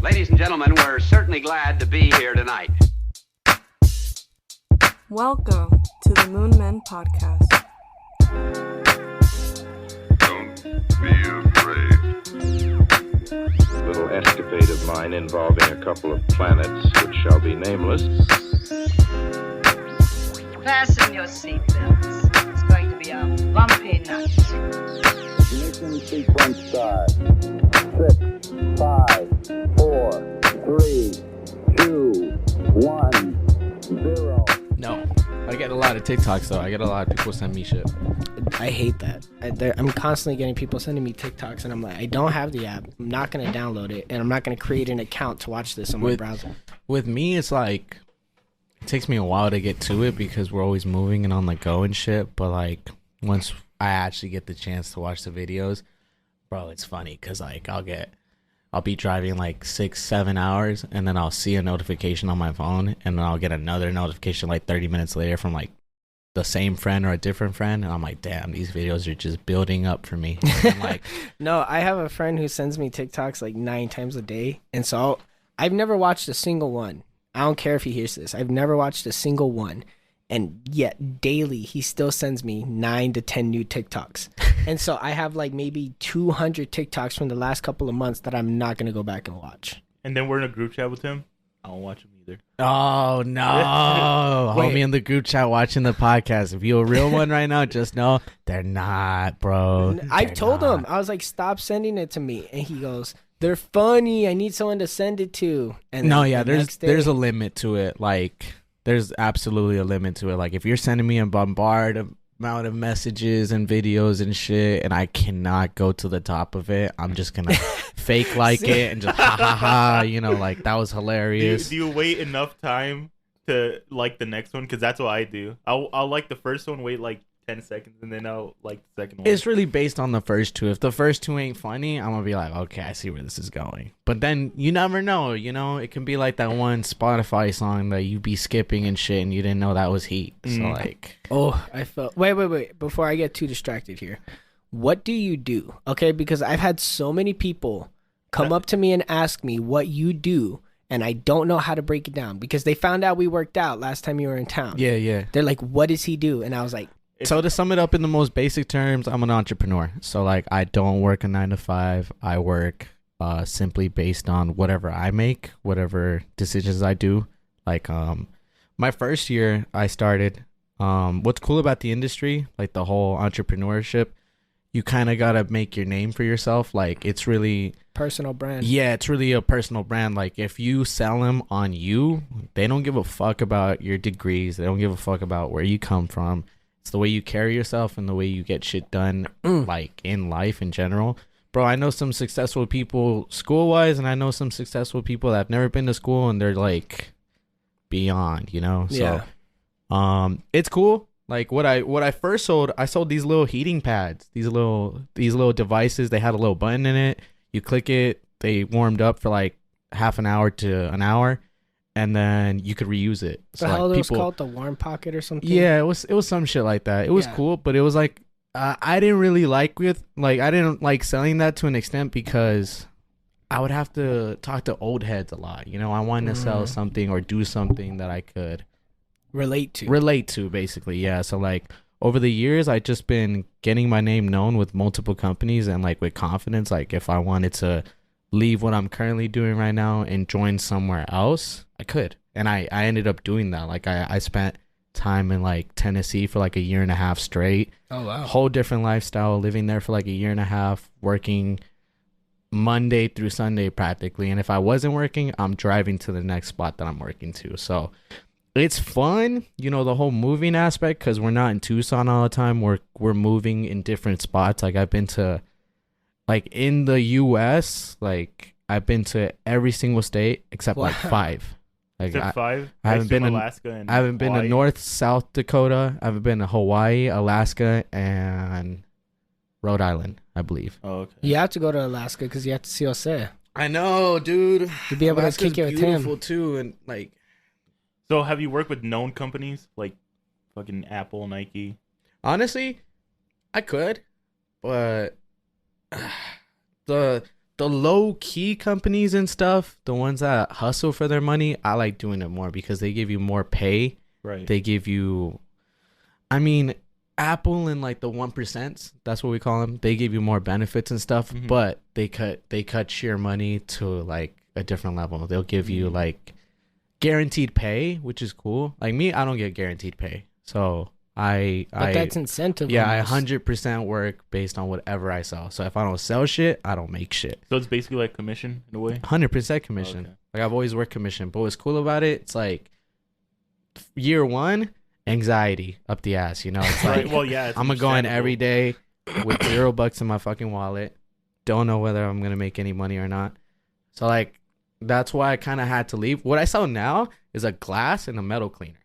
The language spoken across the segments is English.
Ladies and gentlemen, we're certainly glad to be here tonight. Welcome to the Moon Men Podcast. Don't be afraid. A little escapade of mine involving a couple of planets which shall be nameless. Fasten your seatbelts. It's going to be a bumpy night. Ignition sequence start. 6, 5, 4, 3, 2, 1, 0. No. I get a lot of TikToks though. I get a lot of people send me shit. I hate that. I'm constantly getting people sending me TikToks, and I'm like, I don't have the app. I'm not going to download it, and I'm not going to create an account to watch this on my browser. With me, it's like, it takes me a while to get to it because we're always moving and on the go and shit. But like, once I actually get the chance to watch the videos, bro, it's funny because like I'll be driving like 6-7 hours, and then I'll see a notification on my phone, and then I'll get another notification like 30 minutes later from like the same friend or a different friend, and I'm like, damn, these videos are just building up for me. I'm like, no, I have a friend who sends me TikToks like 9 times a day, and so I've never watched a single one. I don't care if he hears this. I've never watched a single one, and yet daily he still sends me 9 to 10 new TikToks. And so I have like maybe 200 TikToks from the last couple of months that I'm not gonna go back and watch. And then we're in a group chat with him. I don't watch him either. oh no, Wait. homie in the group chat watching the podcast. If you're a real one right now, just know they're not, bro. I They're told not. him, I was like, stop sending it to me, and he goes, they're funny. I need someone to send it to. And No, then yeah, the next day- there's a limit to it. Like, there's absolutely a limit to it. Like, if you're sending me a bombard amount of messages and videos and shit, and I cannot go to the top of it, I'm just gonna fake like it and just ha ha ha. You know, like that was hilarious. Do you wait enough time to like the next one? Because that's what I do. I'll like the first one, wait like 10 seconds, and then I'll like the second one. It's really based on the first two. If the first two ain't funny, I'm gonna be like, okay, I see where this is going. But then you never know, you know? It can be like that one Spotify song that you be skipping and shit, and you didn't know that was heat. So like, Oh, I felt. Wait. Before I get too distracted here, what do you do? Okay, because I've had so many people come up to me and ask me what you do, and I don't know how to break it down because they found out we worked out last time you were in town. yeah. They're like, what does he do? And I was like, So to sum it up in the most basic terms, I'm an entrepreneur. So like, I don't work a 9 to 5. I work simply based on whatever I make, whatever decisions I do. Like my first year I started, what's cool about the industry, like the whole entrepreneurship, you kind of got to make your name for yourself. Like it's really personal brand. Yeah, it's really a personal brand. Like if you sell them on you, they don't give a fuck about your degrees. They don't give a fuck about where you come from. It's the way you carry yourself and the way you get shit done, like in life in general. Bro, I know some successful people school-wise, and I know some successful people that have never been to school, and they're like beyond, you know? Yeah. So, it's cool. Like what I first sold, I sold these little heating pads, these little devices. They had a little button in it. You click it, they warmed up for like half an hour to an hour, and then you could reuse it. So like how it was called, the warm pocket or something? Yeah, it was some shit like that. It was cool, but it was like I didn't really I didn't like selling that to an extent because I would have to talk to old heads a lot. You know, I wanted to sell something or do something that I could relate to basically. Yeah, so like over the years I just been getting my name known with multiple companies, and like with confidence, like if I wanted to leave what I'm currently doing right now and join somewhere else, I could. And I ended up doing that. Like I spent time in like Tennessee for like a year and a half straight. Oh wow. Whole different lifestyle, living there for like a year and a half, working Monday through Sunday practically. And if I wasn't working, I'm driving to the next spot that I'm working to. So it's fun, you know, the whole moving aspect, because we're not in Tucson all the time. We're moving in different spots. Like I've been to, like in the US, like I've been to every single state except like 5. Like Except 5. I haven't been Alaska and I haven't been to Hawaii. North, South Dakota. I haven't been to Hawaii, Alaska, and Rhode Island, I believe. Oh, okay. You have to go to Alaska because you have to see Jose. I know, dude. You'd be able to kick it with him. beautiful too, and like. So have you worked with known companies like fucking Apple, Nike? Honestly, I could, but the the low key companies and stuff, the ones that hustle for their money, I like doing it more because they give you more pay. Right. They give you, I mean, Apple and like the 1%, that's what we call them. They give you more benefits and stuff, but they cut your money to like a different level. They'll give you like guaranteed pay, which is cool. Like me, I don't get guaranteed pay, so but that's incentive. Yeah, almost. I 100% work based on whatever I sell. So if I don't sell shit, I don't make shit. So it's basically like commission in a way. 100% commission. Okay. Like I've always worked commission. But what's cool about it, it's like year one, anxiety up the ass. You know, it's like Right. Well, yeah. I'm gonna go in every day with $0 in my fucking wallet. Don't know whether I'm gonna make any money or not. So like that's why I kind of had to leave. What I sell now is a glass and a metal cleaner.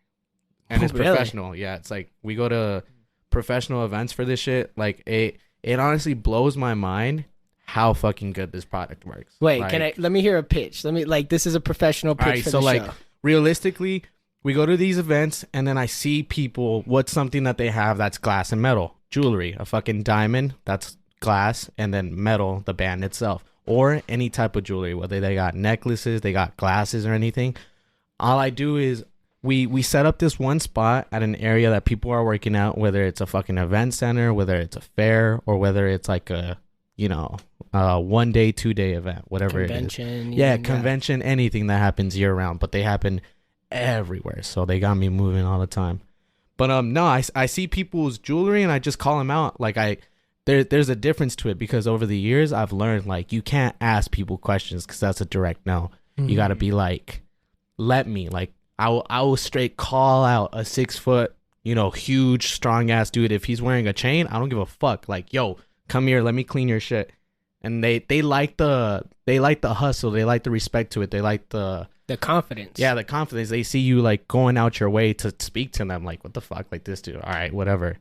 And it's Really? professional. Yeah, it's like we go to professional events for this shit. Like it honestly blows my mind how fucking good this product works. Wait, like, let me hear a pitch. This is a professional pitch all right, for so the like show. realistically, we go to these events and then I see people, what's something that they have that's glass and metal? Jewelry, a fucking diamond, that's glass, and then metal, the band itself. Or any type of jewelry, whether they got necklaces, they got glasses or anything. All I do is we set up this one spot at an area that people are working at, whether it's a fucking event center, whether it's a fair, or whether it's like a, 1 day, 2 day event, whatever Convention, it is. even, Yeah, convention, anything that happens year round, but they happen everywhere. So they got me moving all the time. But no, I see people's jewelry and I just call them out. Like there's a difference to it because over the years I've learned like you can't ask people questions because that's a direct no. You got to be like, let me, like, I will straight call out a 6 foot, huge, strong ass dude. If he's wearing a chain, I don't give a fuck. Like, yo, come here, let me clean your shit. And they like the hustle. They like the respect to it. They like the confidence. Yeah, the confidence. They see you like going out your way to speak to them. Like, what the fuck? Like this dude. All right, whatever.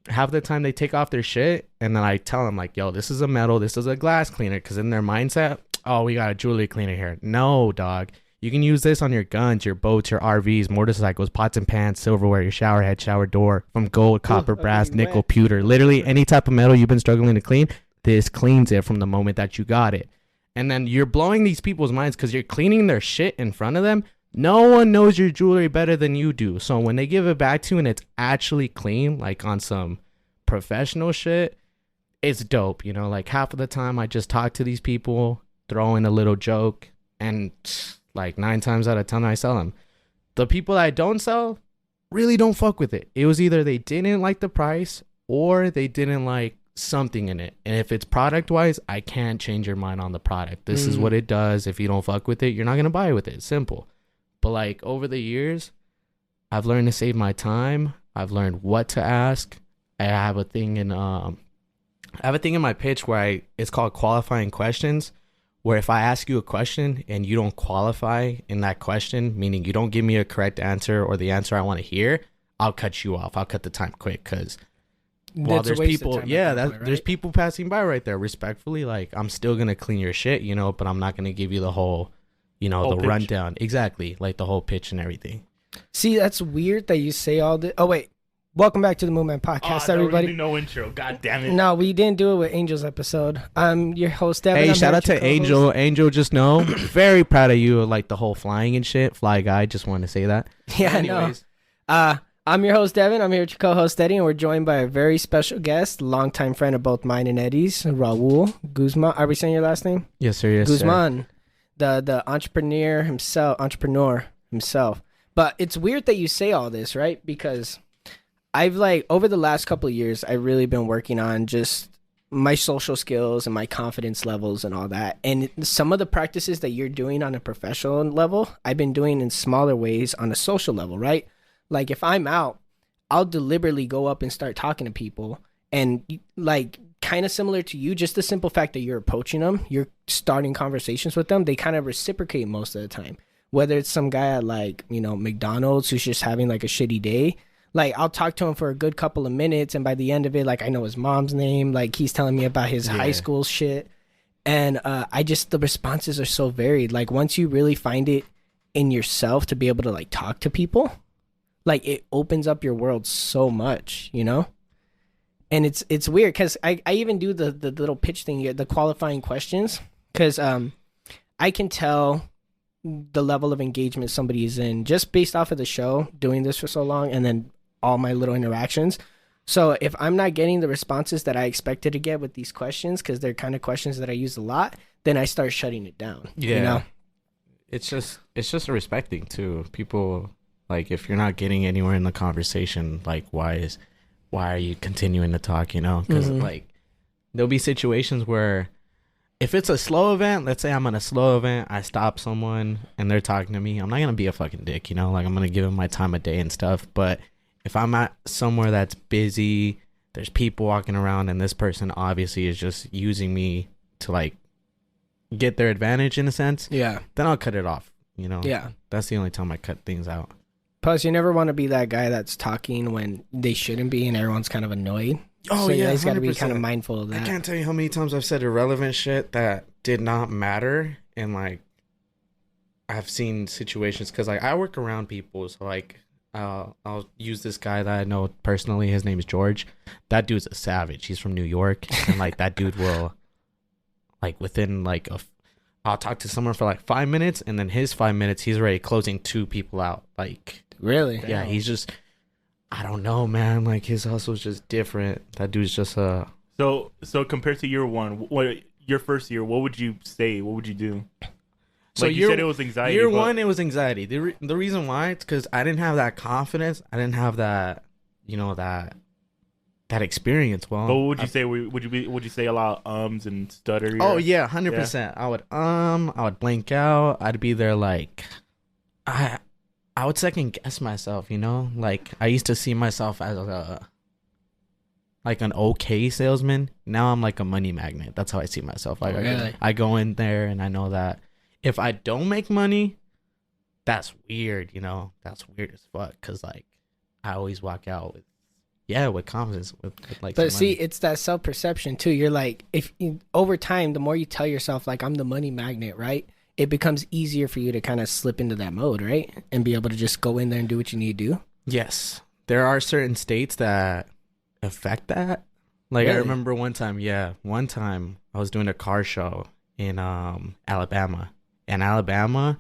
Half the time they take off their shit and then I tell them like, yo, this is a metal, this is a glass cleaner. Because in their mindset, oh, we got a jewelry cleaner here. No, dog. You can use this on your guns, your boats, your RVs, motorcycles, pots and pans, silverware, your shower head, shower door, from gold, copper, brass, nickel, pewter. Literally any type of metal you've been struggling to clean, this cleans it from the moment that you got it. And then you're blowing these people's minds because you're cleaning their shit in front of them. No one knows your jewelry better than you do. So when they give it back to you and it's actually clean, like on some professional shit, it's dope. Like half of the time I just talk to these people, throw in a little joke, and like 9 times out of 10 I sell them. The people that I don't sell really don't fuck with it. It was either they didn't like the price or they didn't like something in it. And if it's product wise, I can't change your mind on the product. This is what it does. If you don't fuck with it, you're not gonna buy with it. It's simple. But like over the years, I've learned to save my time. I've learned what to ask. I have a thing in my pitch where it's called qualifying questions, where if I ask you a question and you don't qualify in that question, meaning you don't give me a correct answer or the answer I want to hear, I'll cut you off. I'll cut the time quick because while there's people, there's people passing by right there. Respectfully, like I'm still gonna clean your shit, but I'm not gonna give you the whole, the pitch. rundown. Exactly, like the whole pitch and everything. See, that's weird that you say all this. Oh wait, welcome back to the Movement Podcast, everybody. No intro. God damn it. No, we didn't do it with Angel's episode. I'm your host, Devyn. Hey, I'm shout here out with your to Angel. co-host. Angel, just know, very proud of you. Like the whole flying and shit. Fly guy. Just wanted to say that. Yeah, anyways. I'm your host, Devyn. I'm here with your co-host, Eddie, and we're joined by a very special guest, longtime friend of both mine and Eddie's, Raul Guzman. Are we saying your last name? Yes, sir. Yes, sir. Guzman, the entrepreneur himself. But it's weird that you say all this, right? Because I've over the last couple of years, I've really been working on just my social skills and my confidence levels and all that. And some of the practices that you're doing on a professional level, I've been doing in smaller ways on a social level, right? Like if I'm out, I'll deliberately go up and start talking to people, and kind of similar to you, just the simple fact that you're approaching them, you're starting conversations with them, they kind of reciprocate most of the time. Whether it's some guy at McDonald's who's just having a shitty day, I'll talk to him for a good couple of minutes, and by the end of it, I know his mom's name, he's telling me about his high school shit, and the responses are so varied. Once you really find it in yourself to be able to talk to people, it opens up your world so much, and it's weird because I even do the little pitch thing here, the qualifying questions, Because I can tell the level of engagement somebody is in just based off of the show, doing this for so long, and then all my little interactions. So if I'm not getting the responses that I expected to get with these questions, because they're kind of questions that I use a lot, then I start shutting it down. Yeah. You know? It's just a respect thing too. People, like, if you're not getting anywhere in the conversation, like, why are you continuing to talk, you know? Because like there'll be situations where if it's a slow event, let's say I'm on a slow event, I stop someone and they're talking to me, I'm not gonna be a fucking dick, you know? Like, I'm gonna give them my time of day and stuff. But if I'm at somewhere that's busy, there's people walking around, and this person obviously is just using me to like get their advantage in a sense, Yeah. then I'll cut it off, you know? Yeah. That's the only time I cut things out. Plus, you never want to be that guy that's talking when they shouldn't be, and everyone's kind of annoyed. Oh, so you yeah, guys got to be 100%. kind of mindful of I that. can't tell you how many times I've said irrelevant shit that did not matter, and like I've seen situations because like I work around people, so like I'll use this guy that I know personally. His name is George. That dude's a savage. He's from New York, and like that dude will like within like I'll talk to someone for like 5 minutes, and then his 5 minutes he's already closing 2 people out. Like Really? yeah, he's just I don't know, man. Like his hustle's just different. That dude's just a So compared to year one, your first year, what would you say? What would you do? So like you said, it was anxiety. Year but- one, it was anxiety. The reason why it's because I didn't have that confidence. I didn't have that, you know, that experience. Well, But what would you say? Would you say a lot of ums and stutter? oh yeah, 100%. I would blank out. I'd be there like, I would second guess myself. You know, like I used to see myself as like an okay salesman. Now I'm like a money magnet. That's how I see myself. Like Really? I go in there and I know that if I don't make money, that's weird, you know? That's weird as fuck. Cause like I always walk out with confidence with like. But some see, money. it's that self-perception too. You're like, over time, the more you tell yourself like I'm the money magnet, right? It becomes easier for you to kind of slip into that mode, right? And be able to just go in there and do what you need to do. Yes, there are certain states that affect that. Like I Really? remember one time I was doing a car show in Alabama. And Alabama,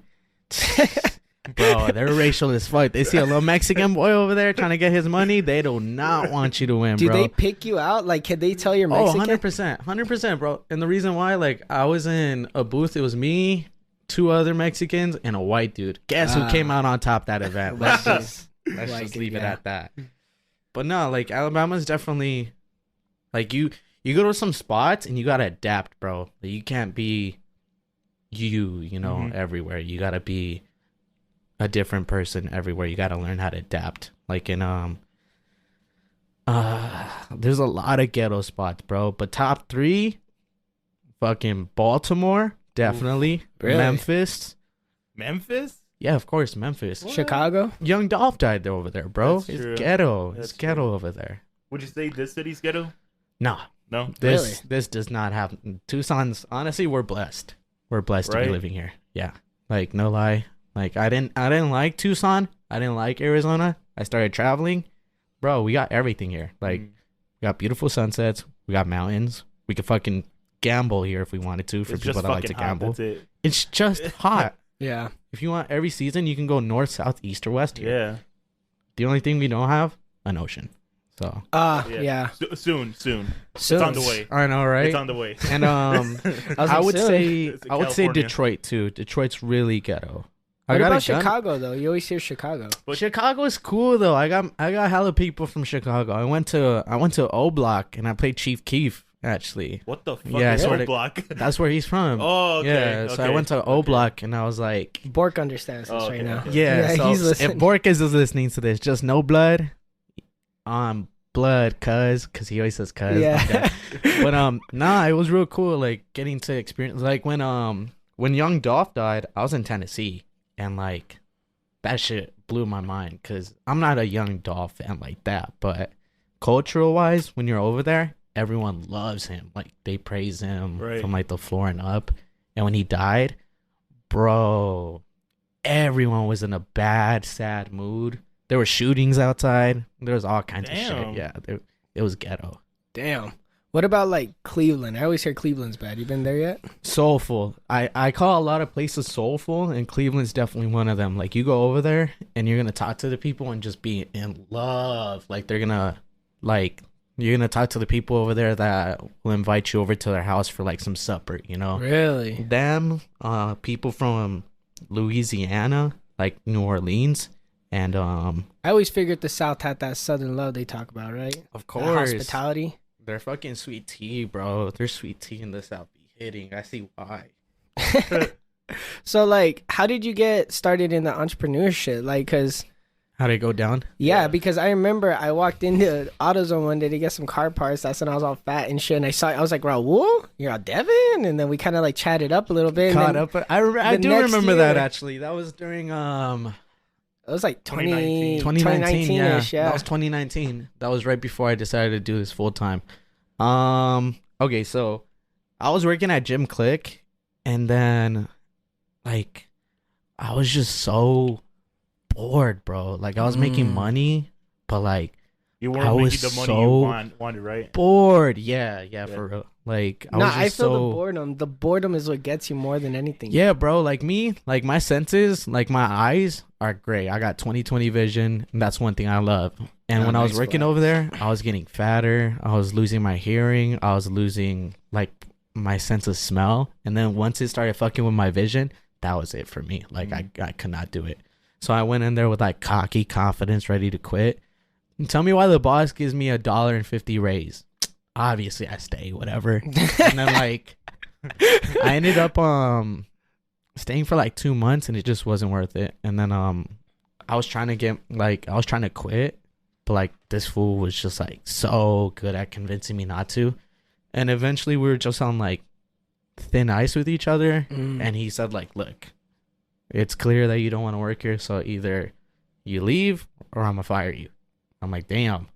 bro, they're racial as fuck. They see a little Mexican boy over there trying to get his money. They do not want you to win, Do bro. they pick you out? Like, can they tell you're Oh, Mexican? 100%, bro. And the reason why, like, I was in a booth. It was me, 2 other Mexicans, and a white dude. Guess who came out on top that event? Let's just leave it at that. But no, like, Alabama's definitely, like, you go to some spots and you gotta adapt, bro. Like, you can't be you know, everywhere. You gotta be a different person everywhere. You gotta learn how to adapt. Like in there's a lot of ghetto spots, bro. But top 3, fucking Baltimore, definitely. Really? Memphis. Yeah, of course, Memphis. Chicago? Young Dolph died there over there, bro. That's It's true. ghetto. That's It's ghetto over there. Would you say this city's ghetto? Nah. No. This does not have Tucson's. Honestly, we're blessed. We're blessed to Right? be living here. Yeah, like no lie. Like I didn't like Tucson. I didn't like Arizona. I started traveling, bro. We got everything here. Like we got beautiful sunsets. We got mountains. We could fucking gamble here if we wanted to. For It's people just that like to fucking hot, gamble, that's it. it's just hot. Yeah. If you want every season, you can go north, south, east, or west here. Yeah. The only thing we don't have, an ocean. So Yeah. Soon. Soon. It's on the way. I know, right? It's on the way. And was I like, would soon. say It's in I would say California. Detroit too. Detroit's really ghetto. What I got about a gun. Chicago though? You always hear Chicago. But- Chicago is cool though. I got hella people from Chicago. I went to O Block and I played Chief Keef actually. What the fuck Yeah, is sort of- block? That's where he's from. Oh, okay. Yeah, so I okay, went to O okay. Block and I was like, Bork understands this Oh, right okay, now. okay. yeah. So he's if listening. Bork is listening to this, just no blood. Blood, cuz he always says cuz. Yeah. But nah, it was real cool. Like getting to experience like when Young Dolph died, I was in Tennessee and like that shit blew my mind because I'm not a Young Dolph fan like that. But cultural wise, when you're over there, everyone loves him. Like they praise him Right. from like the floor and up. And when he died, bro, everyone was in a bad, sad mood. There were shootings outside. There was all kinds of Damn. shit. Yeah, it was ghetto. Damn. What about like Cleveland? I always hear Cleveland's bad. You been there yet? Soulful. I call a lot of places soulful, and Cleveland's definitely one of them. Like, you go over there and you're gonna talk to the people and just be in love. Like, you're gonna talk to the people over there that will invite you over to their house for like some supper, you know. Really? Them, people from Louisiana, like New Orleans, and I always figured the South had that Southern love they talk about, right? of That course, hospitality. they're fucking sweet tea, bro. Their sweet tea in the South be hitting. I see why. So, like, how did you get started in the entrepreneurship? Like, cause How'd it go down? yeah, because I remember I walked into AutoZone one day to get some car parts. That's when I was all fat and shit. And I was like, Raul, you're on Devyn? And then we kind of like chatted up a little bit. Caught up. I do next remember that year- actually. That was during It was like 2019. 2019-ish, yeah. That was 2019. That was right before I decided to do this full time. Okay, so I was working at Gym Click, and then like I was just so bored, bro. Like, I was making money, but like You I weren't was making the money so you wanted, right? bored. Yeah, for real. Like, I was I just feel so the boredom. The boredom is what gets you more than anything. yeah, bro. Like me, like my senses, like my eyes are great. I got 20/20 vision, and that's one thing I love. And when I was nice working flex. over there, I was getting fatter. I was losing my hearing. I was losing like my sense of smell. And then once it started fucking with my vision, that was it for me. Like I could not do it. So I went in there with like cocky confidence, ready to quit. And tell me why the boss gives me $1.50 raise. Obviously, I stay, whatever. And then like I ended up staying for like 2 months, and it just wasn't worth it. And then I was trying to quit, but like this fool was just like so good at convincing me not to. And eventually we were just on like thin ice with each other. And he said like, look, it's clear that you don't want to work here, so either you leave or I'm gonna fire you. I'm like, damn.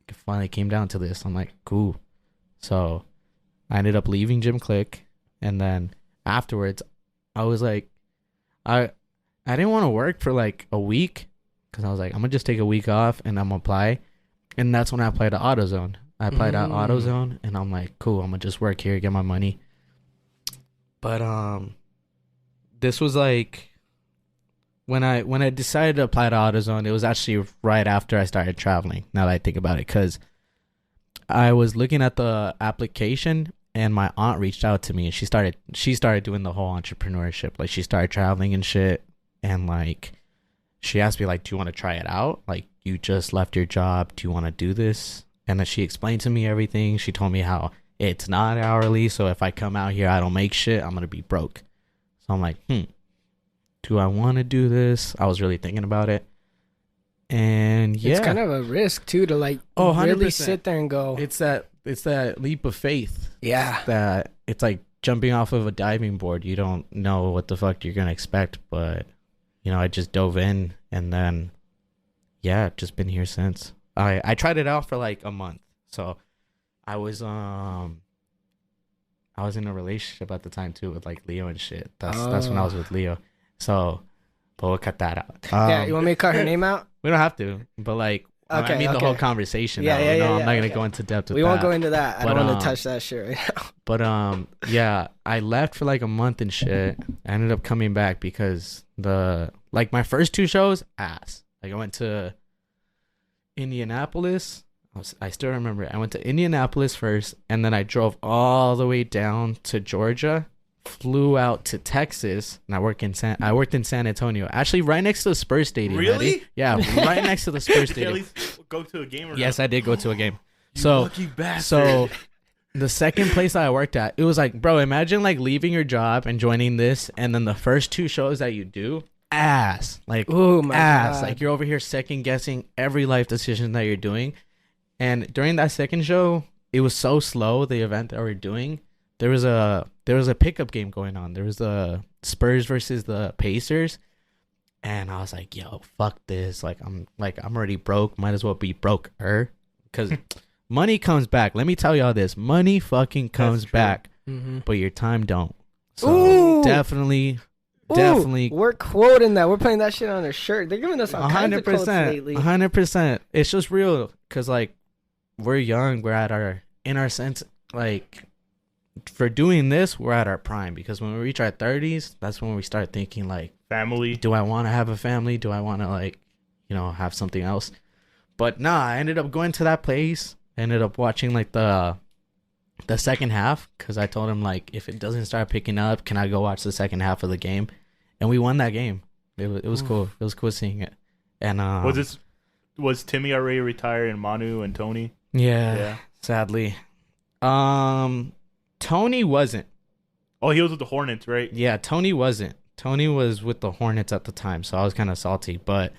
It finally came down to this. I'm like, cool. So I ended up leaving Gym Click, and then afterwards I was like, I didn't want to work for like a week, because I was like, I'm gonna just take a week off and I'm gonna apply. And that's when I applied to AutoZone. I applied at AutoZone, and I'm like, cool, I'm gonna just work here, get my money. But this was like when I decided to apply to AutoZone, it was actually right after I started traveling, now that I think about it, because I was looking at the application, and my aunt reached out to me, and she started doing the whole entrepreneurship. Like, she started traveling and shit, and like she asked me like, do you want to try it out? Like, you just left your job, do you want to do this? And then she explained to me everything. She told me how it's not hourly, so if I come out here, I don't make shit, I'm gonna be broke. So I'm like, do I want to do this? I was really thinking about it. And yeah, It's kind of a risk too to like really sit there and go. It's that leap of faith. Yeah. That it's like jumping off of a diving board. You don't know what the fuck you're gonna expect, but you know, I just dove in, and then yeah, just been here since. I tried it out for like a month. So I was in a relationship at the time too with like Leo and shit. That's when I was with Leo. So, but we'll cut that out. Yeah, you want me to cut her name out? We don't have to, but like, I mean the whole conversation. Yeah, now, yeah, you know, yeah, I'm not gonna okay. go into depth with We that. won't go into that. I But, don't want to touch that shit right now. But yeah, I left for like a month and shit. I ended up coming back because my first 2 shows, ass. Like, I went to Indianapolis. I still remember it. I went to Indianapolis first, and then I drove all the way down to Georgia, flew out to Texas, and I worked in San Antonio. Actually, right next to the Spurs Stadium. Really? Eddie. Yeah, right next to the Spurs Did you at Stadium. least go to a game or Yes, not? I did go to a game. You So, lucky bastard. so the second place that I worked at, it was like, bro, imagine like leaving your job and joining this, and then the first 2 shows that you do, ass. Like, Oh my ass. God. Like, you're over here second guessing every life decision that you're doing. And during that second show, it was so slow, the event that we're doing. There was a pickup game going on. There was the Spurs versus the Pacers. And I was like, yo, fuck this. I'm already broke. Might as well be broke-er. Because money comes back. Let me tell y'all this. Money fucking comes back. But your time don't. So Ooh. definitely. We're quoting that. We're putting that shit on our shirt. They're giving us all kinds of quotes lately. 100%. It's just real. Because, like, we're young. We're at our like for doing this, we're at our prime, because when we reach our 30s, that's when we start thinking like, family. do I want to have a family? Do I want to like, have something else? But nah, I ended up going to that place. I ended up watching like the second half, because I told him like, if it doesn't start picking up, can I go watch the second half of the game? And we won that game. It was cool. It was cool seeing it. And was Timmy already retired, and Manu and Tony? Yeah. Sadly. Tony wasn't. Oh, he was with the Hornets, right? Yeah, Tony wasn't. Tony was with the Hornets at the time, so I was kind of salty. But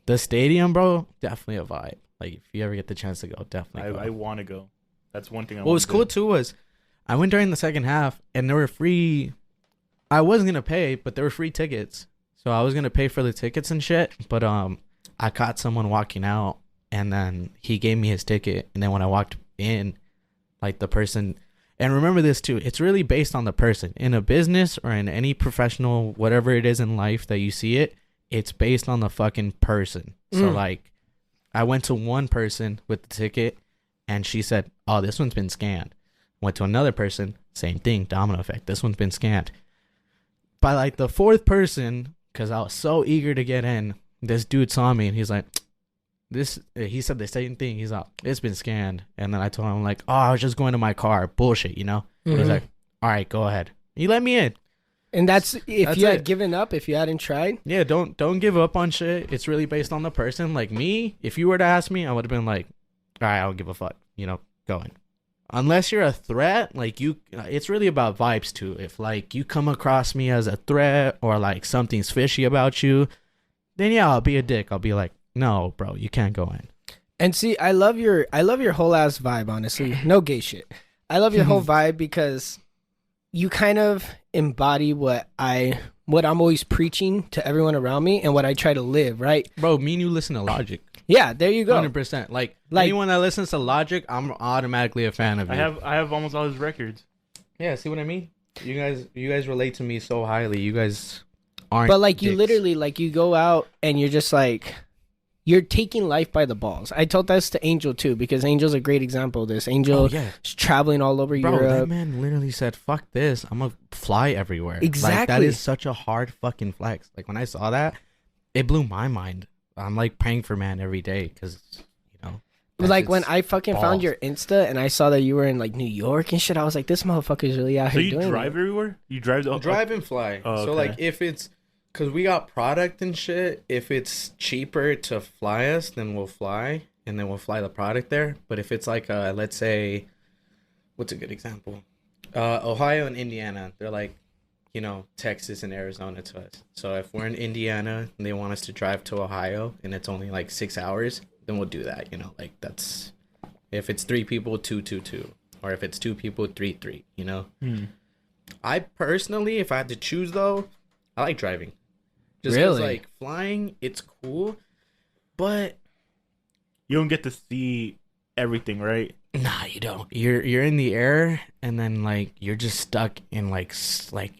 the stadium, bro, definitely a vibe. Like, if you ever get the chance to go, definitely go. I want to go. That's one thing I want to do. What was cool, too, was I went during the second half, and there were free... I wasn't going to pay, but there were free tickets. So I was going to pay for the tickets and shit, but I caught someone walking out, and then he gave me his ticket, and then when I walked in, like, the person... And remember this, too. It's really based on the person. In a business or in any professional, whatever it is in life that you see it, it's based on the fucking person. So, like, I went to one person with the ticket, and she said, oh, this one's been scanned. Went to another person, same thing, domino effect. This one's been scanned. By, like, the fourth person, because I was so eager to get in, this dude saw me, and he's like... he said the same thing. He's like, it's been scanned. And then I told him, like, oh, I was just going to my car. Bullshit, He's like, all right, go ahead. He let me in. And that's if you had it. given up, if you hadn't tried. Yeah, don't give up on shit. It's really based on the person. Like me, if you were to ask me, I would have been like, all right, I don't give a fuck. Going. Unless you're a threat, like it's really about vibes too. If like you come across me as a threat or like something's fishy about you, then yeah, I'll be a dick. I'll be like, no, bro, you can't go in. And see, I love your whole ass vibe, honestly. No gay shit. I love your whole vibe because you kind of embody what I'm always preaching to everyone around me and what I try to live, right? Bro, me and you listen to Logic. Yeah, there you go. 100%. Like anyone that listens to Logic, I'm automatically a fan of you. I have almost all his records. Yeah, see what I mean? You guys relate to me so highly. You guys aren't But like dicks. you literally like you go out and you're just like you're taking life by the balls. I told this to Angel too, because Angel's a great example of this. Angel is traveling all over Europe. Bro, that man literally said, fuck this. I'm going to fly everywhere. Exactly. Like, that is such a hard fucking flex. Like, when I saw that, it blew my mind. I'm, like, praying for man every day because, like, when I fucking found your Insta and I saw that you were in, like, New York and shit, I was like, this motherfucker's really out here doing it. So you drive everywhere? You drive drive and fly. Oh, okay. So, like, if it's... Because we got product and shit. If it's cheaper to fly us, then we'll fly. And then we'll fly the product there. But if it's like, let's say... What's a good example? Ohio and Indiana. They're like, Texas and Arizona to us. So if we're in Indiana and they want us to drive to Ohio and it's only like 6 hours, then we'll do that. Like that's... If it's 3 people, 2, 2, 2. Or if it's 2 people, 3, 3. I personally, if I had to choose though, I like driving. Just really? Like flying, it's cool, but you don't get to see everything, right? Nah, you don't. You're in the air, and then like you're just stuck in like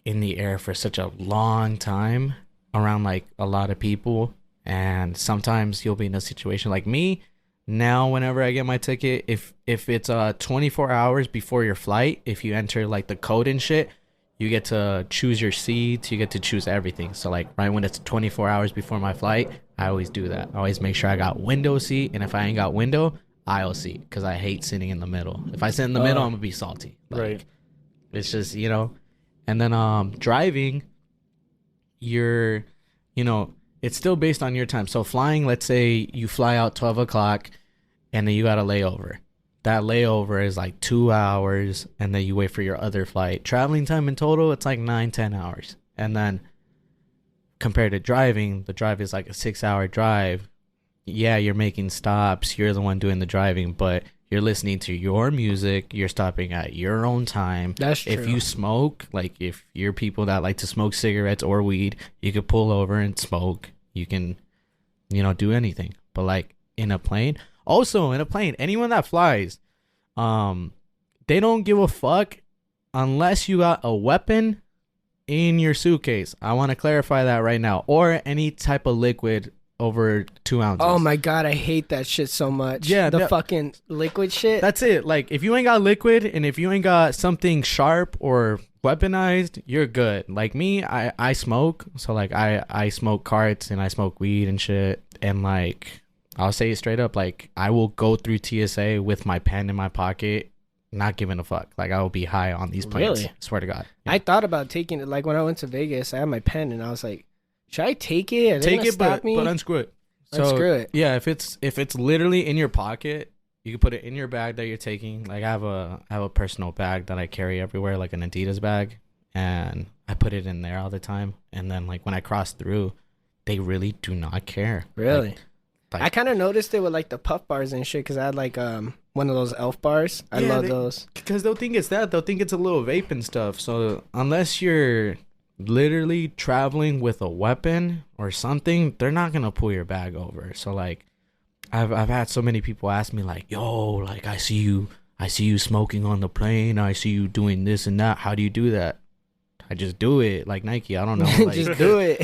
in the air for such a long time around like a lot of people, and sometimes you'll be in a situation like me. Now, whenever I get my ticket, if it's 24 hours before your flight, if you enter like the code and shit, you get to choose your seats. You get to choose everything. So, like, right when it's 24 hours before my flight, I always do that. I always make sure I got window seat. And if I ain't got window, aisle seat. Because I hate sitting in the middle. If I sit in the middle, I'm going to be salty. Like, right. It's just, And then driving, you're, it's still based on your time. So, flying, let's say you fly out 12 o'clock and then you got a layover. That layover is like 2 hours, and then you wait for your other flight. Traveling time in total, it's like 9-10 hours. And then compared to driving, the drive is like a 6-hour drive. Yeah, you're making stops. You're the one doing the driving, but you're listening to your music. You're stopping at your own time. That's true. If you smoke, like if you're people that like to smoke cigarettes or weed, you could pull over and smoke. You can, do anything. But like in a plane... Also, in a plane, anyone that flies, they don't give a fuck unless you got a weapon in your suitcase. I want to clarify that right now. Or any type of liquid over 2 ounces. Oh my god, I hate that shit so much. Yeah, the fucking liquid shit. That's it. Like, if you ain't got liquid and if you ain't got something sharp or weaponized, you're good. Like me, I smoke. So, like, I smoke carts and I smoke weed and shit. And, like, I'll say it straight up. Like, I will go through TSA with my pen in my pocket, not giving a fuck. Like, I will be high on these planes. Really? Swear to God. Yeah. I thought about taking it. Like, when I went to Vegas, I had my pen and I was like, should I take it? Are they Take gonna it, stop me? but unscrew it. So, Unscrew it. Yeah, if it's literally in your pocket, you can put it in your bag that you're taking. Like, I have a personal bag that I carry everywhere, like an Adidas bag, and I put it in there all the time. And then, like, when I cross through, they really do not care. Really? Like, I kind of noticed it with like the puff bars and shit because I had like one of those elf bars. I love those. Because they'll think it's that. They'll think it's a little vape and stuff. So unless you're literally traveling with a weapon or something, they're not gonna pull your bag over. So, like, I've had so many people ask me, like, yo, like, I see you smoking on the plane, I see you doing this and that, how do you do that? I just do it, like Nike. I don't know. Like, Just do it.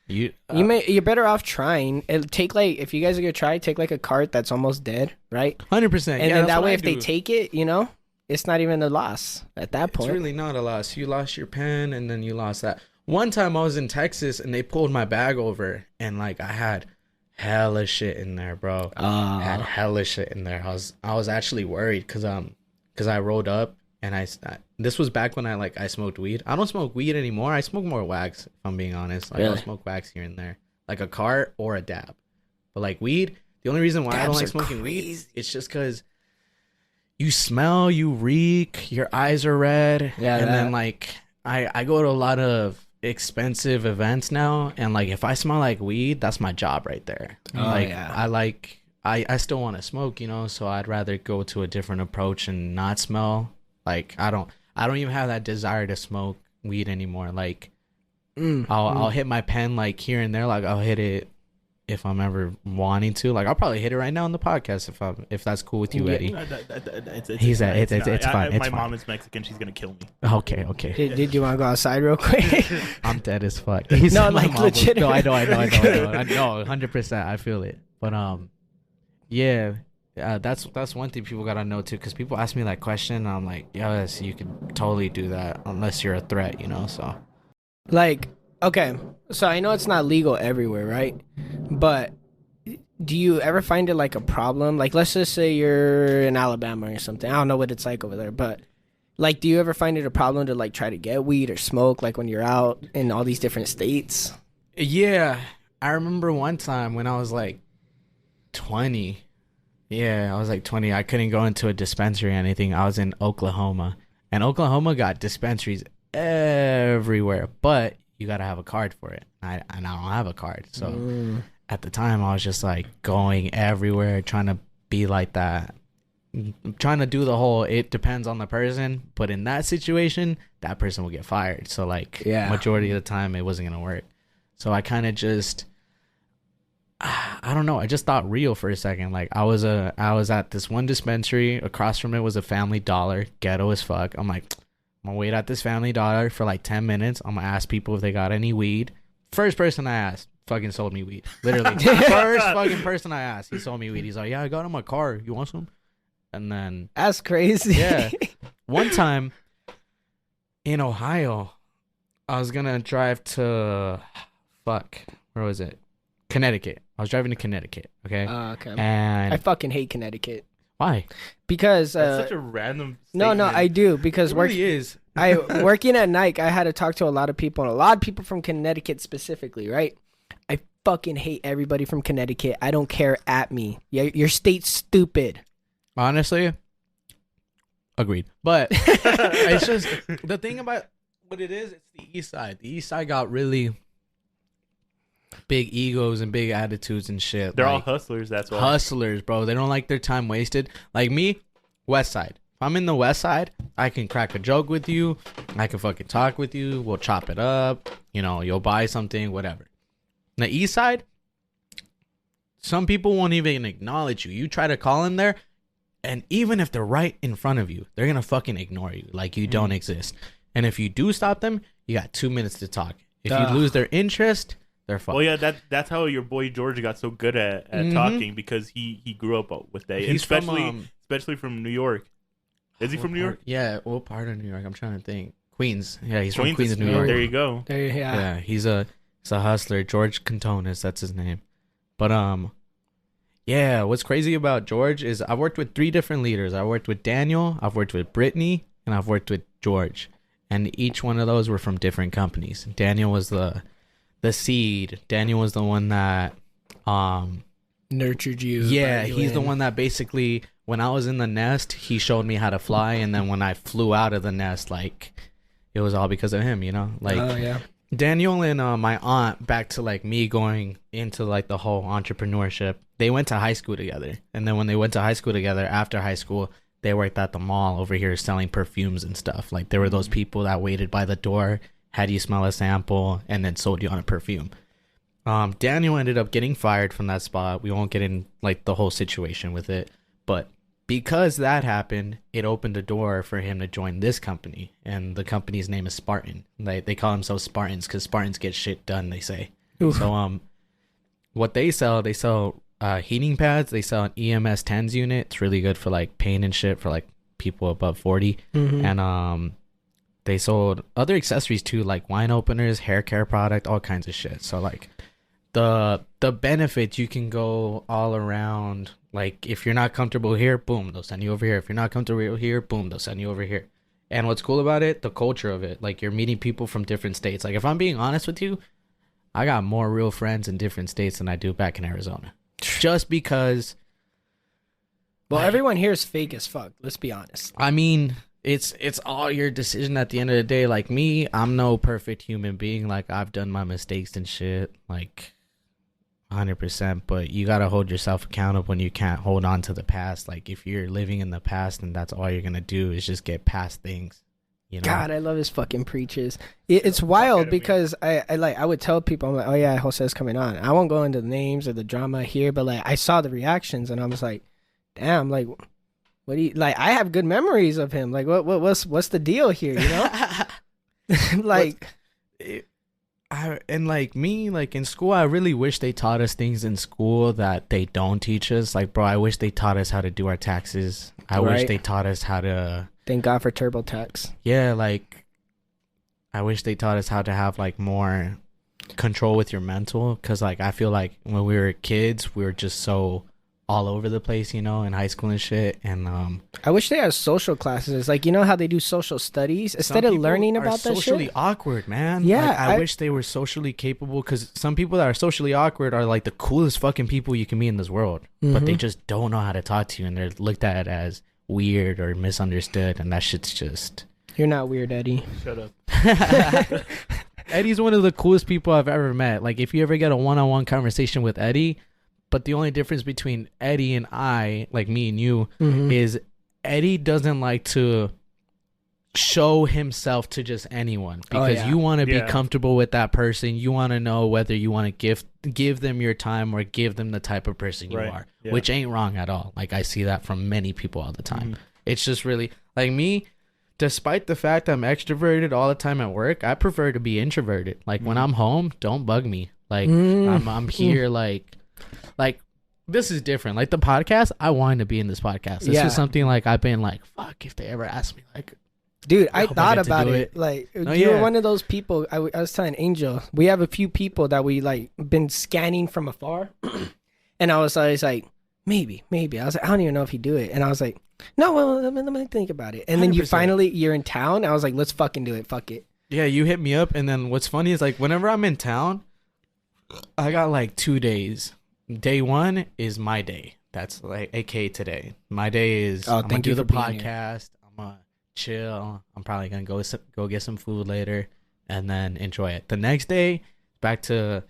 you're You're better off trying. It'll take like, if you guys are gonna try, take like a cart that's almost dead, right? 100%. And yeah, then that's that what way, I if they do. take it, you know, it's not even a loss at that point. It's really not a loss. You lost your pen and then you lost that. One time I was in Texas and they pulled my bag over and, like, I had hella shit in there, bro. I had hella shit in there. I was actually worried because I rolled up and this was back when I smoked weed. I don't smoke weed anymore. I smoke more wax, if I'm being honest. Like, Really? I'll smoke wax here and there, like a cart or a dab. But, like, weed, the only reason why I don't Dabs like are smoking weed, crazy. it's just because you smell, you reek, your eyes are red. Yeah, and that. then, like, I go to a lot of expensive events now, and, like, if I smell like weed, that's my job right there. Like, yeah. I still want to smoke, you know, so I'd rather go to a different approach and not smell. Like, I don't even have that desire to smoke weed anymore. Like, I'll hit my pen, like, here and there. Like, I'll hit it if I'm ever wanting to. Like, I'll probably hit it right now in the podcast if that's cool with you, Eddie. It's fine. My mom is Mexican. She's gonna kill me. Okay. Did you want to go outside real quick? I'm dead as fuck. No, like, legit. No, I know. I know, 100%. I feel it. But yeah, that's one thing people gotta know too. Because people ask me that question, and I'm like, yes, you can totally do that unless you're a threat, you know. So, Like, okay, so I know it's not legal everywhere, right? But do you ever find it like a problem? Like, let's just say you're in Alabama or something. I don't know what it's like over there, but like, do you ever find it a problem to like try to get weed or smoke, like when you're out in all these different states? yeah, I remember one time when I was like 20. Yeah, I was like 20. I couldn't go into a dispensary or anything. I was in Oklahoma, and Oklahoma got dispensaries everywhere, but you gotta have a card for it. I don't have a card, so at the time I was just like going everywhere trying to be like that, trying to do the whole it depends on the person, but in that situation that person will get fired, so like majority of the time it wasn't gonna work. So I kind of just I don't know, I just thought real for a second. Like, I was at this one dispensary, across from it was a Family Dollar, ghetto as fuck. I'm like, I'm gonna wait at this Family Dollar for like 10 minutes. I'm gonna ask people if they got any weed. First person I asked fucking sold me weed. Literally. First fucking person I asked, he sold me weed. He's like, yeah, I got in my car. You want some? And then, That's crazy. yeah. One time in Ohio, I was gonna drive to, where was it? Connecticut. I was driving to Connecticut, okay? Okay. And I fucking hate Connecticut. why? Because That's such a random no, statement. I do, because It really is. working at Nike, I had to talk to a lot of people, and a lot of people from Connecticut specifically, right? I fucking hate everybody from Connecticut. I don't care at me. Yeah, your state's stupid. Honestly, agreed. But it's just the thing about what it is. It's the East Side. The East Side got really big egos and big attitudes and shit. They're all like, hustlers. That's why. hustlers, bro. They don't like their time wasted. Like me, West Side. If I'm in the West Side, I can crack a joke with you. I can fucking talk with you. We'll chop it up. You know, you'll buy something, whatever. The East Side, some people won't even acknowledge you. You try to call in there, and even if they're right in front of you, they're gonna fucking ignore you like you don't exist. And if you do stop them, you got 2 minutes to talk. If you lose their interest, they're fucked. Well, yeah, that's how your boy George got so good at talking, because he grew up with that, and He's especially from New York. Is he from New York? Yeah, what part of New York? I'm trying to think. Queens. Yeah, he's Queens, from Queens, New York. There you go. Yeah, he's a hustler. George Cantonis, that's his name. But yeah, what's crazy about George is I've worked with 3 different leaders. I worked with Daniel, I've worked with Brittany, and I've worked with George. And each one of those were from different companies. Daniel was the seed. Daniel was the one that nurtured you. Yeah, he's the one that basically, when I was in the nest, he showed me how to fly, and then when I flew out of the nest, like, it was all because of him, you know? Like, oh, yeah. Daniel and my aunt, back to like me going into like the whole entrepreneurship, they went to high school together. And then when they went to high school together, after high school, they worked at the mall over here selling perfumes and stuff. Like, there were those people that waited by the door, had you smell a sample, and then sold you on a perfume. Daniel ended up getting fired from that spot. We won't get in like the whole situation with it, but because that happened, it opened a door for him to join this company, and the company's name is Spartan. They call themselves Spartans because Spartans get shit done, they say. Oof. So what they sell heating pads. They sell an EMS 10s unit. It's really good for like pain and shit for like people above 40. And they sold other accessories too, like wine openers, hair care product, all kinds of shit. So like the benefits, you can go all around. Like, if you're not comfortable here, boom, they'll send you over here. If you're not comfortable here, boom, they'll send you over here. And what's cool about it, the culture of it, like, you're meeting people from different states. Like, if I'm being honest with you, I got more real friends in different states than I do back in Arizona. Just because, well, everyone here is fake as fuck, let's be honest. I mean, it's all your decision at the end of the day. Like me, I'm no perfect human being. Like, I've done my mistakes and shit, like 100%, but you gotta hold yourself accountable when you can't hold on to the past. Like, if you're living in the past and that's all you're gonna do is just get past things, you know? God, I love his fucking preaches. It's wild because I would tell people, I'm like, oh yeah, Jose's coming on. I won't go into the names or the drama here, but like, I saw the reactions and I was like, damn, like, what do you like? I have good memories of him. Like, what's the deal here, you know? Like, and like me, like in school, I really wish they taught us things in school that they don't teach us. Like, bro, I wish they taught us how to do our taxes. I wish they taught us how to. Thank God for TurboTax. Yeah, like, I wish they taught us how to have like more control with your mental, because like I feel like when we were kids, we were just so all over the place, you know, in high school and shit. And I wish they had social classes, like, you know how they do social studies instead of learning about that shit. Socially awkward, man. Yeah, like, I wish they were socially capable, because some people that are socially awkward are like the coolest fucking people you can meet in this world, but they just don't know how to talk to you, and they're looked at as weird or misunderstood, and that shit's just. You're not weird, Eddie. Shut up. Eddie's one of the coolest people I've ever met. Like, if you ever get a one-on-one conversation with Eddie. But the only difference between Eddie and I, like me and you, is Eddie doesn't like to show himself to just anyone, because you want to be comfortable with that person. You want to know whether you want to give them your time or give them the type of person you are, which ain't wrong at all. Like, I see that from many people all the time. It's just really like me. Despite the fact I'm extroverted all the time at work, I prefer to be introverted. Like, when I'm home, don't bug me. Like, I'm here like, this is different. Like, the podcast, I wanted to be in this podcast. This is something like I've been like, fuck, if they ever ask me, like, dude, I thought about it. Like, you're one of those people. I was telling Angel, we have a few people that we like been scanning from afar, and I was always like, maybe. I was like, I don't even know if he do it, and I was like, no, well, let me think about it. And 100%. Then you're in town. I was like, let's fucking do it. Fuck it. Yeah, you hit me up, and then what's funny is like whenever I'm in town, I got like 2 days. Day one is my day. That's like aka today. My day is I'm gonna do the podcast. I'm gonna chill. I'm probably gonna go get some food later and then enjoy it. The next day, back to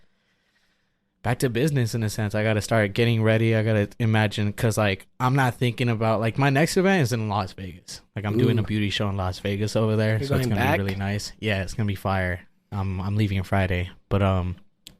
business in a sense. I gotta start getting ready. I gotta imagine, because like I'm not thinking about like my next event is in Las Vegas. Like, I'm doing a beauty show in Las Vegas over there, so it's gonna be really nice. Yeah, it's gonna be fire. I'm leaving on Friday, but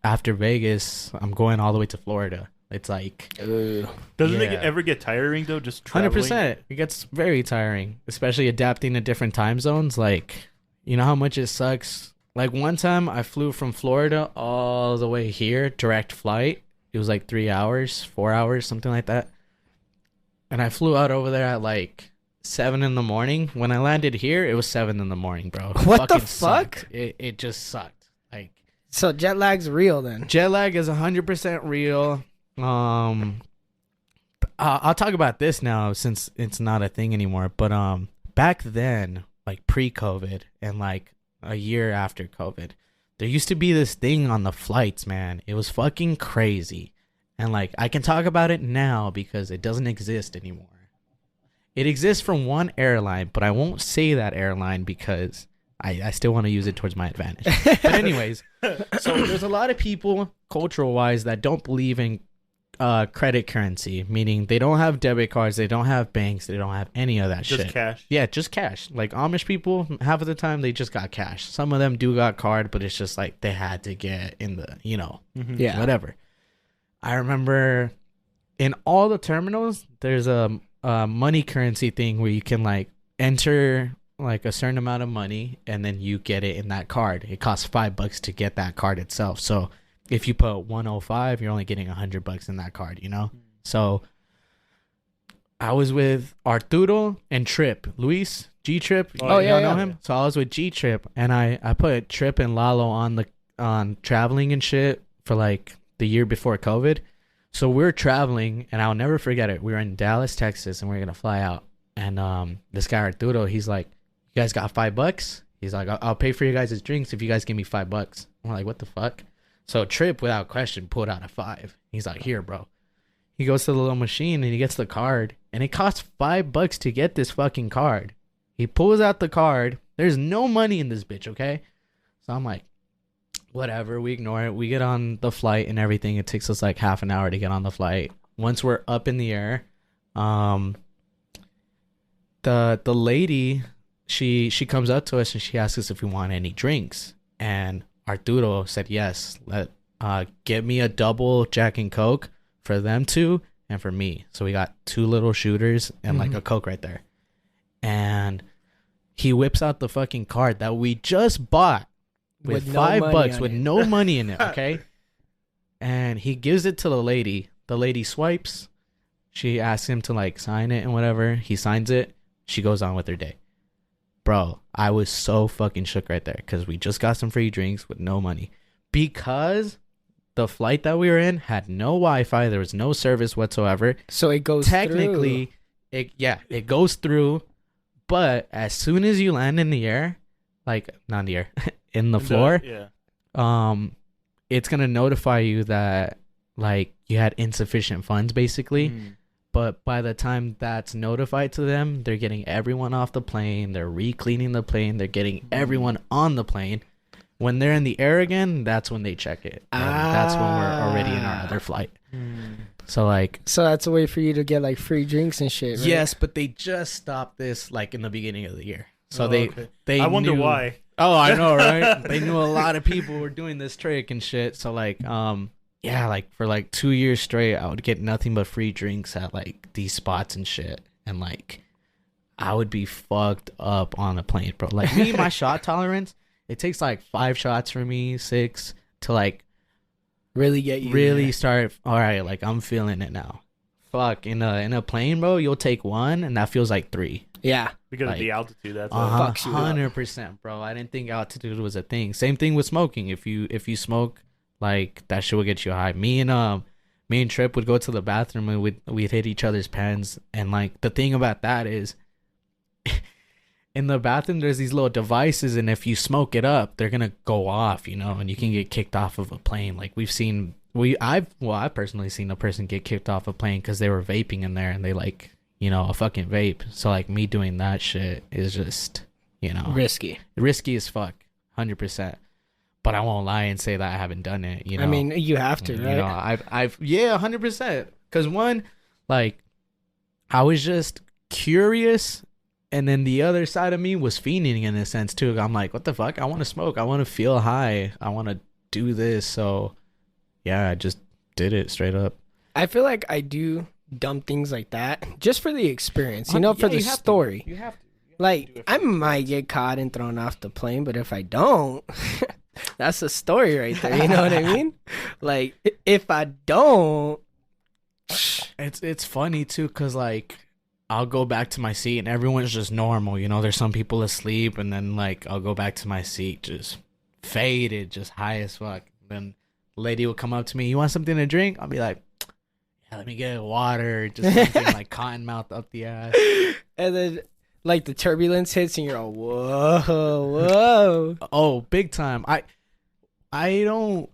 after Vegas, I'm going all the way to Florida. It's like, doesn't it ever get tiring though? Just traveling? 100%. It gets very tiring, especially adapting to different time zones. Like, you know how much it sucks Like one time I flew from Florida all the way here, direct flight. It was like 3 hours, 4 hours, something like that. And I flew out over there at like 7 in the morning. When I landed here, it was 7 in the morning, bro. What the Fucking fuck? sucked. It just sucked. Like So jet lag's real then. jet lag is 100% real. I'll talk about this now since it's not a thing anymore. But back then, like pre-COVID and like a year after COVID, there used to be this thing on the flights, man. It was fucking crazy. And like I can talk about it now because it doesn't exist anymore. It exists from one airline, but I won't say that airline because I still want to use it towards my advantage. But anyways, so there's a lot of people cultural-wise that don't believe in credit currency, meaning they don't have debit cards, they don't have banks, they don't have any of that shit. Just cash. Yeah, just cash. Like Amish people, half of the time they just got cash. Some of them do got card, but it's just like they had to get in the, Yeah. whatever. I remember in all the terminals, there's a money currency thing where you can like enter like a certain amount of money and then you get it in that card. It costs $5 to get that card itself. So if you put 105, you're only getting $100 in that card, So I was with Arturo and Trip. Luis, G Trip. Oh, yeah, know yeah. him? So I was with G Trip and I put Trip and Lalo on traveling and shit for like the year before COVID. So we're traveling and I'll never forget it. We were in Dallas, Texas, and we are going to fly out. And this guy Arturo, he's like, "You guys got $5?" He's like, I'll pay for you guys' drinks if you guys give me $5. I'm like, what the fuck? So Trip, without question, pulled out a 5. He's like, here, bro. He goes to the little machine and he gets the card. And it costs $5 to get this fucking card. He pulls out the card. There's no money in this bitch, okay? So I'm like, whatever. We ignore it. We get on the flight and everything. It takes us like half an hour to get on the flight. Once we're up in the air, the lady, she comes up to us and she asks us if we want any drinks. And Arturo said yes. Get me a double Jack and Coke for them two and for me. So we got 2 little shooters and like a Coke right there. And he whips out the fucking card that we just bought with no $5 money with on it. no money in it, okay? And he gives it to the lady. The lady swipes. She asks him to like sign it and whatever. He signs it. She goes on with her day. Bro, I was so fucking shook right there because we just got some free drinks with no money. Because the flight that we were in had no Wi-Fi. There was no service whatsoever. So it goes Technically, it goes through. But as soon as you land in the air, like not in the air, in the floor, it's gonna notify you that like you had insufficient funds, basically. But by the time that's notified to them, they're getting everyone off the plane. They're re-cleaning the plane. They're getting everyone on the plane. When they're in the air again, that's when they check it. And that's when we're already in our other flight. So like, So that's a way for you to get like free drinks and shit, right? yes, but they just stopped this like in the beginning of the year. So they I wonder knew- why. Oh, I know, right? They knew a lot of people were doing this trick and shit. So like, yeah, like for like 2 years straight, I would get nothing but free drinks at like these spots and shit. And like, I would be fucked up on a plane, bro. Like me, my shot tolerance, it takes like 5 shots for me, 6 to like Really get you really there. start. All right, like I'm feeling it now. Fuck, in a plane, bro, you'll take 1 and that feels like 3. Yeah. Because Like, of the altitude. That's fucks you up. 100%, bro. I didn't think altitude was a thing. Same thing with smoking. If you smoke, like that shit will get you high. Me and Trip would go to the bathroom and we'd hit each other's pens. And like the thing about that is, in the bathroom there's these little devices, and if you smoke it up, they're gonna go off, and you can get kicked off of a plane. Like I've personally seen a person get kicked off a plane because they were vaping in there and they like, a fucking vape. So like me doing that shit is just, risky as fuck, 100%. But I won't lie and say that I haven't done it. I mean, you have to, right? I've 100%. Because one, like, I was just curious, and then the other side of me was fiending in a sense too. I'm like, what the fuck? I want to smoke. I want to feel high. I want to do this. So, yeah, I just did it straight up. I feel like I do dumb things like that just for the experience, for the You have to. story. You have to. Like, I might get caught and thrown off the plane, but if I don't, that's a story right there. You know what I mean? Like, if I don't, It's funny too, cause like I'll go back to my seat and everyone's just normal. You know, there's some people asleep, and then like I'll go back to my seat just faded, just high as fuck. Then lady will come up to me, "You want something to drink?" I'll be like, "Yeah, let me get water." Just something like cotton mouth up the ass. and then like the turbulence hits and you're all, whoa, whoa. Oh, big time. I don't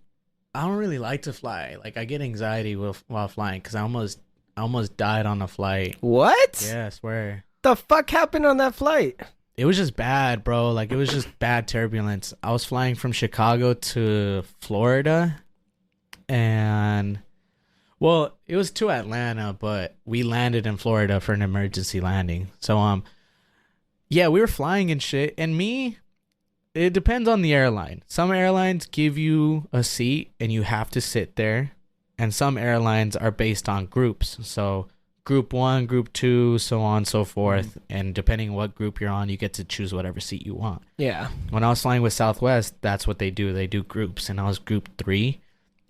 really like to fly. Like I get anxiety while flying, because I almost died on a flight. What? Yeah, I swear. The fuck happened on that flight? It was just bad, bro. Like, it was just bad turbulence. I was flying from Chicago to Florida, and, well, it was to Atlanta, but we landed in Florida for an emergency landing. So, yeah, we were flying and shit, and it depends on the airline. Some airlines give you a seat, and you have to sit there, and some airlines are based on groups. So, group 1, group 2, so on and so forth. And depending on what group you're on, you get to choose whatever seat you want. Yeah. When I was flying with Southwest, that's what they do. They do groups, and I was group 3.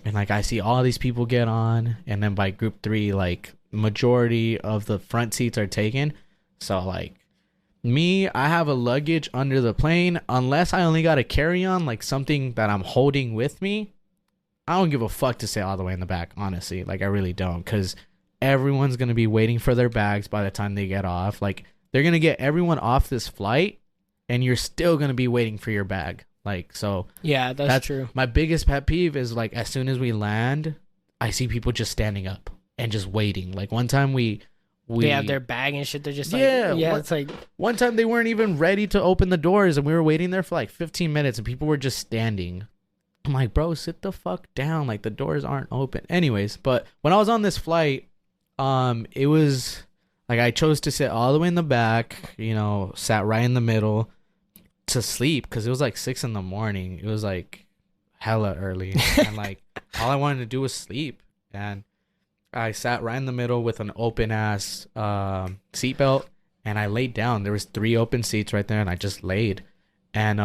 And like I see all these people get on, and then by group 3, like majority of the front seats are taken. So like me, I have a luggage under the plane. Unless I only got a carry-on, like something that I'm holding with me, I don't give a fuck to sit all the way in the back, honestly. Like I really don't, because everyone's going to be waiting for their bags by the time they get off. Like, they're going to get everyone off this flight, and you're still going to be waiting for your bag. Like, so. Yeah, that's true. My biggest pet peeve is, like, as soon as we land, I see people just standing up and just waiting. Like, one time they have their bag and shit. They're just like, it's like. One time they weren't even ready to open the doors, and we were waiting there for, like, 15 minutes, and people were just standing. I'm like, bro, sit the fuck down. Like, the doors aren't open. Anyways, but when I was on this flight, it was like I chose to sit all the way in the back, you know, sat right in the middle to sleep, because it was like 6 a.m. It was like hella early, and like all I wanted to do was sleep. And I sat right in the middle with an open ass seatbelt, and I laid down. There was 3 open seats right there, and I just laid. And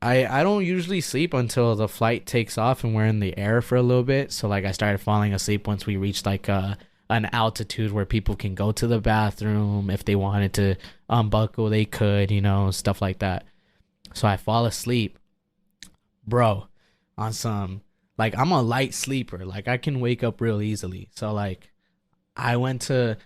I don't usually sleep until the flight takes off and we're in the air for a little bit. So like I started falling asleep once we reached like an altitude where people can go to the bathroom. If they wanted to unbuckle, they could, you know, stuff like that. So I fall asleep, bro, on some, like, I'm a light sleeper. Like, I can wake up real easily. So like I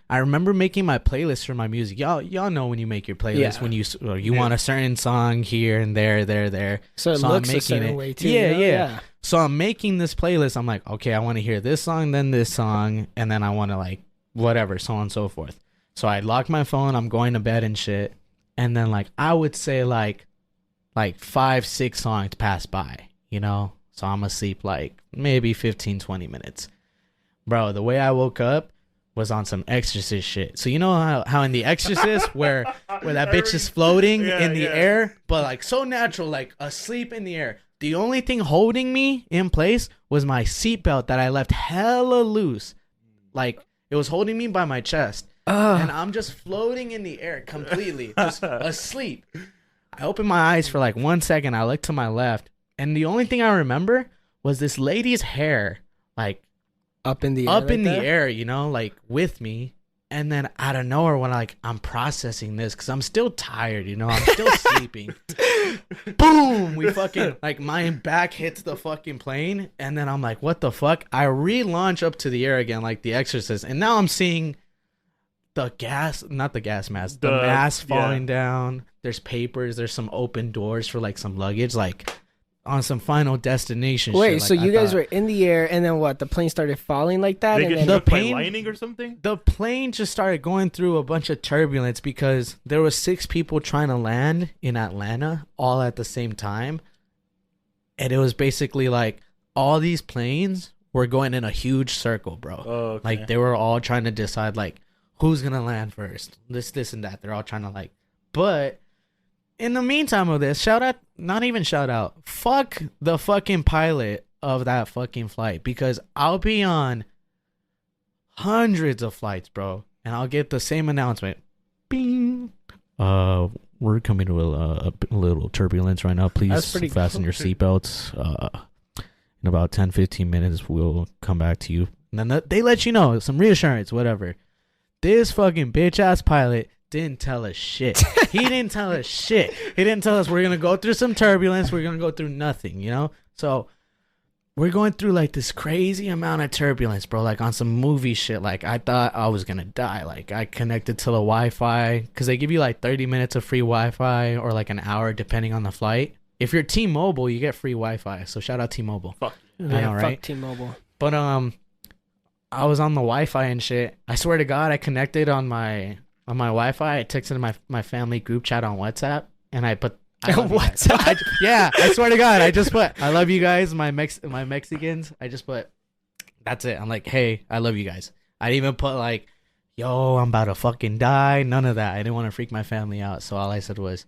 remember making my playlist for my music. Y'all know when you make your playlist, when you want a certain song here and there. So it looks a certain way too. Yeah. So I'm making this playlist. I'm like, okay, I want to hear this song, then this song, and then I want to like whatever, so on and so forth. So I lock my phone. I'm going to bed and shit. And then like I would say like 5-6 songs pass by, you know. So I'm asleep like maybe 15-20 minutes. Bro, the way I woke up was on some Exorcist shit. So you know how in The Exorcist where that bitch is floating in the air, but like so natural, like asleep in the air. The only thing holding me in place was my seatbelt that I left hella loose. Like it was holding me by my chest. And I'm just floating in the air completely, just asleep. I opened my eyes for like 1 second. I looked to my left, and the only thing I remember was this lady's hair, like up in the air, you know, like with me. And then out of nowhere, when I'm processing this, because I'm still tired, you know, I'm still sleeping. Boom! We fucking, like, my back hits the fucking plane. And then I'm like, what the fuck? I relaunch up to the air again, like The Exorcist. And now I'm seeing not the gas mask, the mask falling down. There's papers. There's some open doors for, like, some luggage, like, on some Final Destination shit. Wait, so you guys were in the air, and then what? The plane started falling like that? They and get then struck by lightning or something? The plane just started going through a bunch of turbulence because there was 6 people trying to land in Atlanta all at the same time. And it was basically like all these planes were going in a huge circle, bro. Oh, okay. Like they were all trying to decide like who's going to land first. This and that. They're all trying to like, but in the meantime of this, fuck the fucking pilot of that fucking flight, because I'll be on hundreds of flights, bro, and I'll get the same announcement. Bing, We're coming to a little turbulence right now. Please That's pretty fasten your seatbelts. In about 10-15 minutes, we'll come back to you. And then they let you know, some reassurance, whatever. This fucking bitch-ass pilot didn't tell us shit. He didn't tell us shit. He didn't tell us we're going to go through some turbulence. We're going to go through nothing, you know? So we're going through like this crazy amount of turbulence, bro. Like on some movie shit. Like I thought I was going to die. Like I connected to the Wi-Fi because they give you like 30 minutes of free Wi-Fi or like an hour depending on the flight. If you're T-Mobile, you get free Wi-Fi. So shout out T-Mobile. Fuck. I know, right? Fuck T-Mobile. But I was on the Wi-Fi and shit. I swear to God, I connected on my Wi-Fi. I texted my family group chat on WhatsApp, and I put WhatsApp. Yeah, I swear to God, I just put I love you guys, my Mexicans. I just put that's it. I'm like, hey, I love you guys. I didn't even put like, yo, I'm about to fucking die. None of that. I didn't want to freak my family out, so all I said was,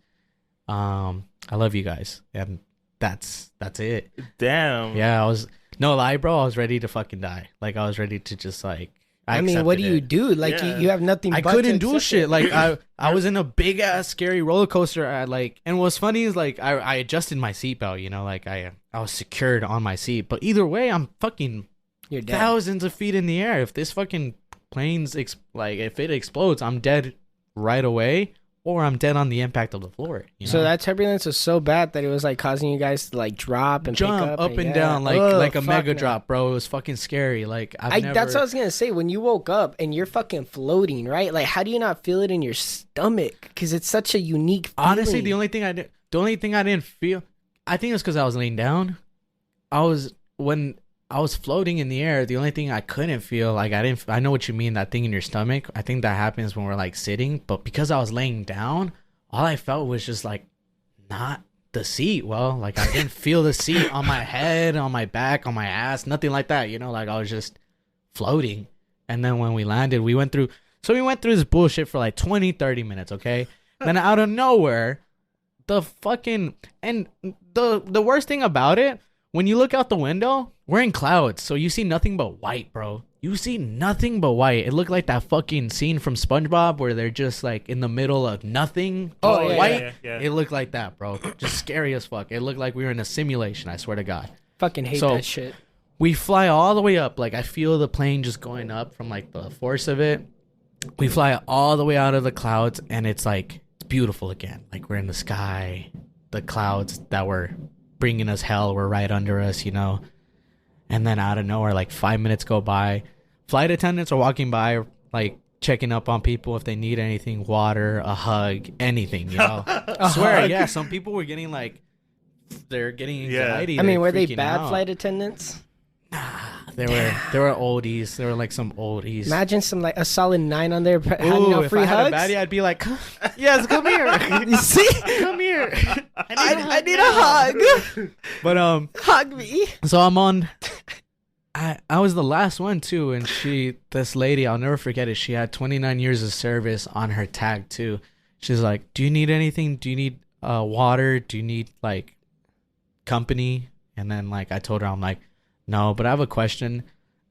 I love you guys, and that's it. Damn. Yeah, I was. No lie, bro. I was ready to fucking die. Like I was ready to just like. I mean, what do you do? Like you have nothing. I but couldn't to do accept shit. it. Like I was in a big ass scary roller coaster. And what's funny is like I adjusted my seatbelt. You know, like I was secured on my seat. But either way, I'm fucking You're dead. thousands of feet in the air. If this fucking plane's if it explodes, I'm dead right away. Or I'm dead on the impact of the floor. You know? So that turbulence was so bad that it was like causing you guys to like drop and jump pick up and yeah. down like Ugh, a mega no. drop, bro. It was fucking scary. Like That's what I was gonna say. When you woke up and you're fucking floating, right? Like, how do you not feel it in your stomach? Because it's such a unique feeling. Honestly, the only thing I didn't feel, I think it was because I was laying down. When I was floating in the air, the only thing I couldn't feel, like I know what you mean, that thing in your stomach. I think that happens when we're like sitting, but because I was laying down, all I felt was just like not the seat. Well, like I didn't feel the seat on my head, on my back, on my ass, nothing like that. You know, like I was just floating. And then when we landed, we went through this bullshit for like 20-30 minutes. Okay. Then out of nowhere, the worst thing about it, when you look out the window, we're in clouds, so you see nothing but white, bro. You see nothing but white. It looked like that fucking scene from SpongeBob where they're just like in the middle of nothing. Oh, yeah, white. yeah. It looked like that, bro. Just scary as fuck. It looked like we were in a simulation. I swear to God. Fucking hate So- that shit. We fly all the way up. Like I feel the plane just going up from like the force of it. We fly all the way out of the clouds, and it's like it's beautiful again. Like we're in the sky. The clouds that were bringing us hell were right under us, you know. And then out of nowhere, like 5 minutes go by. Flight attendants are walking by, like checking up on people if they need anything, water, a hug, anything, you know. I swear, yeah. Some people were getting like, they're getting anxiety. I mean, they're were they freaking bad out. flight attendants? They were oldies. They were like some oldies. Imagine some like a solid 9 on there handing out if free I had hugs. a baddie, I'd be like, yes, come here. You see? Come here. I need a hug. But Hug me. so I'm on. I was the last one too, and this lady, I'll never forget it. She had 29 years of service on her tag too. She's like, "Do you need anything? Do you need water? Do you need like company?" And then like I told her, I'm like, "No, but I have a question.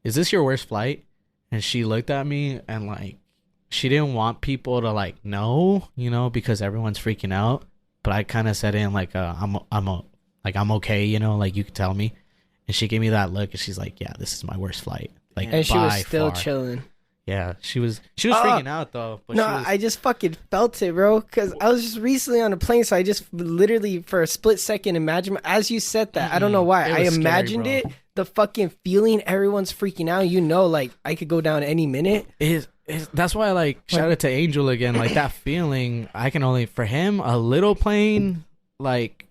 Is this your worst flight?" And she looked at me and like she didn't want people to like know, you know, because everyone's freaking out. But I kind of said in like I'm okay, you know, like you could tell me. And she gave me that look, and she's like, "Yeah, this is my worst flight." Like, And she was by still far. chilling. Yeah, she was freaking out though. But No, she was, I just fucking felt it, bro. Because I was just recently on a plane, so I just literally, for a split second, imagine as you said that. I don't know why. It I was scary, imagined bro. it. The fucking feeling, everyone's freaking out. You know, like I could go down any minute. that's why, like, shout out to Angel again. Like that feeling, I can only for him a little plane. Like,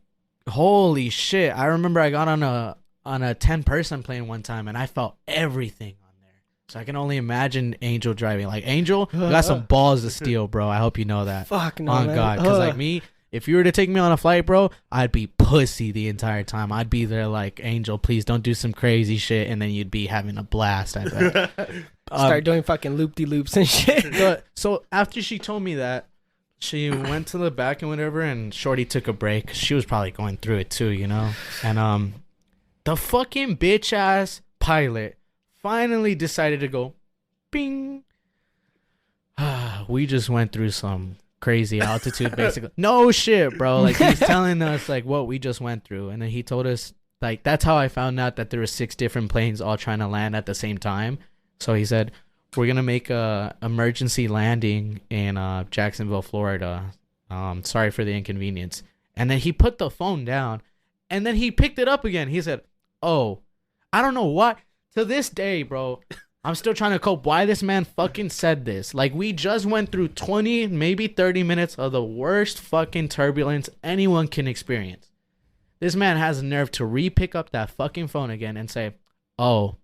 holy shit! I remember I got on a 10-person plane one time, and I felt everything on there. So I can only imagine Angel driving. Like Angel, you got some balls to steal, bro. I hope you know that. Fuck no, On man. God, because like me, if you were to take me on a flight, bro, I'd be pussy the entire time. I'd be there like, Angel, please don't do some crazy shit, and then you'd be having a blast. I bet. Start doing fucking loop-de-loops and shit. So after she told me that, she went to the back and whatever, and Shorty took a break. She was probably going through it too, you know. And the fucking bitch ass pilot finally decided to go, bing. We just went through some crazy altitude, basically. No shit, bro. Like, he's telling us, like, what we just went through. And then he told us, like, that's how I found out that there were 6 different planes all trying to land at the same time. So he said, we're going to make a emergency landing in Jacksonville, Florida. Sorry for the inconvenience. And then he put the phone down, and then he picked it up again. He said, oh, I don't know why. To this day, bro, I'm still trying to cope why this man fucking said this. Like, we just went through 20, maybe 30 minutes of the worst fucking turbulence anyone can experience. This man has the nerve to re-pick up that fucking phone again and say, oh,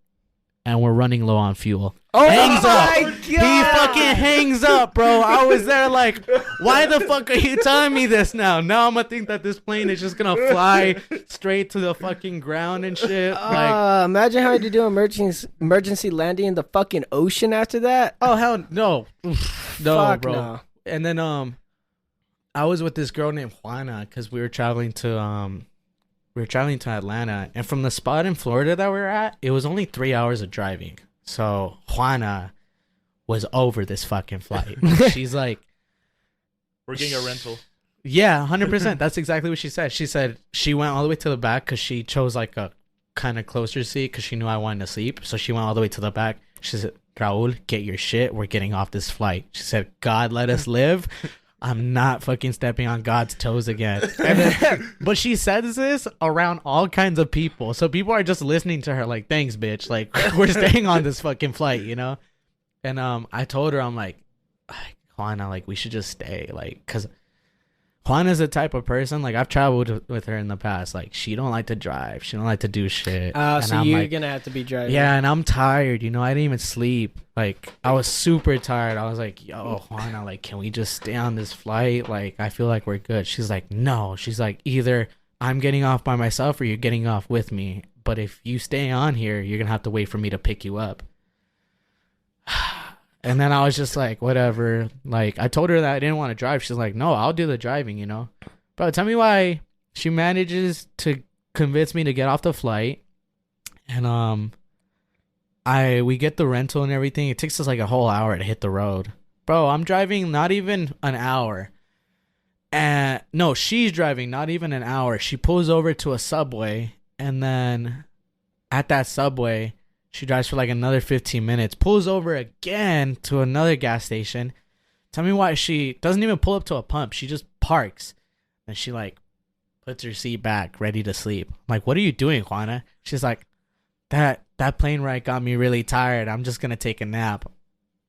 and we're running low on fuel. Oh, hangs up. God. He fucking hangs up, bro. I was there like, why the fuck are you telling me this now? Now I'm gonna think that this plane is just gonna fly straight to the fucking ground and shit. Like, imagine having to do emergency landing in the fucking ocean after that. oh hell no, no, Fuck bro. no. And then I was with this girl named Juana because we were traveling to Atlanta, and from the spot in Florida that we were at, it was only 3 hours of driving. So Juana was over this fucking flight. She's like, We're getting a rental. yeah, 100%. That's exactly what she said. She said she went all the way to the back because she chose like a kind of closer seat because she knew I wanted to sleep. So she went all the way to the back. She said, Raul, get your shit. We're getting off this flight. She said, God, let us live. I'm not fucking stepping on God's toes again. And then, but she says this around all kinds of people. So people are just listening to her like, thanks, bitch. Like, we're staying on this fucking flight, you know? And I told her, I'm like, Juana, like, we should just stay. Like, because Juana's the type of person, like, I've traveled with her in the past. Like, she don't like to drive. She don't like to do shit. And So I'm you're like, going to have to be driving. yeah, and I'm tired, you know, I didn't even sleep. Like, I was super tired. I was like, yo, Juana, like, can we just stay on this flight? Like, I feel like we're good. She's like, no. She's like, either I'm getting off by myself or you're getting off with me. But if you stay on here, you're going to have to wait for me to pick you up. And then I was just like, whatever. Like, I told her that I didn't want to drive. She's like, no, I'll do the driving, you know? Bro, tell me why she manages to convince me to get off the flight. And we get the rental and everything. It takes us like a whole hour to hit the road. Bro, I'm driving not even an hour. And no, she's driving not even an hour. She pulls over to a Subway, and then at that Subway, she drives for like another 15 minutes, pulls over again to another gas station. Tell me why she doesn't even pull up to a pump. She just parks, and she like puts her seat back, ready to sleep. I'm like, what are you doing, Juana? She's like, that plane ride got me really tired. I'm just gonna take a nap.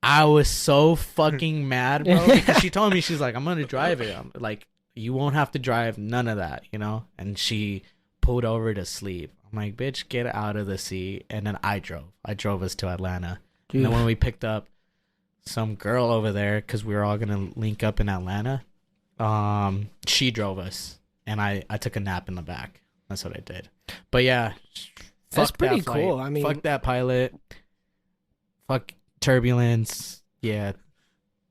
I was so fucking mad, bro, because she told me, she's like, I'm gonna drive it. I'm like, you won't have to drive none of that, you know? And she pulled over to sleep. I'm like, bitch, get out of the seat. And then I drove us to Atlanta. Dude. And then when we picked up some girl over there, because we were all gonna link up in Atlanta, she drove us, and I took a nap in the back. That's what I did. But yeah, that's pretty that flight. cool. I mean, fuck that pilot. Fuck turbulence. Yeah,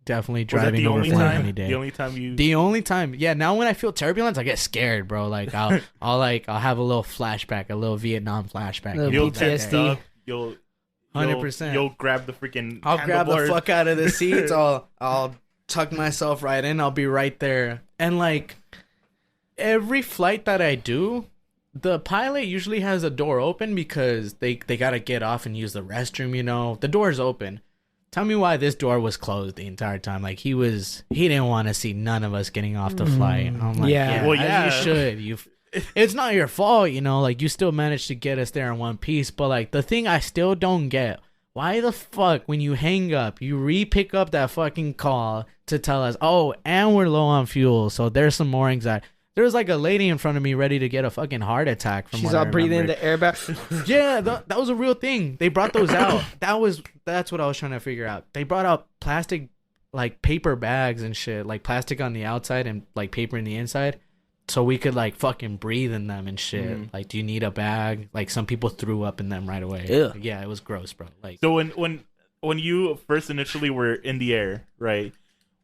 definitely driving over flight any day. The only time. Yeah, now when I feel turbulence, I get scared, bro. Like I'll have a little flashback, a little Vietnam flashback. Little PTSD. You'll 100%. You'll grab the freaking. I'll grab the fuck out of the seats. I'll tuck myself right in. I'll be right there. And like every flight that I do, the pilot usually has a door open because they gotta get off and use the restroom. You know, the door's open. Tell me why this door was closed the entire time. Like he didn't want to see none of us getting off the flight. I'm like, yeah, well, yeah, you should. It's not your fault, you know. Like you still managed to get us there in one piece. But like the thing I still don't get, why the fuck when you hang up, you re-pick up that fucking call to tell us, oh, and we're low on fuel, so there's some more anxiety. There was like a lady in front of me ready to get a fucking heart attack. She's all breathing in the air back. Yeah, that was a real thing. They brought those out. That's what I was trying to figure out. They brought out plastic, like paper bags and shit, like plastic on the outside and like paper in the inside, so we could like fucking breathe in them and shit. Mm-hmm. Like, do you need a bag? Like some people threw up in them right away. Ew. Yeah, it was gross, bro. Like, so when you first initially were in the air, right?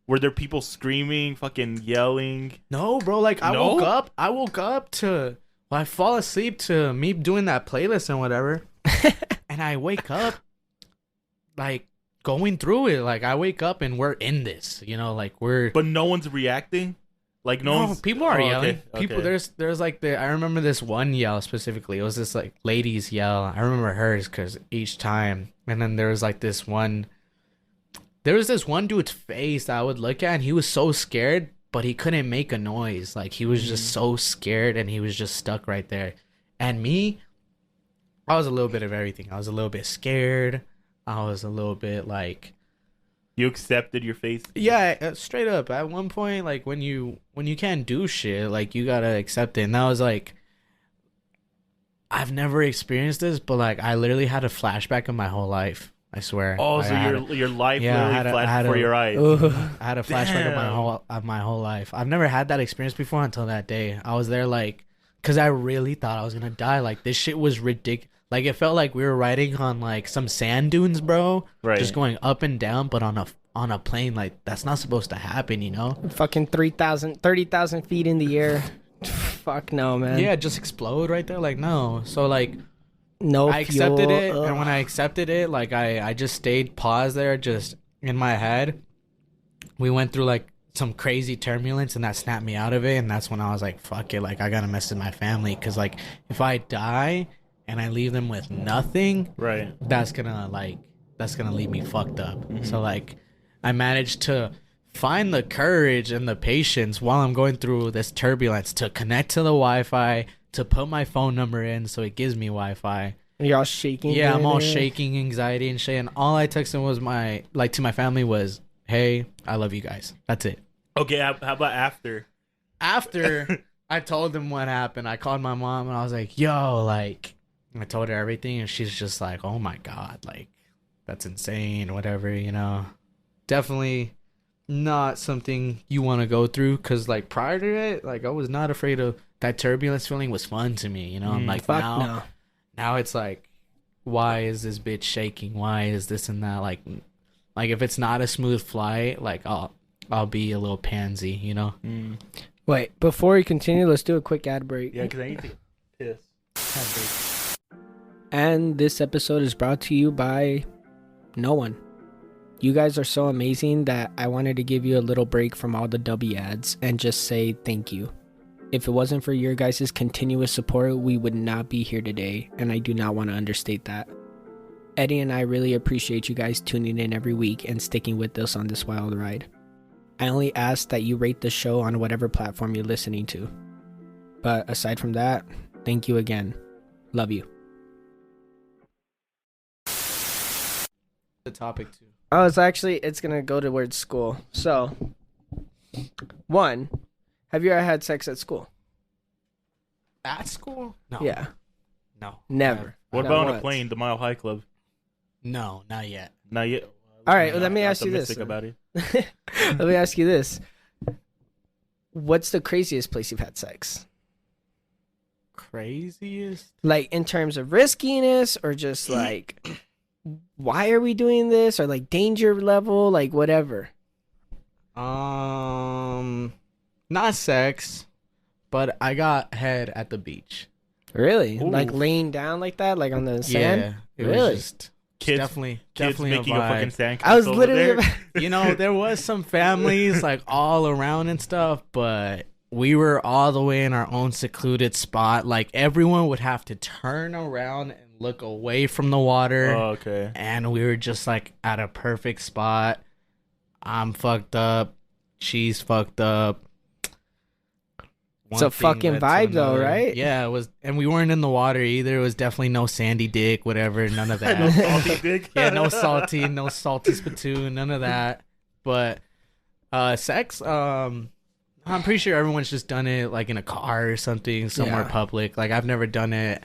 Were there people screaming, fucking yelling? No, bro. Like I woke up to, I fall asleep to me doing that playlist and whatever, and I wake up, like going through it. Like I wake up and we're in this, you know, like we're. But no one's reacting. Like No, people are yelling. Okay, People, okay. there's like I remember this one yell specifically. It was this like lady's yell. I remember hers because each time, and then there was like this one. There was this one dude's face that I would look at, and he was so scared, but he couldn't make a noise. Like he was just so scared, and he was just stuck right there. And me, I was a little bit of everything. I was a little bit scared. I was a little bit like. You accepted your face. Yeah, straight up. At one point, like when you can't do shit, like you gotta accept it. And I was like, I've never experienced this, but like I literally had a flashback of my whole life. I swear. Oh, Like, so your life Yeah, I had literally a- I flashed had before a- your eyes. I had a flashback Damn. of my whole life. I've never had that experience before until that day. I was there like, cause I really thought I was gonna die. Like this shit was ridiculous. Like it felt like we were riding on like some sand dunes, bro. Right. Just going up and down, but on a plane. Like that's not supposed to happen, you know? Fucking 30,000 feet in the air. Fuck no, man. Yeah, just explode right there. Like no. So like No I accepted fuel. it, Ugh. and when I accepted it, like I just stayed paused there, just in my head. We went through like some crazy turbulence, and that snapped me out of it. And that's when I was like, "Fuck it!" Like I gotta message my family, because like if I die and I leave them with nothing, Right. that's gonna leave me fucked up. So like I managed to find the courage and the patience while I'm going through this turbulence to connect to the Wi-Fi, to put my phone number in so it gives me Wi-Fi. You're all shaking. Yeah, I'm all there. shaking, anxiety and shit, and all I texted was to my family was, "Hey, I love you guys." That's it. Okay, how about after? After I told them what happened, I called my mom and I was like, "Yo, like," I told her everything, and she's just like, "Oh my god, like that's insane," whatever, you know. Definitely not something you want to go through, because like prior to it, like I was not afraid of that turbulence. Feeling was fun to me, you know. I'm like, Fuck now no. now it's like, why is this bitch shaking? Why is this and that? Like if it's not a smooth flight, like I'll be a little pansy, you know. Wait, before we continue, let's do a quick ad break. Yeah, because I need to piss. And this episode is brought to you by no one. You guys are so amazing that I wanted to give you a little break from all the W ads and just say thank you. If it wasn't for your guys' continuous support, we would not be here today, and I do not want to understate that. Eddie and I really appreciate you guys tuning in every week and sticking with us on this wild ride. I only ask that you rate the show on whatever platform you're listening to. But aside from that, thank you again. Love you. The topic too. Oh, it's gonna go towards school. So, one, have you ever had sex at school? At school? No. Yeah, No. never. What Not about on a once. plane, the Mile High Club? No, not yet. Not yet. All right, well, I'm let me not ask you this. optimistic about it. Let me ask you this. What's the craziest place you've had sex? Craziest? Like in terms of riskiness, or just like, why are we doing this, or like danger level, like whatever. Not sex, but I got head at the beach. Really? Ooh. Like laying down like that, like on the sand? Yeah, it Really? was just Kids, definitely kids making a a vibe. fucking sand I was castle over literally. there. You know, there was some families like all around and stuff, but we were all the way in our own secluded spot. Like everyone would have to turn around and look away from the water. Oh, okay. And we were just like at a perfect spot. I'm fucked up. She's fucked up. It's a One thing fucking led to vibe though, another. right? Yeah, it was, and we weren't in the water either. It was definitely no sandy dick, whatever, none of that. No salty dick. Yeah, no salty spittoon, none of that. But sex, I'm pretty sure everyone's just done it like in a car or something, somewhere Yeah. public. Like I've never done it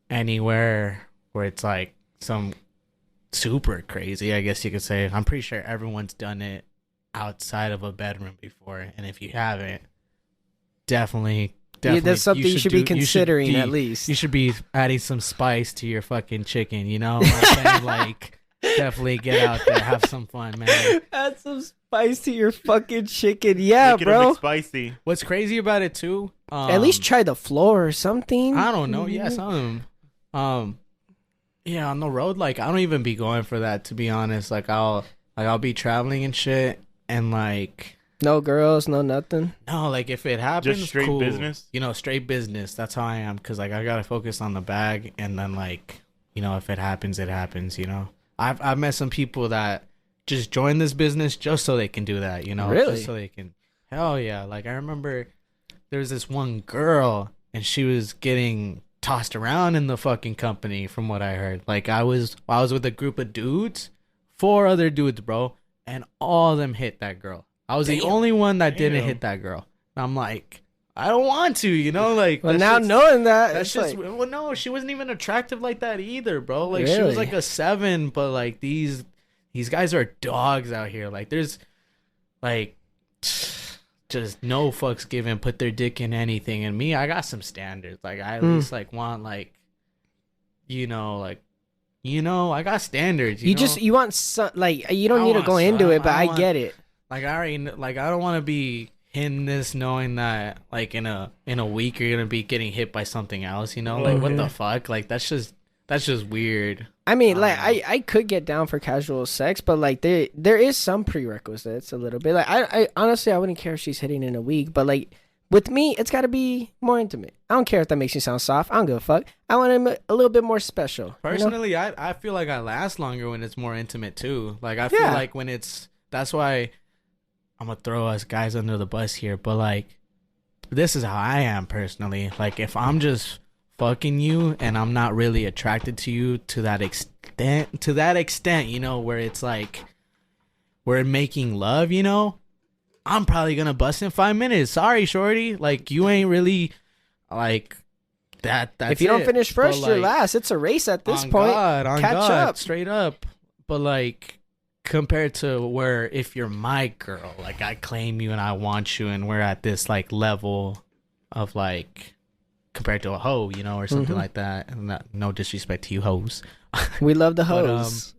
anywhere where it's like some super crazy, I guess you could say. I'm pretty sure everyone's done it outside of a bedroom before, and if you haven't, definitely that's something you should be considering at You least. should be adding some spice to your fucking chicken, you know what I'm saying? Like, definitely get out there, have some fun, man. Add some spice to your fucking chicken. Yeah, Making bro. them spicy. What's crazy about it too? At least try the floor or something. I don't know. Yeah, some of them. Yeah, on the road, like I don't even be going for that, to be honest. I'll be traveling and shit, and like No girls, no nothing. no, like if it happens, Just straight cool. business? You know, straight business. That's how I am, because like I gotta focus on the bag, and then like, you know, if it happens, it happens. You know, I've met some people that just join this business just so they can do that. You know, Really? just so they can. Hell yeah! Like I remember there was this one girl, and she was getting tossed around in the fucking company, from what I heard. Like I was with a group of dudes, 4 other dudes, bro, and all of them hit that girl. I was the only one that didn't hit that girl. And I'm like, I don't want to, you know, like. Well, now knowing that, that's it's just like, well, no, she wasn't even attractive like that either, bro. Like she was Really? like a 7, but like these guys are dogs out here. Like there's like just no fucks given, put their dick in anything. And me, I got some standards. Like I at least like want like, you know, I got standards. You know? you want some, like, you don't I need to want go into some. it, but I I want- get it. Like I already like I don't want to be in this knowing that like in a week you're gonna be getting hit by something else. You know, like what the fuck? Like that's just weird. I mean, like, I could get down for casual sex, but like there is some prerequisites a little bit. Like I honestly I wouldn't care if she's hitting in a week, but like with me it's got to be more intimate. I don't care if that makes you sound soft. I don't give a fuck. I want him a little bit more special. You know? Personally, I feel like I last longer when it's more intimate too. Like I feel Yeah. like when it's that's why I'm gonna throw us guys under the bus here, but like this is how I am personally. Like if I'm just fucking you and I'm not really attracted to you to that extent, you know, where it's like we're making love, you know, I'm probably gonna bust in 5 minutes. Sorry, shorty. Like you ain't really like that. That's if you don't it. finish first, But, you're like, last. It's a race at this on point. God, Catch up. straight up. But like compared to where if you're my girl, like I claim you and I want you, and we're at this like level of like compared to a hoe, you know, or something like that. And no disrespect to you hoes. We love the But, hoes.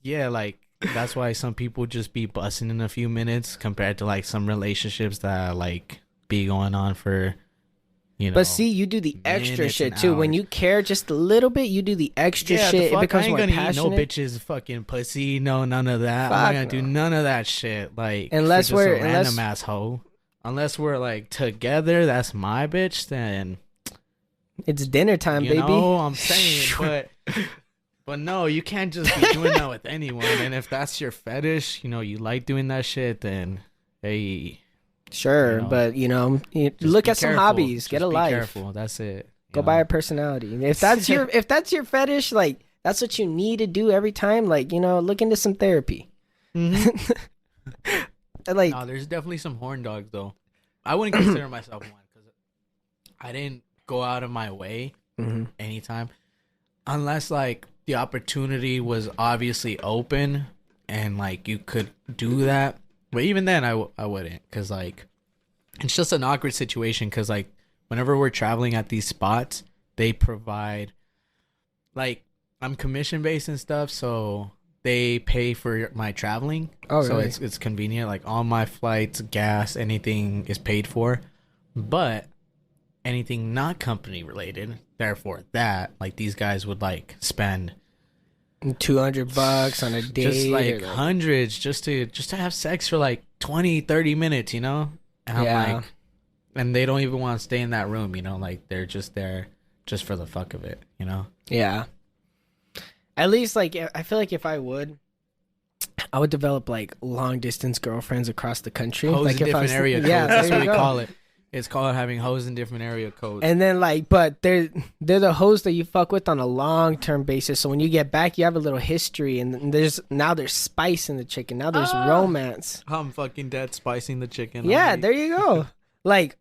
Yeah, like that's why some people just be busting in a few minutes compared to like some relationships that like be going on for, you know. But see, you do the extra minutes shit and too. When hours. you care just a little bit, you do the extra Yeah, shit. the It fuck, I becomes ain't more gonna passionate. eat no bitches fucking pussy, no none of that. I'm Fuck not gonna do no. none of that shit. Like Unless for just we're- a random ass hoe. Unless we're like together, that's my bitch. Then It's dinner time, you baby. know I'm saying, but no, you can't just be doing that with anyone. And if that's your fetish, you know, you like doing that shit, then hey, Sure, you know, but just look be at some careful. hobbies. Just Get a be life. Careful. That's it. Go you buy know? a personality. If that's your fetish, like that's what you need to do every time. Like look into some therapy. Mhm. Like No, there's definitely some horn dogs though. I wouldn't consider myself one because I didn't go out of my way anytime, unless like the opportunity was obviously open and like you could do that. But even then, I wouldn't, because like it's just an awkward situation. Because like whenever we're traveling at these spots, they provide like I'm commission based and stuff, so they pay for my traveling. Oh, so really? it's convenient. Like all my flights, gas, anything is paid for. But anything not company related, therefore that like these guys would like spend $200 on a date. just like or, hundreds just to have sex for like 20, 30 minutes, you know? And I'm Yeah. like, and they don't even want to stay in that room, you know? Like they're just there just for the fuck of it, you know? Yeah. At least like I feel like if I would develop like long distance girlfriends across the country. Hoes like in different area codes. Yeah, That's there what you we go. call it. It's called having hoes in different area codes. And then like, but they're the hoes that you fuck with on a long term basis. So when you get back, you have a little history, and there's spice in the chicken. Now there's romance. I'm fucking dead spicing the chicken. Yeah, there you go. Like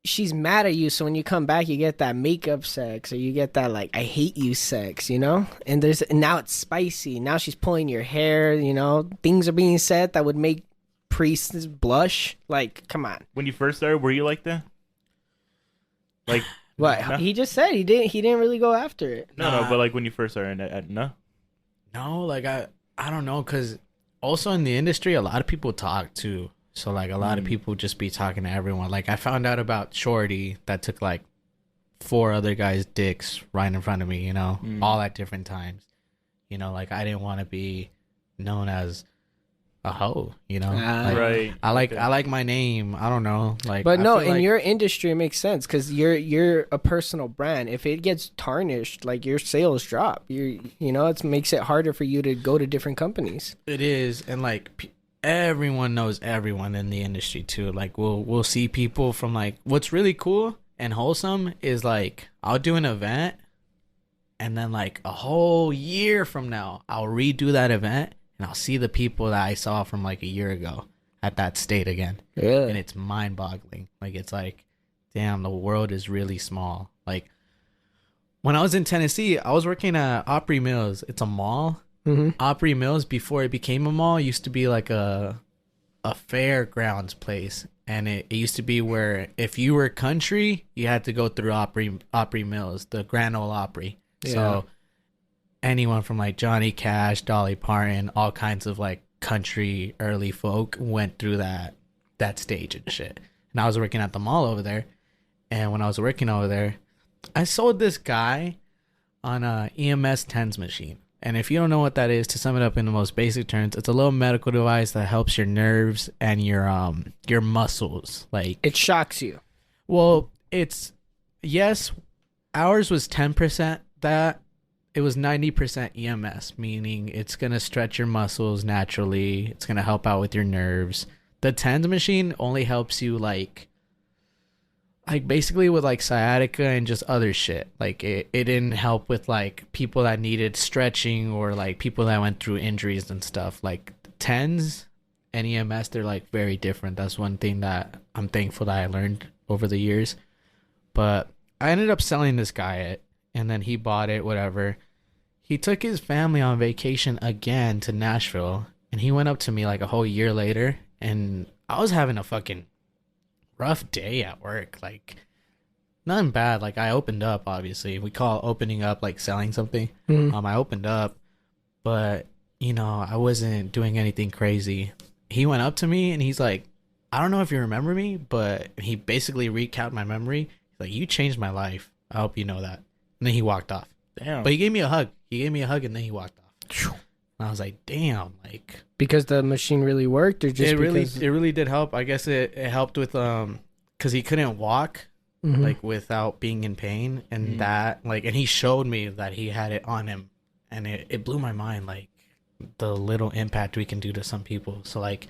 she's mad at you, so when you come back, you get that makeup sex, or you get that like I hate you sex, you know. And now it's spicy. Now she's pulling your hair. You know, things are being said that would make priests blush. Like, come on. When you first started, were you like that? Like What no? he just said, he didn't really go after it. No, but like when you first started, no. No, like I don't know, because also in the industry, a lot of people talk too. So like a lot of people just be talking to everyone. Like I found out about Shorty that took like 4 other guys' dicks right in front of me, you know, all at different times. You know, like I didn't want to be known as a hoe, you know. Like, Right. I like my name. I don't know. Like, But I no, feel in like- your industry, it makes sense because you're a personal brand. If it gets tarnished, like your sales drop. You know, it makes it harder for you to go to different companies. It is, and like everyone knows everyone in the industry too. Like we'll see people from like what's really cool and wholesome is like I'll do an event, and then like a whole year from now I'll redo that event, and I'll see the people that I saw from like a year ago at that state again. Yeah. And it's mind-boggling. Like it's like, damn, the world is really small. Like when I was in Tennessee, I was working at Opry Mills. It's a mall. Opry Mills, before it became a mall, used to be like a fairgrounds place, and it used to be where if you were country, you had to go through Opry Mills, the Grand Ole Opry. Yeah. So anyone from like Johnny Cash, Dolly Parton, all kinds of like country early folk went through that stage and shit. And I was working at the mall over there, and when I was working over there, I sold this guy on a EMS TENS machine. And if you don't know what that is, to sum it up in the most basic terms, it's a little medical device that helps your nerves and your muscles. Like It shocks you. well, it's yes, ours was 10% that. It was 90% EMS, meaning it's gonna stretch your muscles naturally. It's gonna help out with your nerves. The TENS machine only helps you like basically with like sciatica and just other shit. Like it didn't help with like people that needed stretching or like people that went through injuries and stuff. Like TENS and EMS, they're like very different. That's one thing that I'm thankful that I learned over the years. But I ended up selling this guy it, and then he bought it, whatever. He took his family on vacation again to Nashville, and he went up to me like a whole year later, and I was having a fucking rough day at work. Like nothing bad. Like I opened up, obviously. We call opening up like selling something. I opened up, but you know, I wasn't doing anything crazy. He went up to me and he's like, I don't know if you remember me, but he basically recapped my memory. He's like, you changed my life. I hope you know that. And then he walked off. Damn. But he gave me a hug. And then he walked off. And I was like, damn, like Because the machine really worked, or just it because really did help. I guess it helped with because he couldn't walk like without being in pain, and that like, and he showed me that he had it on him, and it blew my mind, like the little impact we can do to some people. So like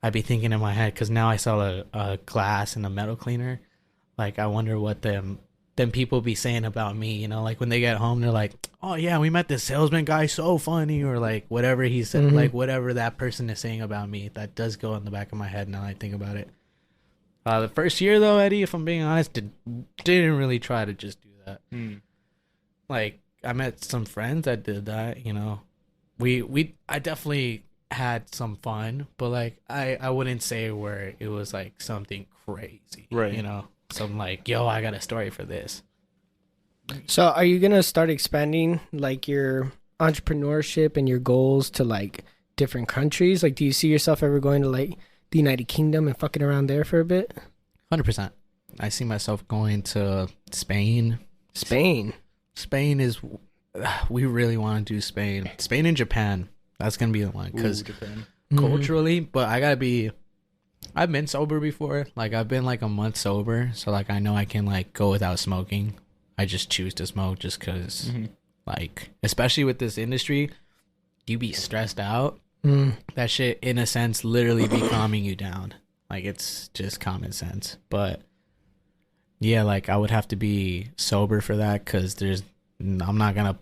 I'd be thinking in my head, because now I sell a glass and a metal cleaner, like I wonder what them people be saying about me, you know, like when they get home, they're like, oh yeah, we met this salesman guy, so funny, or like whatever he said, like whatever that person is saying about me. That does go in the back of my head now I think about it. The first year though, Eddie, if I'm being honest, didn't really try to just do that. Like I met some friends that did that, you know. I definitely had some fun, but like I wouldn't say where it was like something crazy, Right. you know. So I'm like, yo, I got a story for this. So are you gonna start expanding like your entrepreneurship and your goals to like different countries? Like, do you see yourself ever going to like the United Kingdom and fucking around there for a bit? 100%. I see myself going to Spain. Spain Is, we really want to do Spain. Spain and Japan. That's gonna be the one, because Japan. culturally. But I've been sober before. Like I've been like a month sober, so like I know I can like go without smoking. I just choose to smoke just because, like, especially with this industry, you be stressed out. That shit, in a sense, literally be calming you down. Like it's just common sense. But yeah, like I would have to be sober for that, because I'm not gonna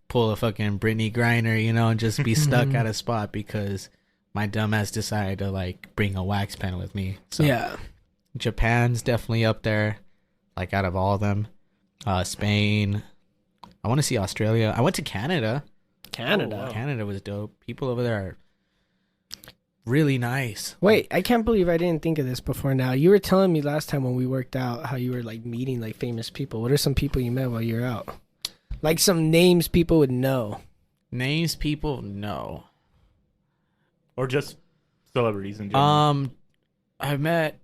pull a fucking Brittany Griner, you know, and just be stuck at a spot because my dumbass decided to like bring a wax pen with me. So yeah. Japan's definitely up there, like out of all of them. Spain. I want to see Australia. I went to Canada. Canada. Canada was dope. People over there are really nice. Wait, I can't believe I didn't think of this before now. You were telling me last time when we worked out how you were like meeting like famous people. What are some people you met while you were out? Like some names people would know. Names people know. Or just celebrities in general. I met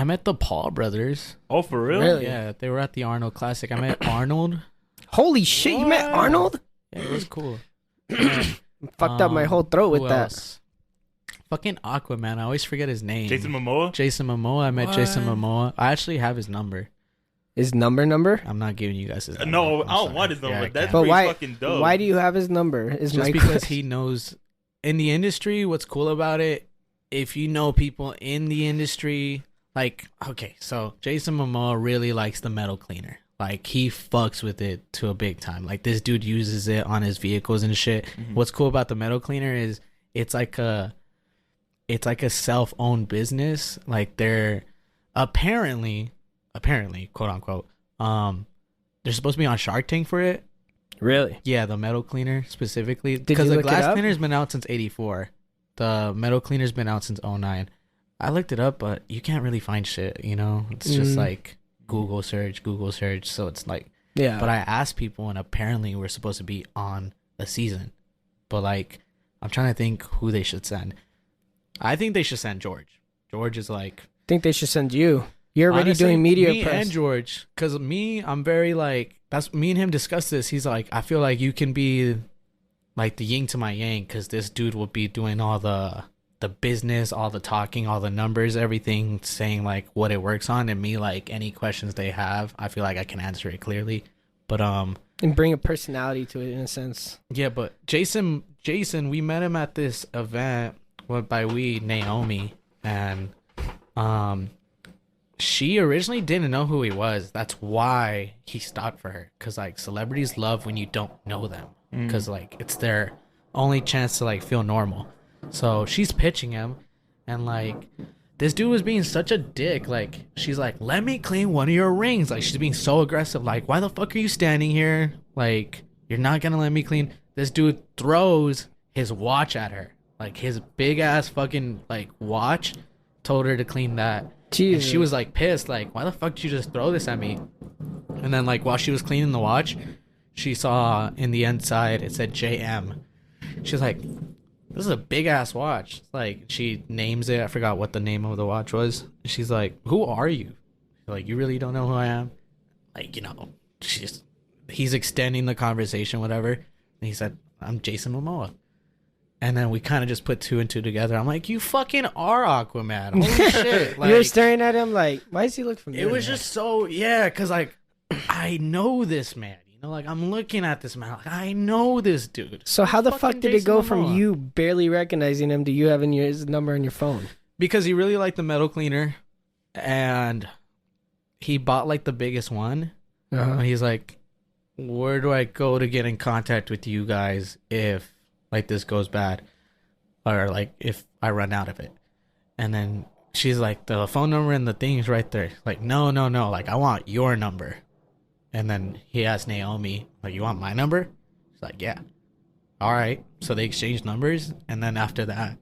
I met the Paul brothers. Oh, for real? Really? Yeah, they were at the Arnold Classic. I met Arnold. Holy shit, you met Arnold? Yeah, it was cool. Fucked up my whole throat with Who that. else? Fucking Aquaman. I always forget his name. Jason Momoa? Jason Momoa. I met Jason Momoa. I actually have his number. His number? I'm not giving you guys his number. No, I'm I don't sorry. want his number. Yeah, I That's can't. But pretty why? fucking dope. Why do you have his number? Is Just my because question. he knows in the industry. What's cool about it? If you know people in the industry, like, okay, so Jason Momoa really likes the metal cleaner. Like, he fucks with it to a big time. Like, this dude uses it on his vehicles and shit. What's cool about the metal cleaner is it's like a self-owned business. Like, they're apparently, quote unquote, they're supposed to be on Shark Tank for it. Really? Yeah, the metal cleaner specifically. Did Because you the look it glass up? cleaner's been out since 84. The metal cleaner's been out since 09. I looked it up, but you can't really find shit, you know? It's just like Google search. So it's like, Yeah. but I asked people, and apparently we're supposed to be on a season. But like, I'm trying to think who they should send. I think they should send George. George is like, think they should send you. You're already honestly, doing media me press. and George, because I'm very like, that's me and him discussed this. He's like, I feel like you can be like the yin to my yang, because this dude will be doing all the business, all the talking, all the numbers, everything, saying like what it works on, and me like any questions they have, I feel like I can answer it clearly. But and bring a personality to it in a sense. yeah, but Jason, we met him at this event. Well, by we, Naomi, and she originally didn't know who he was. That's why he stopped for her, because like celebrities love when you don't know them, because like it's their only chance to like feel normal. So she's pitching him, and like this dude was being such a dick. Like, she's like, let me clean one of your rings. Like, she's being so aggressive. Like, why the fuck are you standing here? Like, you're not gonna let me clean. This dude throws his watch at her, like his big ass fucking like watch. Told her to clean that. And she was like pissed, like, why the fuck did you just throw this at me? And then like while she was cleaning the watch, she saw in the inside it said JM. She's like, this is a big ass watch. Like, she names it. I forgot what the name of the watch was. She's like, who are you? Like, you really don't know who I am? Like, you know, he's extending the conversation, whatever. And he said, I'm Jason Momoa. And then we kind of just put two and two together. I'm like, you fucking are Aquaman. Holy shit. Like, you were staring at him like, why does he look familiar? it was just so, yeah, because like, I know this man. You know, like, I'm looking at this man. Like, I know this dude. So how the fuck Fucking did it Jason go from Momoa. you barely recognizing him to you having his number on your phone? Because he really liked the metal cleaner, and he bought like the biggest one. And he's like, where do I go to get in contact with you guys if like this goes bad, or like if I run out of it? And then she's like, the phone number and the thing's right there. Like, no, like, I want your number. And then he asked Naomi, like, you want my number? She's like, yeah. All right. So they exchanged numbers, and then after that,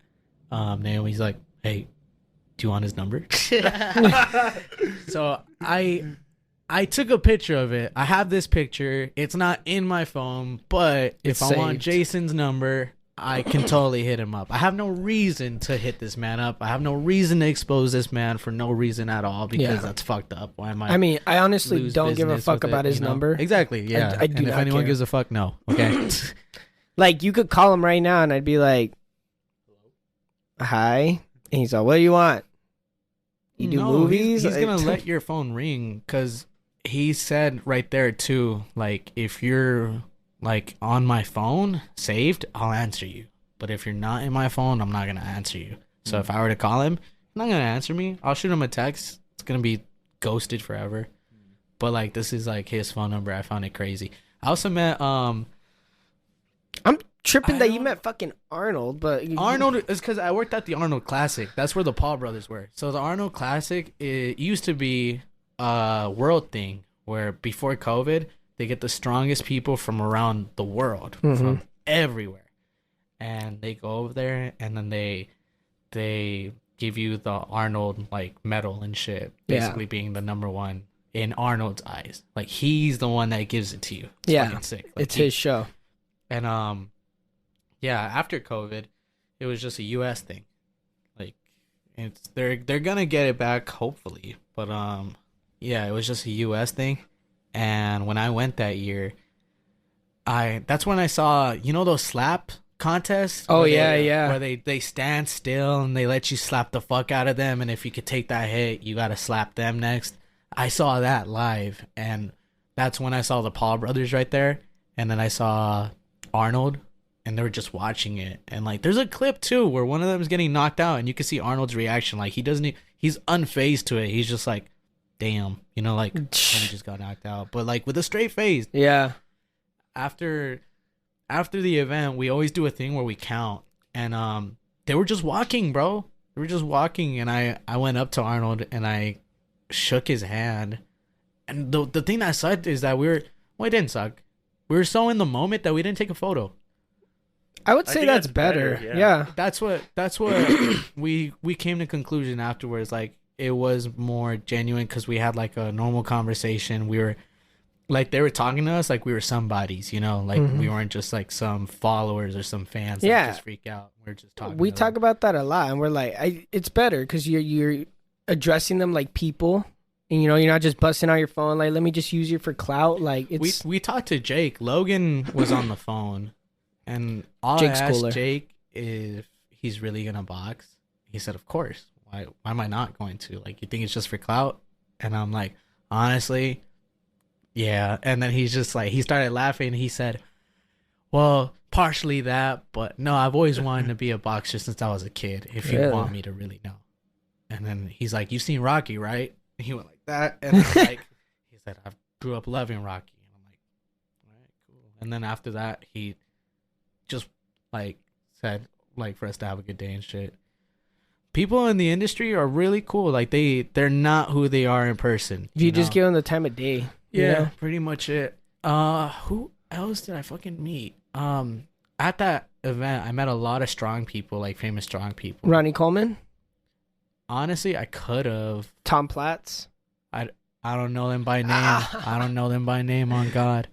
Naomi's like, hey, do you want his number? So I took a picture of it. I have this picture. It's not in my phone, but if I want saved. Jason's number, I can totally hit him up. I have no reason to hit this man up. I have no reason to expose this man for no reason at all, because that's fucked up. Why am I? I mean, I honestly lose don't give a business fuck with about it, his you know? number. Exactly. Yeah. I do and if not anyone care. gives a fuck, no. Okay. Like, you could call him right now and I'd be like, hi. And he's like, what do you want? You do No, movies? He's Like- gonna let your phone ring, because he said right there too, like, if you're like on my phone saved, I'll answer you. But if you're not in my phone, I'm not gonna answer you. So if I were to call him, he's not gonna answer me. I'll shoot him a text. It's gonna be ghosted forever. But like, this is like his phone number. I found it crazy. I also met I'm tripping I that you don't- met fucking Arnold, but Arnold is because I worked at the Arnold Classic. That's where the Paul brothers were. So the Arnold Classic, it used to be a world thing where before COVID, they get the strongest people from around the world, from everywhere. And they go over there, and then they give you the Arnold like medal and shit, basically being the number one in Arnold's eyes. Like, he's the one that gives it to you. It's fucking sick. Like, it's his show. And yeah, after COVID, it was just a US thing. Like, they're gonna get it back hopefully, but yeah, it was just a U.S. thing, and when I went that year, that's when I saw those slap contests. Oh, where yeah. where they stand still and they let you slap the fuck out of them, and if you could take that hit, you gotta slap them next. I saw that live, and that's when I saw the Paul brothers right there, and then I saw Arnold. And they were just watching it, and like, there's a clip too where one of them is getting knocked out, and you can see Arnold's reaction. Like, he's unfazed to it. He's just like, "Damn," like when he just got knocked out, but like with a straight face. Yeah. After the event, we always do a thing where we count, and they were just walking, bro. They were just walking, and I went up to Arnold and I shook his hand, and the thing that sucked is that it didn't suck. We were so in the moment that we didn't take a photo. I would say that's better. Yeah. That's what we came to conclusion afterwards. Like, it was more genuine because we had like a normal conversation. We were like, they were talking to us like we were somebodies, like we weren't just like some followers or some fans that just freak out. We're just talking. We talk about that a lot, and we're like, it's better because you're addressing them like people. And you're not just busting out your phone like, let me just use you for clout. Like, it's we talked to Jake. Logan was on the phone. And all Jake's I asked cooler. Jake if he's really gonna box. He said, "Of course. Why am I not going to? Like, you think it's just for clout?" And I'm like, honestly, yeah. And then he's just like, he started laughing. He said, "Well, partially that, but no, I've always wanted to be a boxer since I was a kid. If you want me to really know." And then he's like, "You've seen Rocky, right?" And he went like that, and then, like, he said, "I grew up loving Rocky." And I'm like, "All right, cool." And then after that, he just like said like for us to have a good day and shit. People in the industry are really cool. Like, they're not who they are in person. you just give them the time of day. Yeah, pretty much it. Who else did I fucking meet? At that event, I met a lot of strong people, like famous strong people. Ronnie Coleman, Honestly, I could have. Tom Platz. I don't know them by name. I don't know them by name. On God.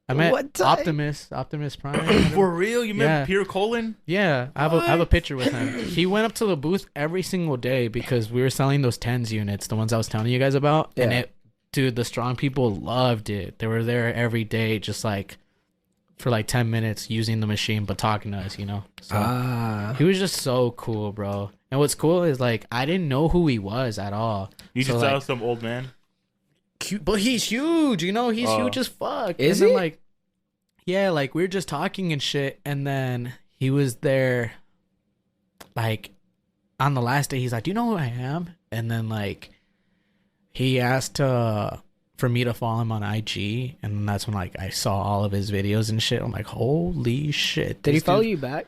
I met Optimus Prime. For real? You met Pierre Colin? Yeah, I have a picture with him. He went up to the booth every single day because we were selling those tens units, the ones I was telling you guys about. Yeah. And dude, the strong people loved it. They were there every day, just like for like 10 minutes using the machine, but talking to us, So he was just so cool, bro. And what's cool is like, I didn't know who he was at all. You just saw some old man? Cute, but he's huge, he's huge as fuck. Is and he? Then, like, yeah, like we were just talking and shit, and then he was there like on the last day. He's like, "Do you know who I am?" And then like he asked for me to follow him on IG, and that's when like I saw all of his videos and shit. I'm like, holy shit. Did he follow you back?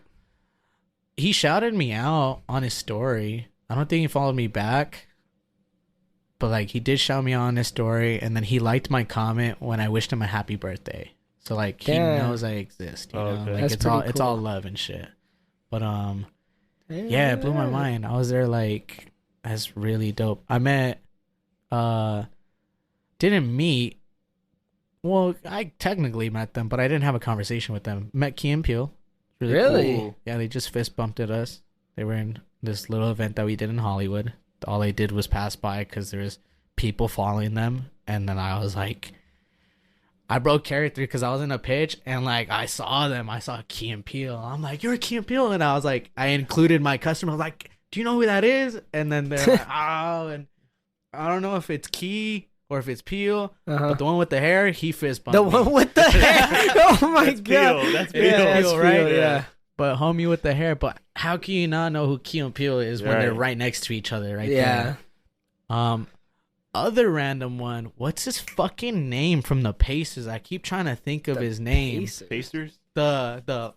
He shouted me out on his story. I don't think he followed me back. But like, he did shout me out on his story, and then he liked my comment when I wished him a happy birthday. So like, he knows I exist. You know, okay. like, That's it's all cool. love and shit. But yeah, it blew my mind. I was there like, that's really dope. I met, didn't meet. Well, I technically met them, but I didn't have a conversation with them. Met Key and Peele. Really? Cool. Yeah, they just fist bumped at us. They were in this little event that we did in Hollywood. All they did was pass by because there was people following them, and then I was like, I broke character because I was in a pitch, and like I saw Key and Peele. I'm like, "You're Key and Peele," and I was like, I included my customer. I was like, "Do you know who that is?" And then they're like, "Oh," and I don't know if it's Key or if it's Peele, but the one with the hair, he fist bumped The me. one with the hair. Oh my That's god. Peele. That's It is Peele. that's Peele, right? Peele, yeah. But homie with the hair. But how can you not know who Key and Peele is when they're Right. right next to each other, right Yeah. there? Other random one. What's his fucking name from the Pacers? I keep trying to think of his name. Pacers? The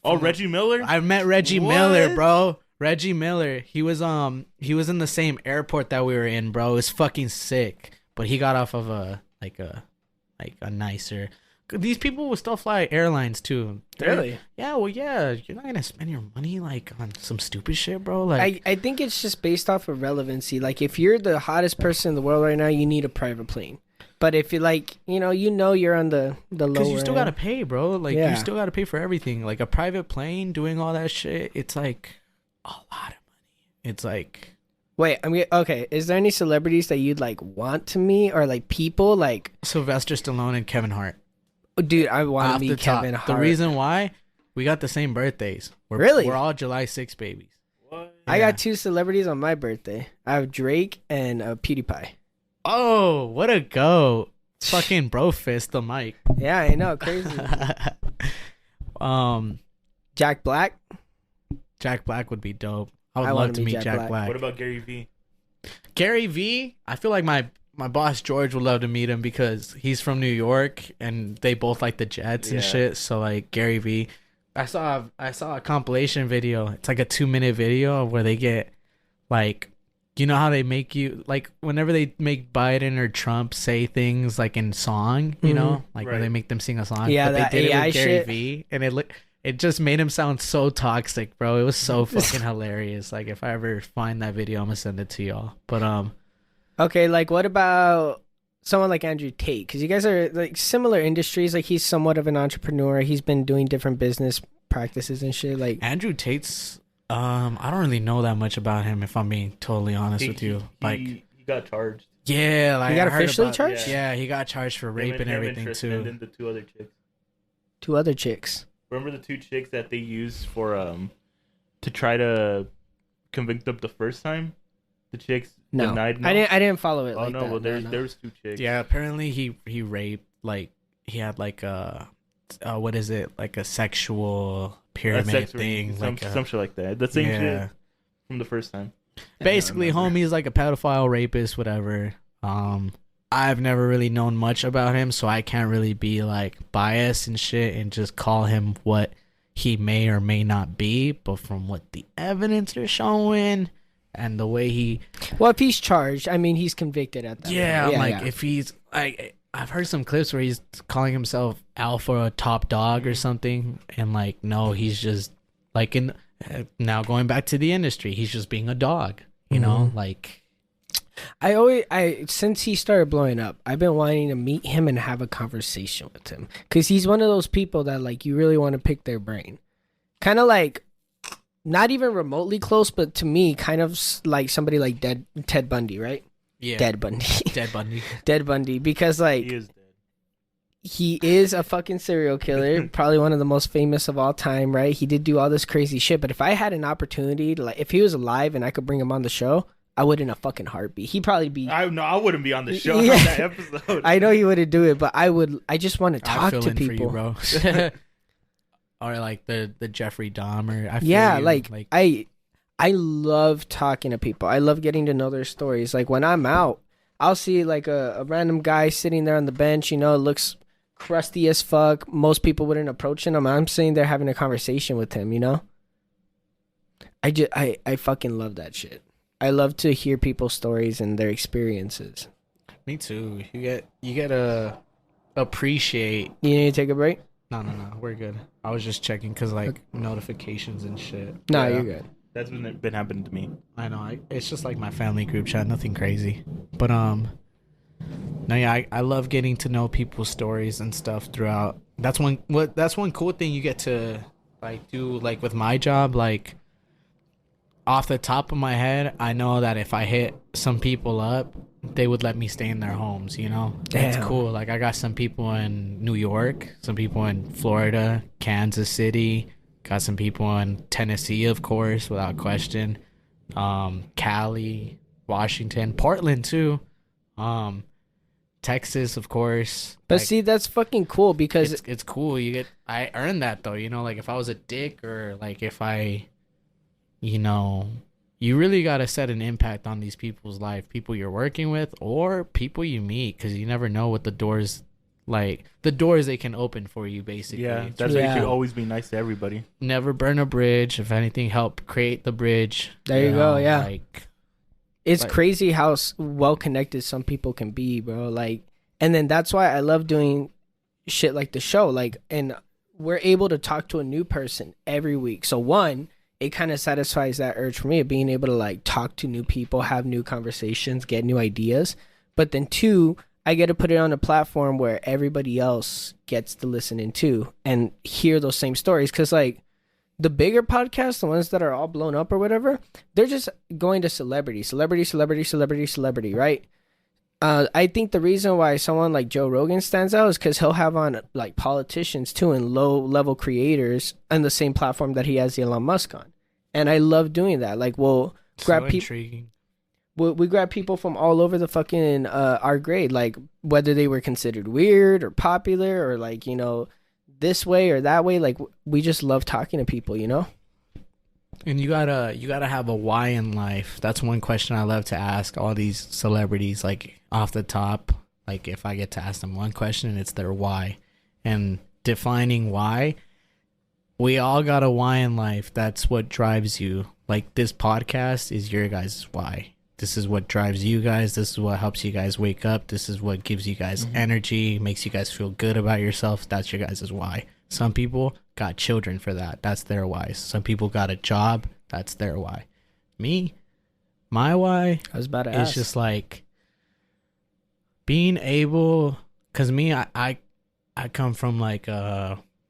Oh, Reggie Miller? I met Reggie What? Miller, bro. Reggie Miller. He was in the same airport that we were in, bro. It was fucking sick. But he got off of a nicer. These people will still fly airlines too. Really? Yeah, well, yeah. You're not gonna spend your money like on some stupid shit, bro. Like, I think it's just based off of relevancy. Like, if you're the hottest person in the world right now, you need a private plane. But if you like, you're on the lower because you still end. gotta pay, bro. Like, Yeah. you still gotta pay for everything. Like a private plane, doing all that shit. It's like a lot of money. It's like Wait, I mean, okay. Is there any celebrities that you'd like want to meet, or like people like? Sylvester Stallone and Kevin Hart. Oh, dude, I want Off to the meet top. Kevin Hart. The reason why, we got the same birthdays. Really? We're all July 6 babies. What? I Yeah. got 2 celebrities on my birthday. I have Drake and PewDiePie. Oh, what a go! Fucking bro fist the mic. Yeah, I know, crazy. Jack Black. Jack Black would be dope. I would I love wanna to meet meet Jack Jack Black. Black. What about Gary V? Gary V? I feel like my boss George would love to meet him because he's from New York and they both like the Jets and Yeah. shit. So like Gary V. I saw a compilation video. It's like a 2-minute video where they get like, you know how they make you like whenever they make Biden or Trump say things like in song, you know, like when Right. they make them sing a song. Yeah, but that they did AI it with Gary shit. V, and it just made him sound so toxic, bro. It was so fucking hilarious. Like if I ever find that video, I'm gonna send it to y'all. But Okay, like what about someone like Andrew Tate? Because you guys are like similar industries. Like he's somewhat of an entrepreneur. He's been doing different business practices and shit. Like Andrew Tate's I don't really know that much about him if I'm being totally honest with you. Like he got charged. yeah, like he got I heard officially about- charged. Yeah, he got charged for rape and everything And too. then the 2 other chicks. 2 other chicks. Remember the 2 chicks that they used for to try to convict them the first time? The chicks No, denied. No? I didn't follow it. Oh like no, that. well No. there was 2 chicks. Yeah, apparently he raped like he had like a what is it, like a sexual A pyramid sex thing, some, like a, some shit like that. The same yeah. shit from the first time. Basically, homie's like a pedophile, rapist, whatever. I've never really known much about him, so I can't really be like biased and shit and just call him what he may or may not be. But from what the evidence are showing and the way he, Well, if he's charged, I mean, he's convicted at that. yeah, point. I'm like if he's like, I've heard some clips where he's calling himself alpha or top dog or something, and like no, he's just like in now going back to the industry, he's just being a dog, you know, like. I since he started blowing up, I've been wanting to meet him and have a conversation with him because he's one of those people that like you really want to pick their brain, kind of like not even remotely close, but to me, kind of like somebody like Ted Bundy, right? Yeah. Dead Bundy, Dead Bundy. Dead Bundy, because like He is dead. he is a fucking serial killer, probably one of the most famous of all time, right? He did do all this crazy shit, but if I had an opportunity to like, if he was alive and I could bring him on the show, I would in a fucking heartbeat. He'd probably be. I wouldn't be on the show Yeah. on that episode. I know he wouldn't do it, but I would. I just want to I talk feel to in people. for you, bro. Or like the Jeffrey Dahmer. I feel Yeah, you. like I love talking to people. I love getting to know their stories. Like when I'm out, I'll see like a random guy sitting there on the bench. You know, looks crusty as fuck. Most people wouldn't approach him. I'm sitting there having a conversation with him. You know. I fucking love that shit. I love to hear people's stories and their experiences. Me too. You get to appreciate. You need to take a break? No, we're good. I was just checking because like notifications and shit. No, Yeah. you're good. That's been happening to me. I know. It's just like my family group chat, nothing crazy. But no, yeah, I love getting to know people's stories and stuff throughout. That's one cool thing you get to like do like with my job. Like off the top of my head, I know that if I hit some people up, they would let me stay in their homes. You know, it's Damn. cool. Like I got some people in New York, some people in Florida, Kansas City. Got some people in Tennessee, of course, without question. Cali, Washington, Portland too. Texas, of course. But Like, see, that's fucking cool because it's cool. I earned that though. You know, like if I was a dick or like if I, you know, you really gotta set an impact on these people's life, people you're working with or people you meet, because you never know what the doors they can open for you. Basically, Yeah, that's why you Yeah. should always be nice to everybody. never burn a bridge. If anything, help create the bridge. There you go, yeah. Like, it's like- crazy how well connected some people can be, bro. Like, and then that's why I love doing shit like the show. Like, and we're able to talk to a new person every week. So one, it kind of satisfies that urge for me of being able to like talk to new people, have new conversations, get new ideas. But then two, I get to put it on a platform where everybody else gets to listen in too and hear those same stories. Cause like the bigger podcasts, the ones that are all blown up or whatever, they're just going to celebrity, right? I think the reason why someone like Joe Rogan stands out is because he'll have on like politicians too and low level creators on the same platform that he has Elon Musk on. And I love doing that. Like, we'll grab people. Intriguing. We grab people from all over the fucking our grade, like whether they were considered weird or popular or like, you know, this way or that way. Like, we just love talking to people, you know. And you gotta have a why in life. That's one question I love to ask all these celebrities, like off the top. Like, if I get to ask them one question, it's their why. And defining why, we all got a why in life. That's what drives you. Like, this podcast is your guys' why. This is what drives you guys. This is what helps you guys wake up. This is what gives you guys energy, makes you guys feel good about yourself. That's your guys' why. Some people got children for that. That's their why. Some people got a job. That's their why. Me, my why I was about to is ask. just like being able, because me, I come from like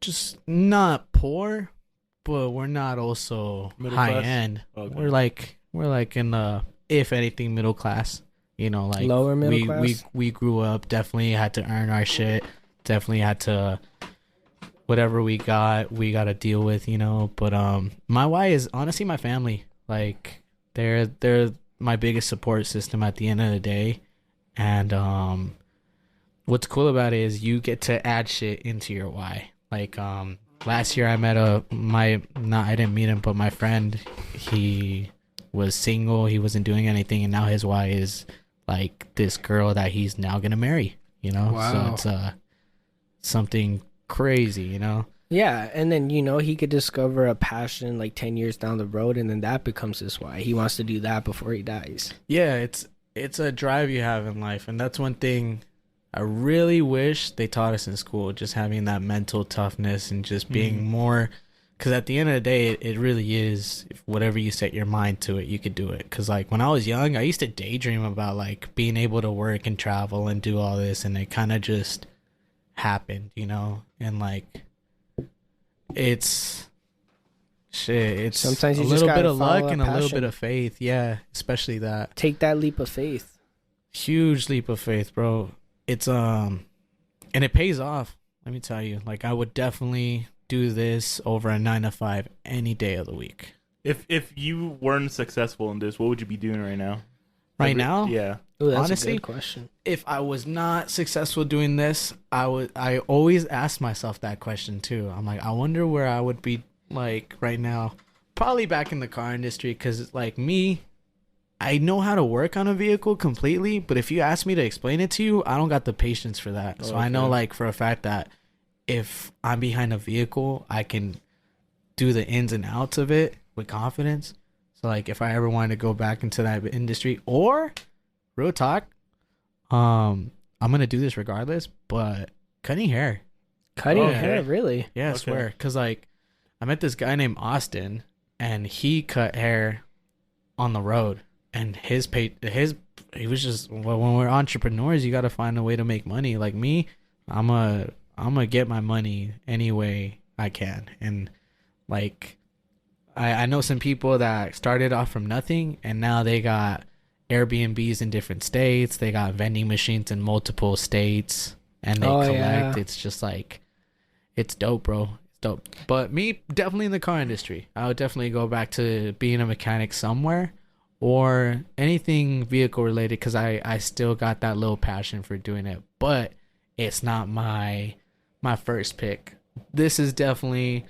just not poor, but we're not also Middle high class? end. Okay. We're like in the, if anything, middle class. You know, like Lower middle class? We grew up, definitely had to earn our shit. Definitely had to, whatever we got to deal with, you know. But my why is honestly my family. Like, they're my biggest support system at the end of the day. And what's cool about it is you get to add shit into your why. Like, last year I met I didn't meet him, but my friend, he was single, he wasn't doing anything, and now his why is like this girl that he's now gonna marry, you know. Wow. So it's something crazy, you know. Yeah, and then, you know, he could discover a passion like 10 years down the road, and then that becomes his why. He wants to do that before he dies. Yeah, it's a drive you have in life, and that's one thing I really wish they taught us in school, just having that mental toughness and just being more, because at the end of the day, it really is, if whatever you set your mind to it, you could do it. Because like when I was young, I used to daydream about like being able to work and travel and do all this, and it kind of just happened, you know. And like, it's Sometimes you a just little gotta bit of luck follow and that a little passion. bit of faith. Yeah, especially that. Take that leap of faith. Huge leap of faith, bro. It's and it pays off, let me tell you. Like, I would definitely do this over a 9 to 5 any day of the week. If you weren't successful in this, what would you be doing right now? Right now, Yeah. Ooh, that's honestly, a good question. if I was not successful doing this, I always ask myself that question too. I'm like, I wonder where I would be like right now. Probably back in the car industry, because like me, I know how to work on a vehicle completely, but if you ask me to explain it to you, I don't got the patience for that. So I know, like, for a fact that if I'm behind a vehicle, I can do the ins and outs of it with confidence. So like, if I ever wanted to go back into that industry, or real talk, I'm gonna do this regardless, but cutting hair. Cutting Okay. hair, really? Yeah, I Okay. swear. Because, like, I met this guy named Austin, and he cut hair on the road. And he was just, well, when we're entrepreneurs, you got to find a way to make money. Like me, I'm a get my money any way I can. And, like, I know some people that started off from nothing, and now they got Airbnbs in different states. They got vending machines in multiple states, and they collect. Yeah. It's just like, it's dope, bro. It's dope. But me, definitely in the car industry. I would definitely go back to being a mechanic somewhere, or anything vehicle related, because I still got that little passion for doing it. But it's not my first pick. This is definitely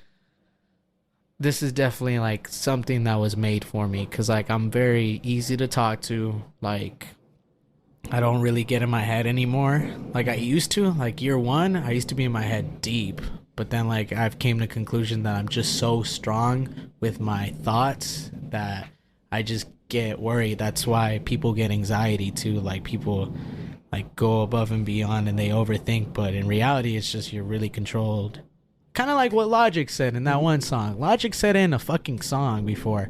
like something that was made for me, because like, I'm very easy to talk to. Like, I don't really get in my head anymore like I used to. Like, year one, I used to be in my head deep, but then like, I've came to the conclusion that I'm just so strong with my thoughts that I just get worried. That's why people get anxiety too. Like, people like go above and beyond and they overthink, but in reality, it's just you're really controlled. Kind of like what Logic said in that one song. Logic said it in a fucking song before,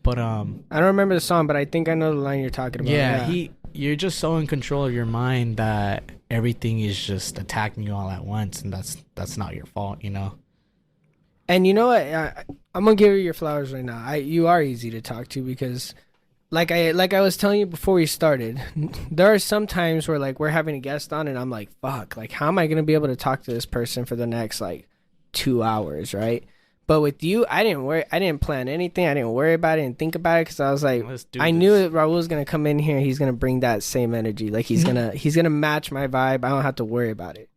but I don't remember the song, but I think I know the line you're talking about. yeah, you're just so in control of your mind that everything is just attacking you all at once, and that's not your fault, you know. And you know what? I'm gonna give you your flowers right now. You are easy to talk to because, like I was telling you before we started, there are some times where like we're having a guest on and I'm like, fuck, like how am I gonna be able to talk to this person for the next like 2 hours, right? But with you, I didn't plan anything. I didn't worry about it and think about it because I was like, I knew that Raul was gonna come in here. He's gonna bring that same energy. Like he's gonna match my vibe. I don't have to worry about it.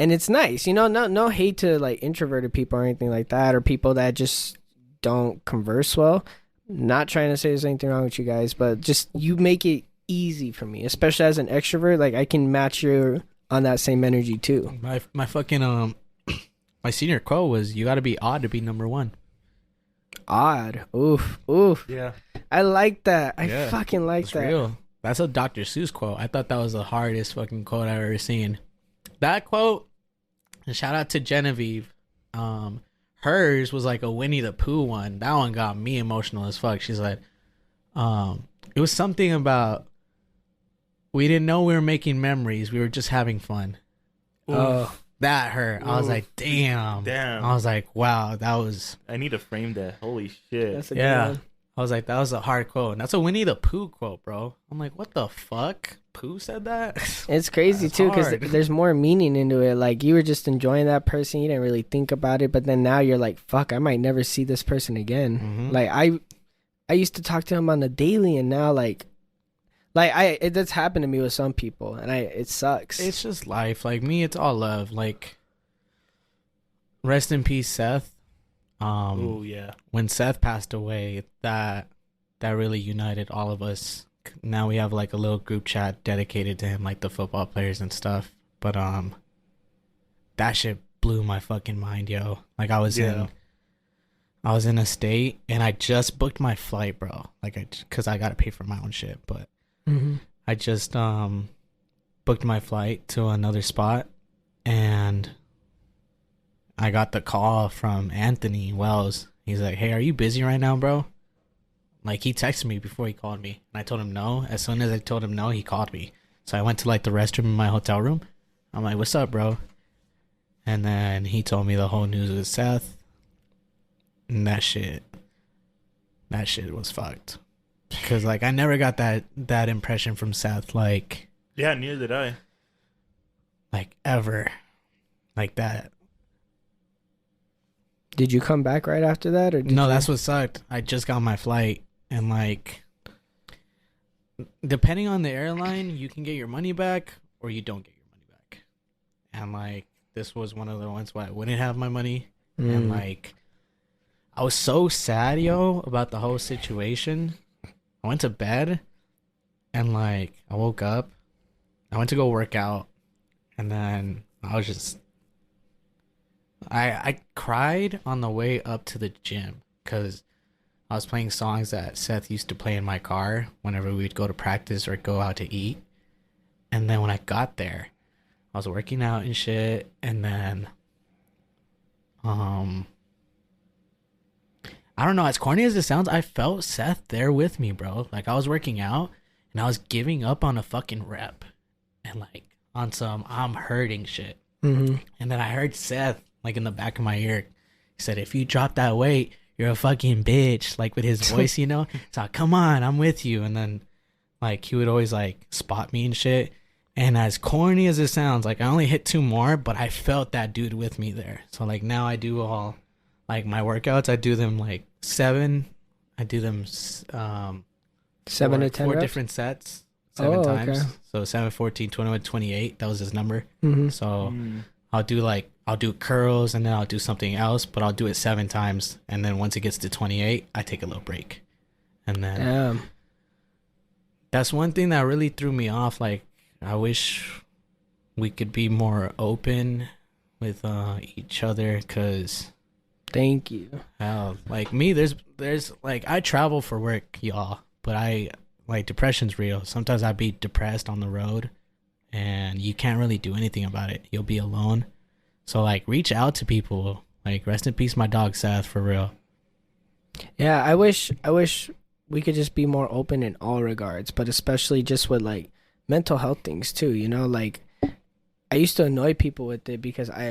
And it's nice, you know. No hate to like introverted people or anything like that, or people that just don't converse well. Not trying to say there's anything wrong with you guys, but just you make it easy for me, especially as an extrovert. Like I can match you on that same energy too. My fucking my senior quote was, "You got to be odd to be number one." Odd. Oof. Yeah. I like that. I fucking like It's that. real. That's a Dr. Seuss quote. I thought that was the hardest fucking quote I've ever seen. That quote, and shout out to Genevieve. Hers was like a Winnie the Pooh one. That one got me emotional as fuck. She's like, it was something about, we didn't know we were making memories. We were just having fun. Oh. That hurt. I was like, damn. I was like, wow, that was. I need to frame that. Holy shit. That's a good one. I was like, that was a hard quote. And that's a Winnie the Pooh quote, bro. I'm like, what the fuck? Pooh said that? It's crazy That's too because hard. there's more meaning into it. Like you were just enjoying that person, you didn't really think about it, but then now you're like, fuck, I might never see this person again. Mhm. Like I used to talk to him on the daily, and now that's happened to me with some people, and it sucks. It's just life. Like me, it's all love. Like, rest in peace, Seth. Oh yeah. When Seth passed away, that really united all of us. Now we have like a little group chat dedicated to him, like the football players and stuff. But that shit blew my fucking mind, yo. Like I was in a state and I just booked my flight, bro. Like cause I gotta pay for my own shit, but I just booked my flight to another spot, and I got the call from Anthony Wells. He's like, "Hey, are you busy right now, bro?" Like, he texted me before he called me, and I told him no. As soon as I told him no, he called me. So I went to like the restroom in my hotel room. I'm like, "What's up, bro?" And then he told me the whole news with Seth, and that shit was fucked. Because like I never got that impression from Seth, like Yeah, neither did I. like ever, like that. Did you come back right after that, or No, that's what sucked. I just got my flight, and like, depending on the airline, you can get your money back or you don't get your money back. And like, this was one of the ones where I wouldn't have my money, and like, I was so sad, yo, about the whole situation. I went to bed, and like, I woke up. I went to go work out, and then I was just. I cried on the way up to the gym because I was playing songs that Seth used to play in my car whenever we'd go to practice or go out to eat. And then when I got there, I was working out and shit, and then I don't know, as corny as it sounds, I felt Seth there with me, bro. Like I was working out and I was giving up on a fucking rep and like on some I'm hurting shit. And then I heard Seth like in the back of my ear. He said, "If you drop that weight, you're a fucking bitch," like with his voice, you know. So come on, I'm with you. And then like he would always like spot me and shit. And as corny as it sounds, like I only hit 2 more, but I felt that dude with me there. So like now I do all like my workouts, I do them like 7. I do them 7 to 10 4 reps? different sets, 7 times. Okay. So 7, 14, 21, 28. That was his number. So I'll do curls and then I'll do something else, but I'll do it 7 times. And then once it gets to 28, I take a little break. And then that's one thing that really threw me off. Like, I wish we could be more open with each other, because Thank you. like me, there's like, I travel for work, y'all, but I like, depression's real. Sometimes I be depressed on the road and you can't really do anything about it. You'll be alone. So like, reach out to people. Like, rest in peace my dog Seth, for real. Yeah, I wish we could just be more open in all regards, but especially just with like mental health things too, you know. Like I used to annoy people with it because I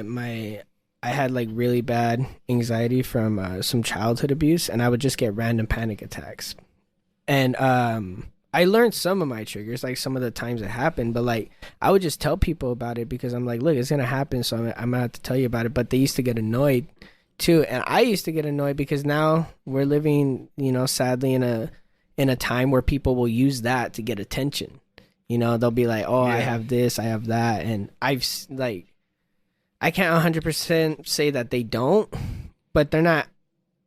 I had like really bad anxiety from some childhood abuse, and I would just get random panic attacks. And I learned some of my triggers, like some of the times it happened, but like I would just tell people about it because I'm like, look, it's gonna happen, so I'm gonna have to tell you about it. But they used to get annoyed too, and I used to get annoyed because now we're living, sadly in a time where people will use that to get attention. They'll be like, oh, I have this, I have that, and I can't 100% say that they don't, but they're not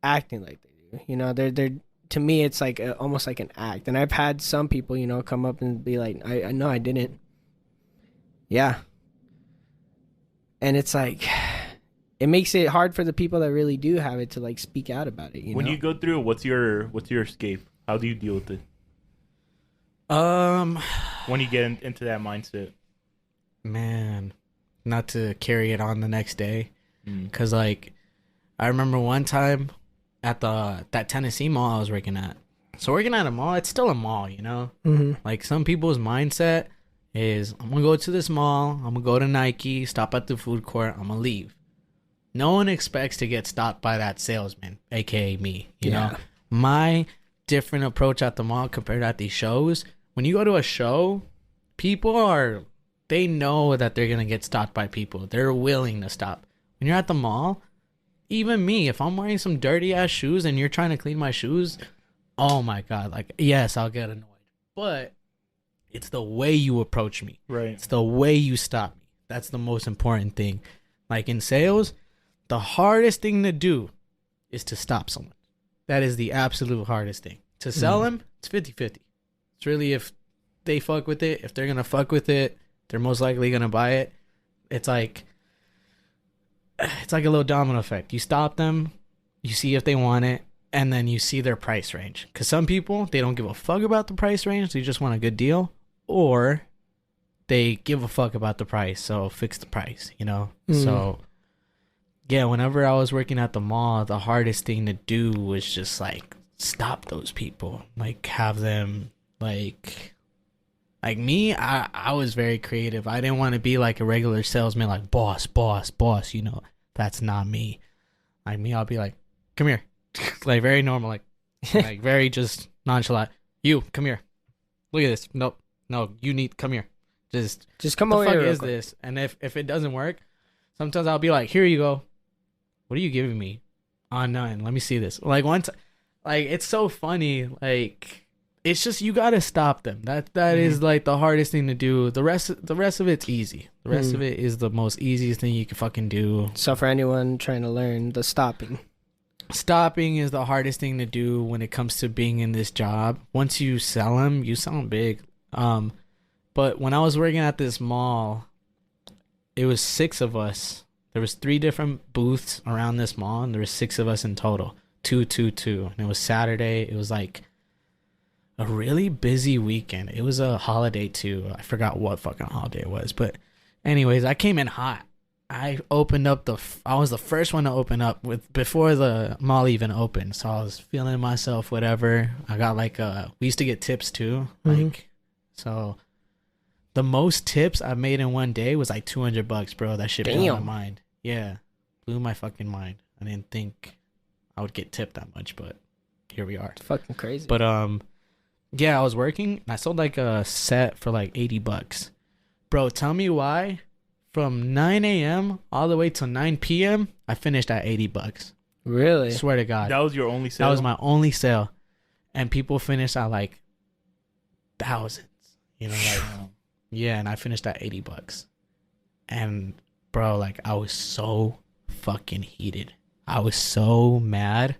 acting like they do. They're to me, it's like almost like an act. And I've had some people, come up and be like, I know I didn't. Yeah. And it's like, it makes it hard for the people that really do have it to like speak out about it. When you go through, what's your escape? How do you deal with it? When you get into that mindset, man, not to carry it on the next day, because like I remember one time at that Tennessee mall I was working at. So working at a mall, it's still a mall, Like some people's mindset is, I'm gonna go to this mall, I'm gonna go to Nike, stop at the food court, I'm gonna leave. No one expects to get stopped by that salesman, aka me. You know, my different approach at the mall compared to at these shows. When you go to a show, they know that they're gonna get stopped by people. They're willing to stop. When you're at the mall, even me, if I'm wearing some dirty ass shoes and you're trying to clean my shoes, oh my God, like, yes, I'll get annoyed. But it's the way you approach me. Right. It's the way you stop me. That's the most important thing. Like in sales, the hardest thing to do is to stop someone. That is the absolute hardest thing. To sell them, it's 50-50. It's really if they fuck with it, if they're going to fuck with it, they're most likely going to buy it. It's like a little domino effect. You stop them, you see if they want it, and then you see their price range. Because some people, they don't give a fuck about the price range. They just want a good deal. Or they give a fuck about the price, so fix the price, So, yeah, whenever I was working at the mall, the hardest thing to do was just, like, stop those people. Like, have them, like me, I was very creative. I didn't want to be like a regular salesman, like boss. That's not me. Like me, I'll be like, come here. Like very normal, like very just nonchalant. You, come here. Look at this. No, you need, come here. Just come over here. What the fuck is this? And if it doesn't work, sometimes I'll be like, here you go. What are you giving me? Oh, none. Let me see this. Like once, like it's so funny. Like it's just, you gotta stop them. That is like the hardest thing to do. The rest of it's easy. The rest of it is the most easiest thing you can fucking do. So for anyone trying to learn, the stopping is the hardest thing to do when it comes to being in this job. Once you sell them big. But when I was working at this mall, it was 6 of us. There was 3 different booths around this mall, and there was 6 of us in total. 2. And it was Saturday. It was like a really busy weekend. It was a holiday too. I forgot what fucking holiday it was. But anyways, I came in hot. I was the first one to open up before the mall even opened. So I was feeling myself, whatever. I got like we used to get tips too. So the most tips I made in one day was like $200, bro. That shit blew my mind. Yeah. Blew my fucking mind. I didn't think I would get tipped that much, but here we are. It's fucking crazy. But yeah, I was working and I sold like a set for like $80. Bro, tell me why from 9 a.m. all the way till 9 p.m. I finished at $80. Really? I swear to God. That was your only sale? That was my only sale. And people finished at like thousands. Yeah, and I finished at $80. And bro, like I was so fucking heated. I was so mad.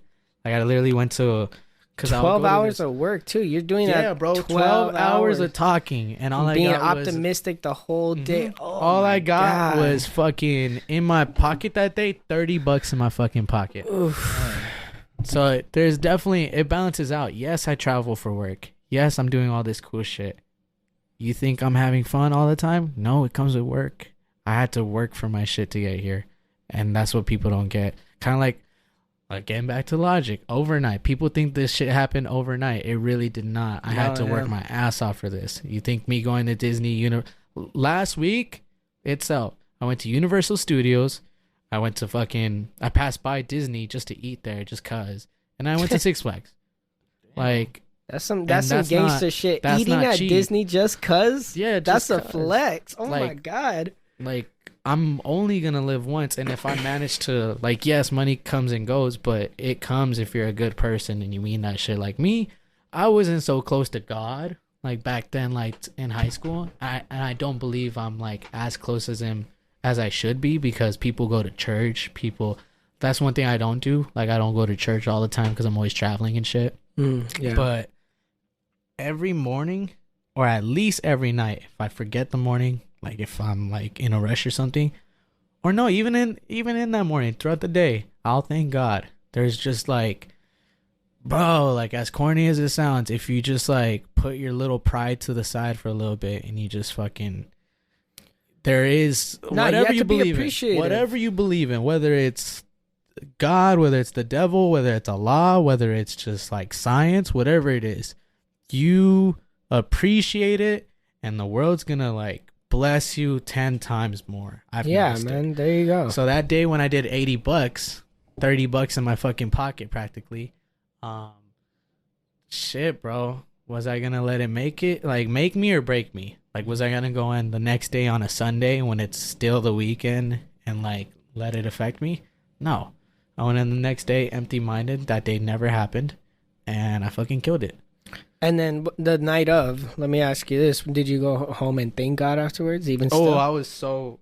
Like I literally went to 12 hours of work too. You're doing that. Yeah, bro. 12 hours of talking, and all being I got optimistic was, the whole day. Oh all I got was fucking in my pocket that day. $30 in my fucking pocket. So there's definitely, it balances out. Yes, I travel for work. Yes, I'm doing all this cool shit. You think I'm having fun all the time? No, it comes with work. I had to work for my shit to get here, and that's what people don't get. Kind of like getting back to logic, overnight. People think this shit happened overnight. It really did not. I had to work my ass off for this. You think me going to Disney last week itself, I went to Universal Studios. I went to I passed by Disney just to eat there, just cause. And I went to Six Flags. Like, That's some that's gangster not- shit. that's Eating not at cheap. Disney just cuz? Yeah, That's just a 'cause. flex. Oh my Like- god. like, I'm only gonna live once, and if I manage to, like, yes, money comes and goes, but it comes if you're a good person and you mean that shit. Like me, I wasn't so close to God, like, back then, like, in high school. And I don't believe I'm, like, as close as him as I should be, because people go to church. That's one thing I don't do. Like, I don't go to church all the time because I'm always traveling and shit. Yeah. But every morning, or at least every night, if I forget the morning, like if I'm like in a rush or something, or no, even in that morning, throughout the day, I'll thank God. There's just like, bro, like, as corny as it sounds, if you just like put your little pride to the side for a little bit and you just fucking, there is Nah, you whatever have you to be believe in, appreciative. whatever you believe in, whether it's God, whether it's the devil, whether it's Allah, whether it's just like science, whatever it is, you appreciate it, and the world's gonna like bless you 10 times more. I've noticed it. man. There you go. So that day when I did $80, $30 in my fucking pocket practically, shit, bro, was I gonna let it make me or break me? Like, was I gonna go in the next day on a Sunday when it's still the weekend and like let it affect me? No. I went in the next day empty-minded. That day never happened, and I fucking killed it. And then the night of, let me ask you this: did you go home and thank God afterwards? Even still? Oh, I was so.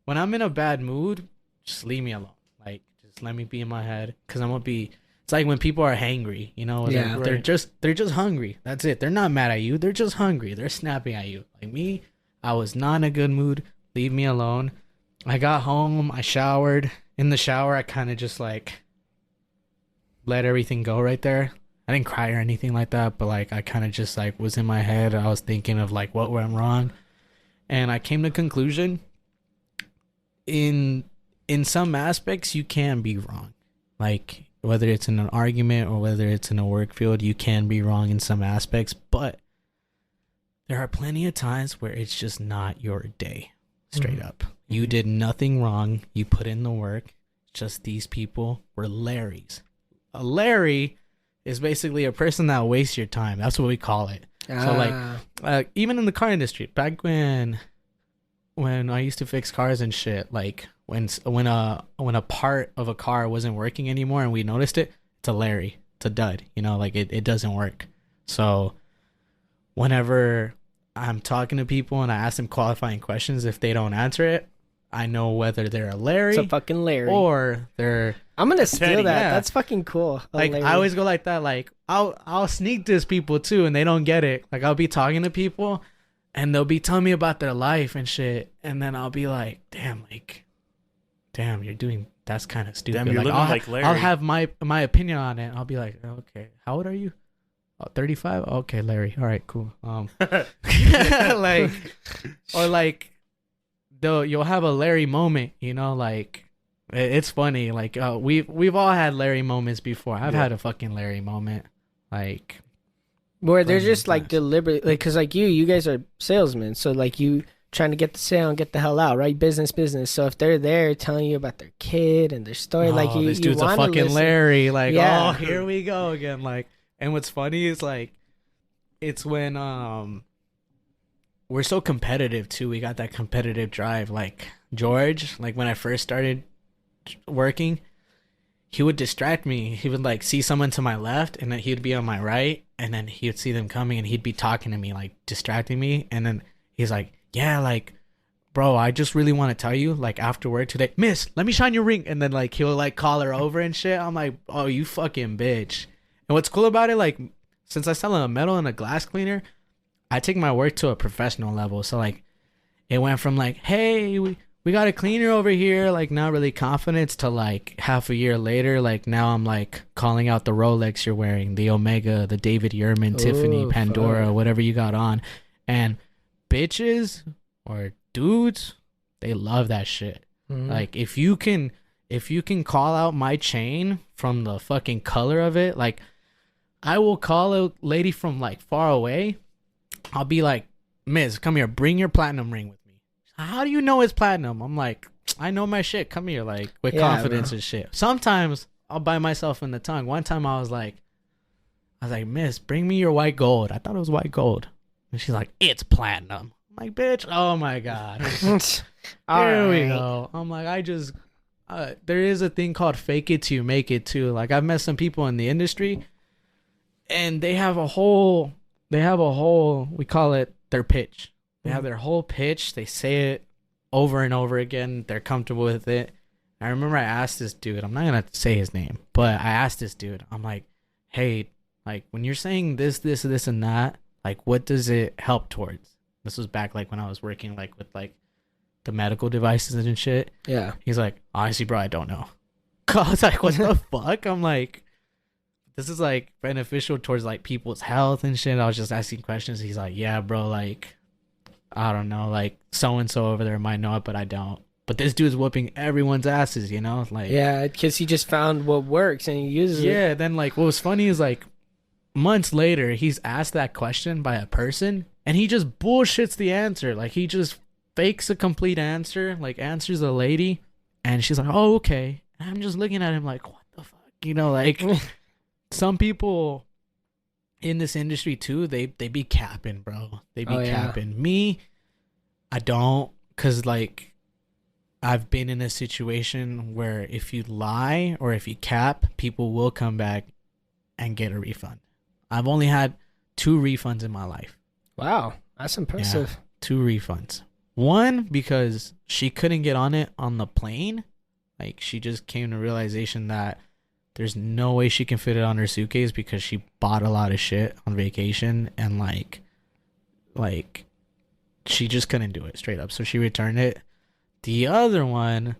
When I'm in a bad mood, just leave me alone. Like, just let me be in my head, because I'm gonna be. It's like when people are hangry, you know. Yeah, they're right. just hungry. That's it. They're not mad at you. They're just hungry. They're snapping at you. Like me, I was not in a good mood. Leave me alone. I got home. I showered. In the shower, I kind of just like let everything go right there. I didn't cry or anything like that, but like I kind of just like was in my head. I was thinking of like what went wrong, and I came to conclusion. In some aspects, you can be wrong, like whether it's in an argument or whether it's in a work field, you can be wrong in some aspects. But there are plenty of times where it's just not your day. Straight up, you did nothing wrong. You put in the work. Just these people were Larrys. A Larry is basically a person that wastes your time. That's what we call it. So like, even in the car industry, back when I used to fix cars and shit, like when a part of a car wasn't working anymore and we noticed it, it's a Larry. It's a dud. You know, like it doesn't work. So whenever I'm talking to people and I ask them qualifying questions, if they don't answer it, I know whether they're a Larry, it's a fucking Larry, or they're. I'm gonna steal Teddy, that. yeah. That's fucking cool. A Like, Larry. I always go like that. Like, I'll sneak diss people too, and they don't get it. Like, I'll be talking to people, and they'll be telling me about their life and shit, and then I'll be like, damn, you're doing. That's kind of stupid. Damn, you're living like Larry. I'll have my opinion on it. I'll be like, okay, how old are you? 35. Okay, Larry. All right, cool. Like, or like, though, you'll have a Larry moment, you know, like it's funny. Like, we've all had Larry moments before. I've had a fucking Larry moment, like where they're plenty of just like times. deliberately, like, cause like you guys are salesmen, so like you trying to get the sale and get the hell out, right? Business. So if they're there telling you about their kid and their story, like you, this you dude's a wanna fucking listen. Larry. Like, Yeah. oh, here we go again. Like, and what's funny is like, it's when we're so competitive too. We got that competitive drive. Like George, like when I first started working, he would distract me. He would like see someone to my left, and then he'd be on my right, and then he would see them coming, and he'd be talking to me, like distracting me, and then he's like, yeah, like, bro, I just really want to tell you, like, after work today, miss, let me shine your ring. And then like he'll like call her over and shit. I'm like, oh, you fucking bitch. And what's cool about it, like, since I sell a metal and a glass cleaner, I take my work to a professional level. So like, it went from like, hey, we got a cleaner over here, like not really confidence, to like half a year later, like now I'm like calling out the Rolex you're wearing, the Omega, the David Yurman, Tiffany, Ooh, Pandora, fuck. whatever you got on. And bitches or dudes, they love that shit. Mhm. Like if you can call out my chain from the fucking color of it, like I will call a lady from like far away. I'll be like, miss, come here, bring your platinum ring with me. How do you know it's platinum? I'm like, I know my shit. Come here, like, with Yeah, confidence bro. and shit. Sometimes I'll bite myself in the tongue. One time I was like, Miss, bring me your white gold. I thought it was white gold. And she's like, it's platinum. I'm like, bitch, oh my God. Here we go. I'm like, there is a thing called fake it till you make it too. Like, I've met some people in the industry and they have a whole, we call it their pitch. They have their whole pitch. They say it over and over again. They're comfortable with it. I remember I asked this dude, I'm not going to say his name, but I asked this dude, I'm like, hey, like, when you're saying this, and that, like, what does it help towards? This was back, like, when I was working, like, with, like, the medical devices and shit. Yeah. He's like, honestly, bro, I don't know. I was like, what the fuck? I'm like, this is, like, beneficial towards, like, people's health and shit. I was just asking questions. He's like, yeah, bro, like, I don't know. Like, so-and-so over there might know it, but I don't. But this dude's whooping everyone's asses, you know? Like, Yeah, because he just found what works and he uses it. yeah, then, like, what was funny is, like, months later, he's asked that question by a person, and he just bullshits the answer. Like, he just fakes a complete answer, like, answers a lady, and she's like, oh, okay. And I'm just looking at him like, what the fuck? You know, like, some people in this industry, too, they be capping, bro. They be capping. Me, I don't, because, like, I've been in a situation where if you lie or if you cap, people will come back and get a refund. I've only had 2 refunds in my life. Wow, that's impressive. Yeah, 2 refunds. One, because she couldn't get on it on the plane. Like, she just came to realization that there's no way she can fit it on her suitcase because she bought a lot of shit on vacation, and like she just couldn't do it straight up. So she returned it. The other one,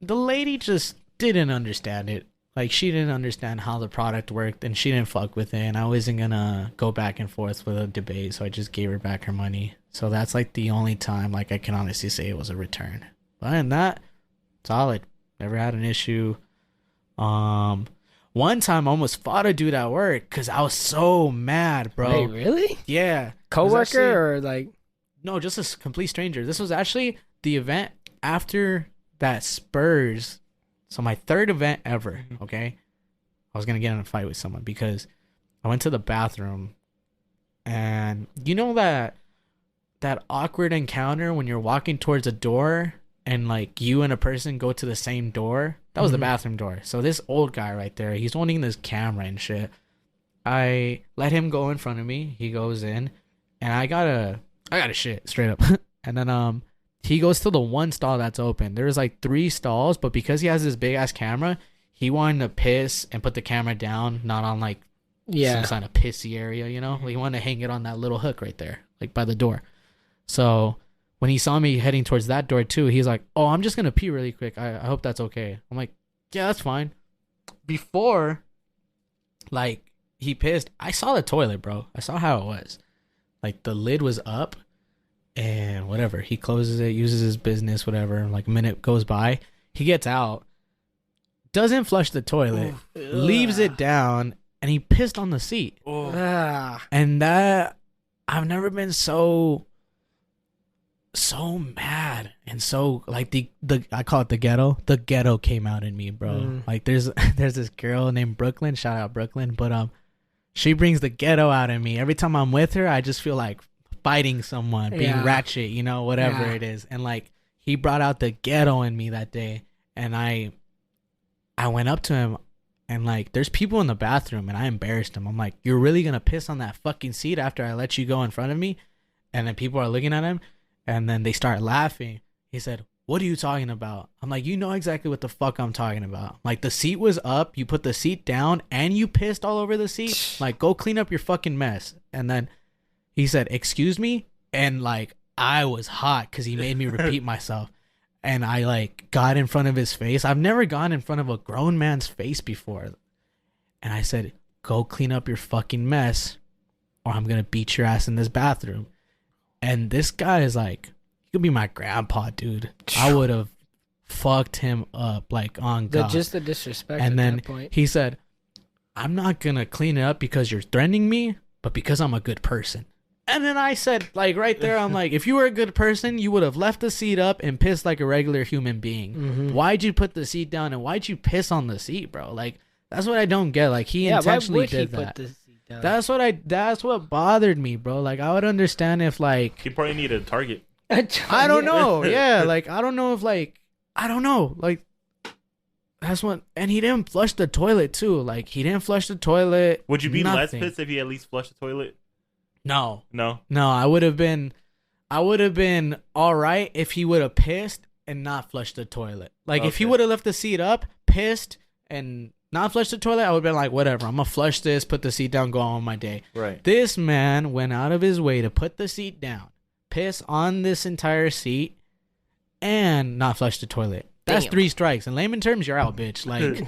the lady just didn't understand it. Like, she didn't understand how the product worked, and she didn't fuck with it, and I wasn't gonna go back and forth with a debate, so I just gave her back her money. So that's, like, the only time, like, I can honestly say it was a return. But other than that, solid. Never had an issue. One time I almost fought a dude at work because I was so mad, bro. Wait, really? Yeah. Coworker or, like... No, just a complete stranger. This was actually the event after that Spurs. So my 3rd event ever, okay? I was going to get in a fight with someone because I went to the bathroom, and you know that awkward encounter when you're walking towards a door and, like, you and a person go to the same door? That was the bathroom door. So this old guy right there, he's holding this camera and shit. I let him go in front of me. He goes in, and I got a shit straight up. And then he goes to the one stall that's open. There's like 3 stalls, but because he has this big ass camera, he wanted to piss and put the camera down, not on like some kind of pissy area, you know? He wanted to hang it on that little hook right there, like by the door. So when he saw me heading towards that door too, he's like, oh, I'm just gonna pee really quick. I hope that's okay. I'm like, yeah, that's fine. Before, like, he pissed, I saw the toilet, bro. I saw how it was. Like, the lid was up. And whatever, he closes it, uses his business, whatever. Like, a minute goes by, he gets out, doesn't flush the toilet, leaves it down, and he pissed on the seat. And that, I've never been so mad, and so, like, the I call it the ghetto. The ghetto came out in me, bro. Like, there's this girl named Brooklyn, shout out Brooklyn, but she brings the ghetto out in me. Every time I'm with her, I just feel like fighting someone, being ratchet, you know, whatever it is. And, like, he brought out the ghetto in me that day, and I went up to him, and, like, there's people in the bathroom, and I embarrassed him. I'm like, you're really gonna piss on that fucking seat after I let you go in front of me? And then people are looking at him, and then they start laughing. He said, what are you talking about? I'm like, you know exactly what the fuck I'm talking about. Like, the seat was up, you put the seat down, and you pissed all over the seat. Like, go clean up your fucking mess. And then he said, excuse me? And, like, I was hot because he made me repeat myself. And I, like, got in front of his face. I've never gone in front of a grown man's face before. And I said, go clean up your fucking mess, or I'm going to beat your ass in this bathroom. And this guy is like, you could be my grandpa, dude. I would have fucked him up, like, on God. Just the disrespect and at then that point. he said, I'm not going to clean it up because you're threatening me, but because I'm a good person. And then I said, like, right there, I'm like, if you were a good person, you would have left the seat up and pissed like a regular human being. Mm-hmm. Why'd you put the seat down and why'd you piss on the seat, bro? Like, that's what I don't get. Like, he intentionally did that. That's what bothered me, bro. Like, I would understand if, like, He probably needed a target. I don't know. Yeah, like, I don't know if, like, I don't know. Like, that's what, and he didn't flush the toilet, too. Like, he didn't flush the toilet. Would you be nothing. less pissed if he at least flushed the toilet? No. No. I would have been all right if he would have pissed and not flushed the toilet. Like, if he would have left the seat up, pissed, and not flushed the toilet, I would have been like, whatever, I'm going to flush this, put the seat down, go on with my day. Right. This man went out of his way to put the seat down, piss on this entire seat, and not flush the toilet. That's 3 strikes. In layman terms, you're out, bitch. Like,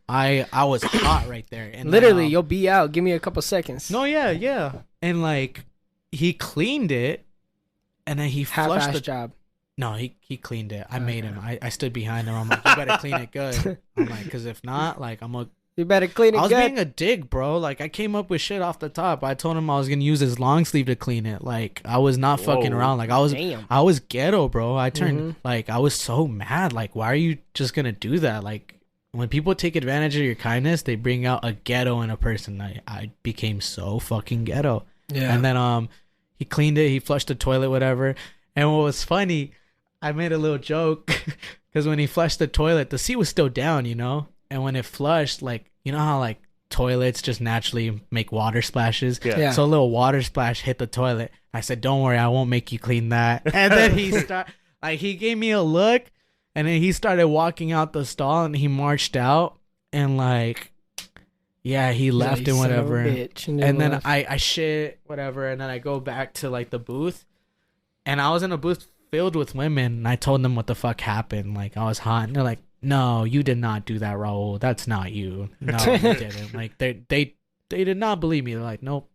I was hot right there. And literally, you'll be out. Give me a couple seconds. No, yeah. And, like, he cleaned it, and then he flushed the job. No, he cleaned it. I made him. I stood behind him. I'm like, you better clean it good. I'm like, because if not, like, you better clean it good. I was being a dick, bro. Like, I came up with shit off the top. I told him I was gonna use his long sleeve to clean it. Like, I was not fucking around. Like, I was ghetto, bro. I turned like, I was so mad. Like, why are you just gonna do that? Like, when people take advantage of your kindness, they bring out a ghetto in a person. I became so fucking ghetto. Yeah. And then he cleaned it. He flushed the toilet, whatever. And what was funny, I made a little joke because when he flushed the toilet, the seat was still down, you know. And when it flushed, like, you know how, like, toilets just naturally make water splashes? Yeah. So a little water splash hit the toilet. I said, don't worry, I won't make you clean that. And then he gave me a look, and then he started walking out the stall, and he marched out, and, like, yeah, he left and whatever. And then I shit, whatever, and then I go back to, like, the booth, and I was in a booth filled with women, and I told them what the fuck happened. Like, I was hot, and they're like, no, you did not do that, Raul. That's not you. No, you didn't. Like, they did not believe me. They're like, nope.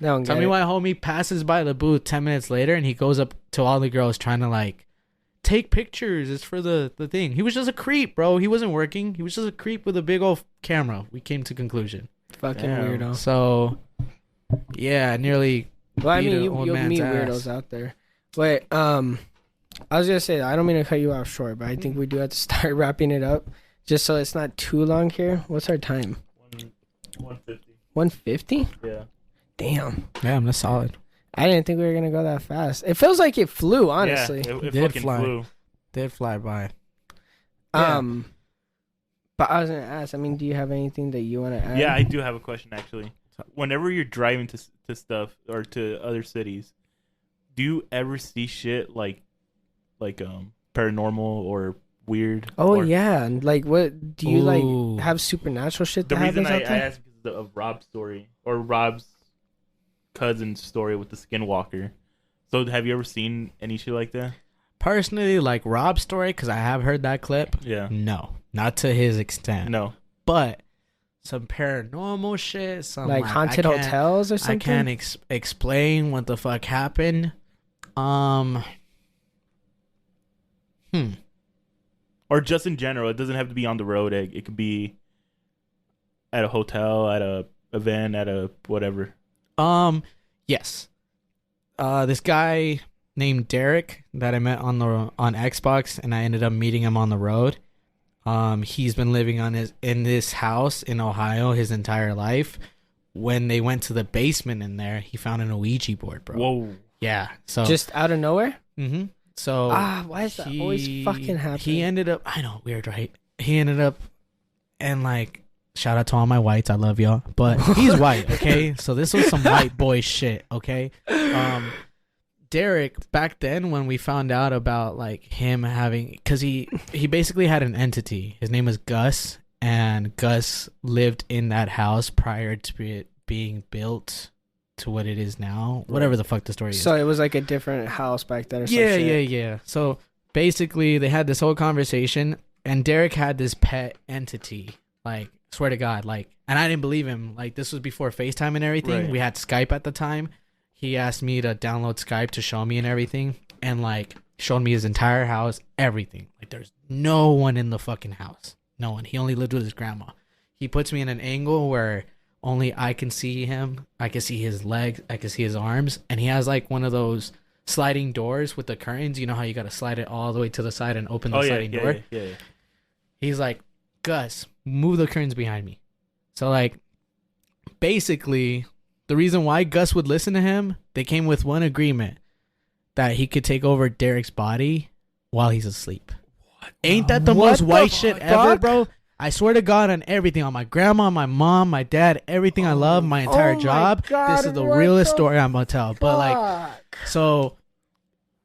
No, tell me why homie passes by the booth 10 minutes later and he goes up to all the girls trying to, like, take pictures. It's for the thing. He was just a creep, bro. He wasn't working. He was just a creep with a big old camera. We came to conclusion. Fucking weirdo. So, yeah, nearly. Well, I mean, you'll meet weirdos out there. Wait, I was gonna say, I don't mean to cut you off short, but I think we do have to start wrapping it up, just so it's not too long here. What's our time? 150. 150? Yeah. Damn. Damn, that's solid. I didn't think we were gonna go that fast. It feels like it flew, honestly. Yeah, it did fucking fly. flew. Did fly by. But I was gonna ask. I mean, do you have anything that you want to add? Yeah, I do have a question actually. Whenever you're driving to stuff or to other cities, do you ever see shit like paranormal or weird? Oh yeah, and like what do you like have supernatural shit? The that reason happens I out there? asked because of Rob's story or Rob's cousin's story with the skinwalker. So have you ever seen any shit like that? Personally, like Rob's story, because I have heard that clip. Yeah. No, not to his extent. No. But some paranormal shit, some like haunted hotels or something. I can't explain what the fuck happened. Or just in general, it doesn't have to be on the road. It could be at a hotel, at a event, at a whatever. Yes. This guy named Derek that I met on Xbox, and I ended up meeting him on the road. He's been living in this house in Ohio his entire life. When they went to the basement in there, he found an Ouija board, bro. Whoa. Yeah. So just out of nowhere. Mm-hmm. So why is that always fucking happening? He ended up, I know, weird, right? He ended up, and like, shout out to all my whites, I love y'all, but he's white, okay? So this was some white boy shit, okay? Derek, back then when we found out about like him having, because he basically had an entity. His name was Gus, and Gus lived in that house prior to it being built to what it is now, whatever the fuck the story is. So it was like a different house back then or yeah. So basically they had this whole conversation, and Derek had this pet entity, like, swear to God, like, and I didn't believe him. Like, this was before FaceTime and everything. Right. We had Skype at the time. He asked me to download Skype to show me and everything, and like showed me his entire house, everything. Like, there's no one in the fucking house. No one. He only lived with his grandma. He puts me in an angle where only I can see him. I can see his legs. I can see his arms. And he has like one of those sliding doors with the curtains. You know how you got to slide it all the way to the side and open the sliding door? Yeah. He's like, Gus, move the curtains behind me. So like, basically, the reason why Gus would listen to him, they came with one agreement, that he could take over Derek's body while he's asleep. What? Ain't that the most white shit ever, bro? I swear to God, on everything, on my grandma, my mom, my dad, everything I love, my entire job. God, this is the realest story I'm gonna tell. But like, so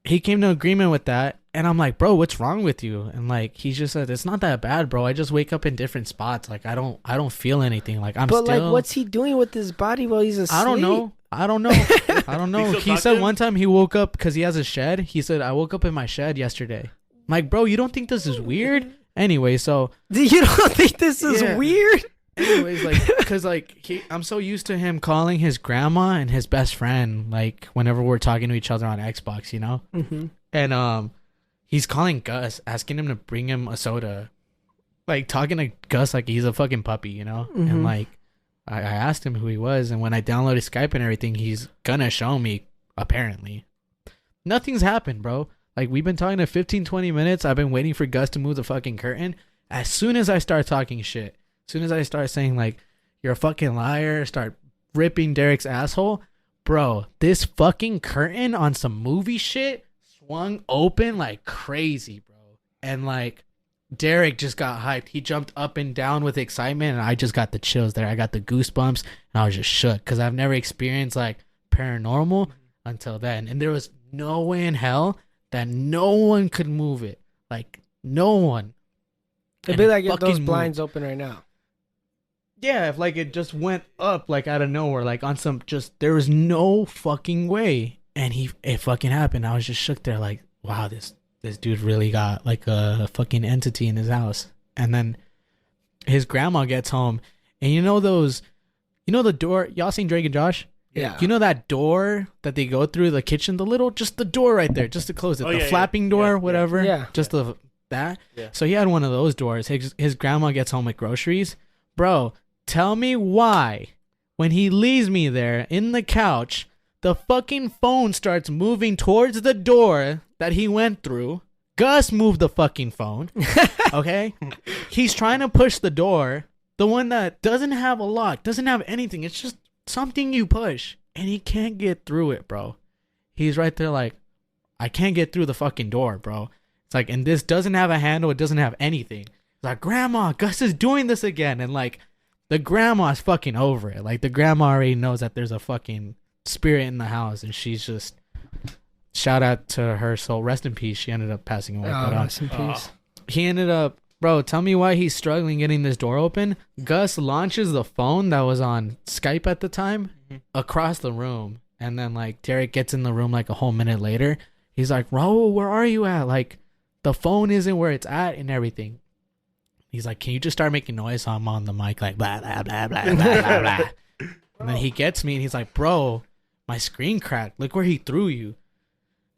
he came to agreement with that, and I'm like, bro, what's wrong with you? And like, he just said, it's not that bad, bro. I just wake up in different spots. Like, I don't feel anything. Like, But like, what's he doing with his body while he's asleep? I don't know. I don't know. He said one time he woke up because he has a shed. He said, I woke up in my shed yesterday. I'm like, bro, you don't think this is weird? Anyway, so you don't think this is weird? Anyways, like, because like I'm so used to him calling his grandma and his best friend like whenever we're talking to each other on Xbox, you know. Mm-hmm. And he's calling Gus, asking him to bring him a soda, like talking to Gus like he's a fucking puppy, you know. Mm-hmm. And like, I asked him who he was, and when I downloaded Skype and everything, he's gonna show me. Apparently, nothing's happened, bro. Like, we've been talking to 15-20 minutes. I've been waiting for Gus to move the fucking curtain. As soon as I start talking shit, as soon as I start saying, like, you're a fucking liar, start ripping Derek's asshole, bro, this fucking curtain on some movie shit swung open like crazy, bro. And, like, Derek just got hyped. He jumped up and down with excitement, and I just got the chills there. I got the goosebumps, and I was just shook because I've never experienced, like, paranormal until then. And there was no way in hell that no one could move it. Like, no one. It'd be like if those blinds open right now. Yeah, if like it just went up like out of nowhere, like on some just there was no fucking way. And it fucking happened. I was just shook there like, wow, this dude really got like a fucking entity in his house. And then his grandma gets home, and you know the door, y'all seen Drake and Josh? Yeah. You know that door that they go through the kitchen, just the door right there, just to close it, flapping door, whatever. Yeah. Just that. Yeah. So he had one of those doors. His grandma gets home with groceries. Bro, tell me why when he leaves me there in the couch, the fucking phone starts moving towards the door that he went through. Gus moved the fucking phone. Okay? He's trying to push the door, the one that doesn't have a lock, doesn't have anything. It's just something you push, and he can't get through it, bro. He's right there like, I can't get through the fucking door, bro. It's like, and this doesn't have a handle. It doesn't have anything. It's like, Grandma, Gus is doing this again. And like, the grandma's fucking over it. Like, the grandma already knows that there's a fucking spirit in the house, and she's just, shout out to her soul. Rest in peace. She ended up passing away. Rest in peace. He ended up, bro, tell me why he's struggling getting this door open. Gus launches the phone that was on Skype at the time across the room. And then, like, Derek gets in the room, like, a whole minute later. He's like, Raul, where are you at? Like, the phone isn't where it's at and everything. He's like, can you just start making noise? So I'm on the mic, like, blah, blah, blah, blah, blah, blah, blah. And then he gets me, and he's like, bro, my screen cracked. Look where he threw you.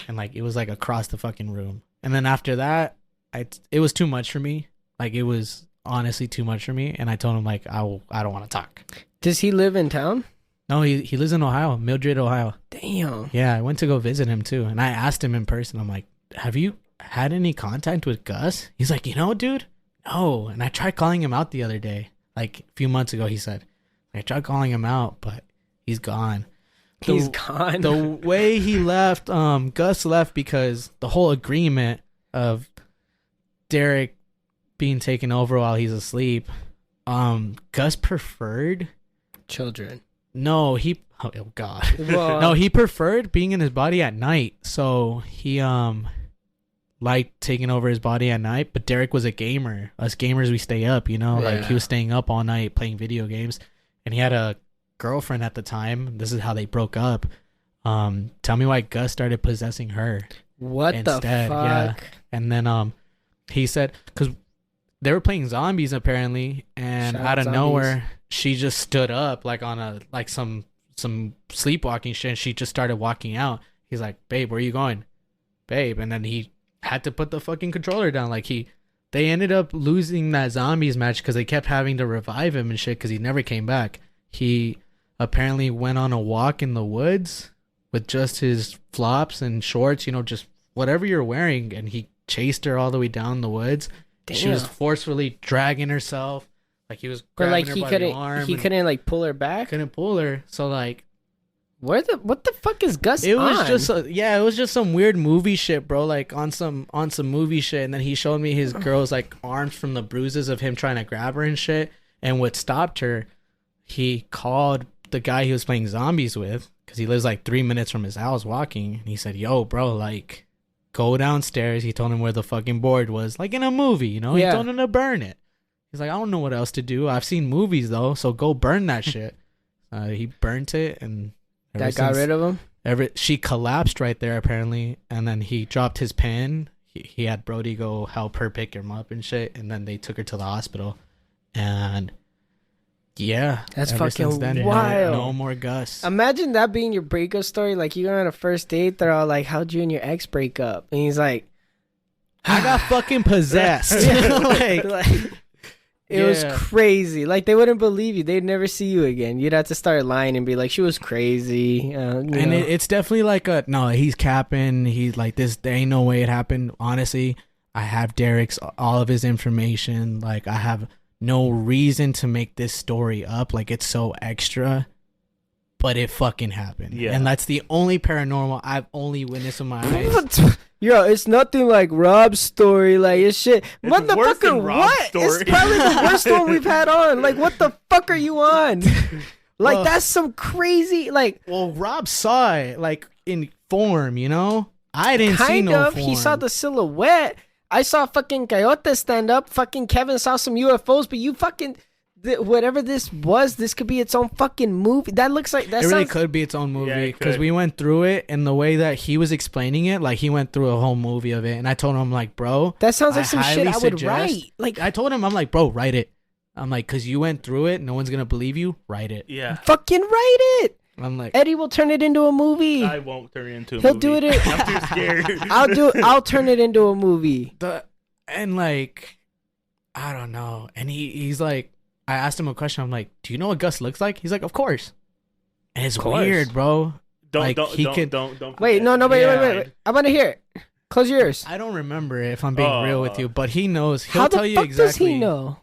And, like, it was, like, across the fucking room. And then after that, it was too much for me. Like, it was honestly too much for me. And I told him, like, I don't want to talk. Does he live in town? No, he lives in Ohio, Mildred, Ohio. Damn. Yeah, I went to go visit him, too. And I asked him in person. I'm like, have you had any contact with Gus? He's like, dude, no. And I tried calling him out the other day. Like, a few months ago, he said. I tried calling him out, but he's gone. He's gone. The way he left, Gus left because the whole agreement of Derek being taken over while he's asleep, Gus preferred children. No, oh god. Well, no, he preferred being in his body at night. So he liked taking over his body at night, but Derek was a gamer. Us gamers, we stay up, like he was staying up all night playing video games, and he had a girlfriend at the time. This is how they broke up. Tell me why Gus started possessing her. What instead. The fuck? Yeah. And then he said, because they were playing zombies apparently, and out of nowhere she just stood up like on some sleepwalking shit, and she just started walking out. He's like, babe, where are you going? Babe. And then he had to put the fucking controller down. Like they ended up losing that zombies match because they kept having to revive him and shit because he never came back. he apparently went on a walk in the woods with just his flops and shorts, just whatever you're wearing, and he chased her all the way down the woods. Damn. She was forcefully dragging herself, like he was But grabbing like her he by the couldn't, arm. he and couldn't like pull her back. couldn't pull her. So like, What the fuck is Gus it was on? just it was just some weird movie shit, bro. Like on some movie shit. And then he showed me his girl's like arms from the bruises of him trying to grab her and shit. And what stopped her, he called the guy he was playing zombies with, because he lives like 3 minutes from his house walking. And he said, "Yo, bro, like, go downstairs." He told him where the fucking board was, like in a movie, Yeah. He told him to burn it. He's like, "I don't know what else to do. I've seen movies though, so go burn that shit." He burnt it, and that got rid of him. she collapsed right there apparently, and then he dropped his pen. He had Brody go help her pick him up and shit, and then they took her to the hospital. And yeah, That's ever fucking since then, wild. No more Gus. Imagine that being your breakup story. Like you go on a first date, they're all like, "How'd you and your ex break up?" And he's like, I got fucking possessed. like, it was Yeah. crazy. Like they wouldn't believe you. They'd never see you again. You'd have to start lying and be like, "She was crazy." and it's definitely like no, he's capping. He's like this. There ain't no way it happened. Honestly, I have Derek's all of his information. Like I have no reason to make this story up. Like it's so extra, but it fucking happened. Yeah. And that's the only paranormal I've only witnessed with my eyes. Yo, it's nothing like Rob's story. Like it's shit. It's worse than Motherfucker, Rob's what? story. It's probably the worst one we've had on. Like, what the fuck are you on? Like, Well- that's some crazy. Like, Well, Rob saw it like in form, I didn't see kind no of. form. He saw the silhouette. I saw fucking Coyote stand up. Fucking Kevin saw some UFOs. But you fucking whatever this was, this could be its own fucking movie. That looks like that. It really sounds, could be its own Yeah, movie, it because could. we went through it, and the way that he was explaining it, like he went through a whole movie of it, and I told him, I'm like, bro, That sounds like some shit highly I would suggest- write. Like, I told him, I'm like, bro, write it. I'm like, because you went through it, no one's gonna believe you. Write it. Yeah. fucking write it. I'm like, Eddie will turn it into a movie. I won't turn it into a He'll movie. do it in- I'm too scared. I'll turn it into a movie. and like, I don't know. And he's like, I asked him a question. I'm like, do you know what Gus looks like? He's like, of course. And it's course. weird, bro. Don't Like, don't he don't, can- don't don't Wait, no, forget. wait. Yeah. I want to hear it. Close your ears. I don't remember it, if I'm being real with you, but he knows. He'll How the tell you fuck exactly. does he know?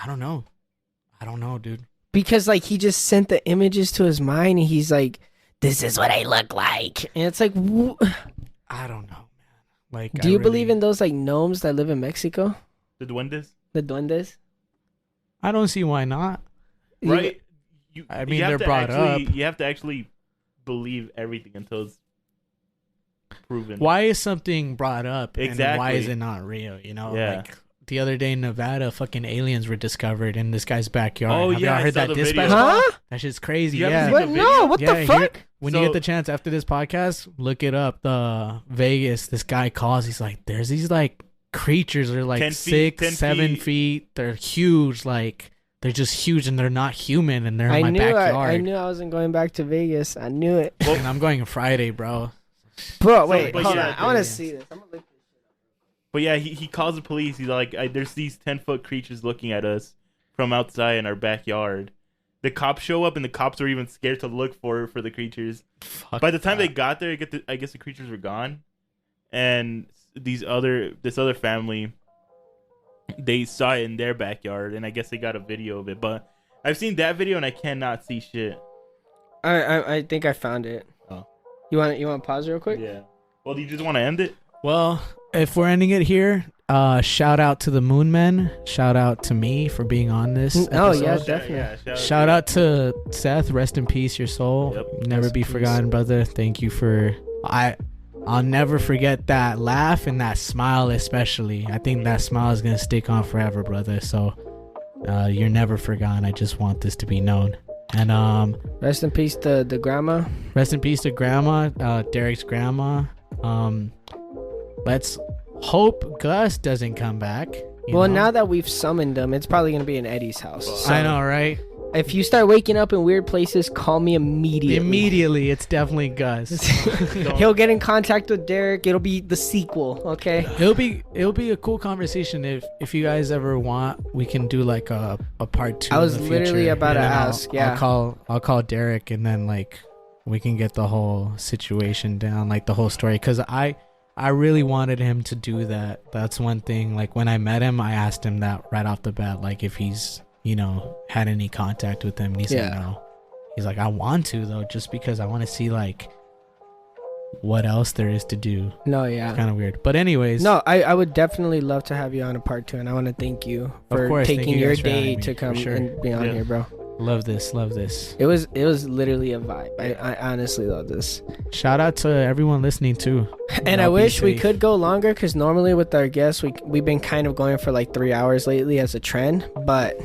I don't know, dude. Because like he just sent the images to his mind, and he's like, "This is what I look like," and it's like, I don't know, man. Like, do you believe in those like gnomes that live in Mexico, The duendes? the duendes? I don't see why not. Right? I mean, you have they're to brought actually, up. You have to actually believe everything until it's proven. Why is something brought up and why is Exactly. it not real? Yeah. Like the other day in Nevada, fucking aliens were discovered in this guy's backyard. Oh, Have yeah, y'all I heard saw that the dispatch video. call? Huh? That shit's crazy. You haven't Yeah. seen What? the No, video? what Yeah, the fuck? When you So- get the chance after this podcast, look it up. The Vegas, this guy calls. He's like, there's these like creatures. They're like 10 feet, 6, 10 7 feet. feet. They're huge. Like they're just huge, and they're not human. And they're I in my knew backyard. I knew I wasn't going back to Vegas. I knew it, And I'm going Friday, bro. bro. Wait, but hold yeah, on. I want to aliens. see this. I'm gonna look. But yeah, he calls the police. He's like, there's these 10-foot creatures looking at us from outside in our backyard. The cops show up, and the cops are even scared to look for the creatures. Fuck By the time they that. got there, I guess the creatures were gone. And this other family, they saw it in their backyard, and I guess they got a video of it. But I've seen that video, and I cannot see shit. I think I found it. Oh. You want to pause real quick? Yeah. Well, do you just want to end it? Well, if we're ending it here, shout out to the Moon Men. Shout out to me for being on this. Oh, episode. yeah, definitely. Yeah, Shout out to Seth. Rest in peace, your soul. Yep. Never Rest be in peace. forgotten, brother. Thank you for I'll never forget that laugh and that smile, especially. I think that smile is gonna stick on forever, brother. So you're never forgotten. I just want this to be known. And Rest in peace to the grandma. rest in peace to grandma, Derek's grandma. Let's hope Gus doesn't come back. you Well, know? now that we've summoned him, it's probably gonna be in Eddie's house. So I know, right? if you start waking up in weird places, call me immediately. Immediately, it's definitely Gus. He'll get in contact with Derek. It'll be the sequel, okay? It'll be a cool conversation if you guys ever want. We can do like a part 2. I was in the literally future, about to and then ask. Yeah, I'll call Derek, and then like we can get the whole situation down, like the whole story, because I really wanted him to do that. That's one thing. Like when I met him, I asked him that right off the bat, like if he's had any contact with him, and he said no. He's like, I want to though, just because I want to see like what else there is to do. No, yeah. It's kind of weird. But anyways. No, I would definitely love to have you on a part 2, and I want to thank you for taking your day to come and be on here, bro. Love this. It was literally a vibe. I honestly love this. Shout out to everyone listening too. And I wish we could go longer, because normally with our guests, we've been kind of going for like 3 hours lately as a trend, but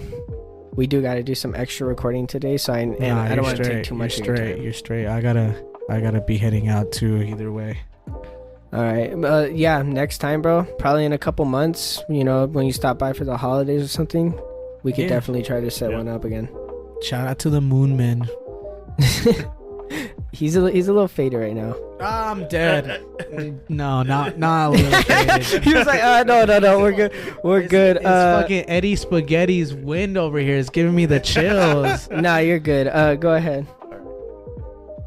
we do got to do some extra recording today, so I don't want to take too much of your time. You're straight. I gotta be heading out too either way. All right. Yeah, next time, bro. Probably in a couple months, when you stop by for the holidays or something, we could definitely try to set one up again. Shout out to the Moon Men. He's a little faded right now. I'm dead. No, not a little faded. He was like, no, we're good. We're good. It's fucking Eddie Spaghetti's wind over here. It's giving me the chills. Nah, you're good. Go ahead.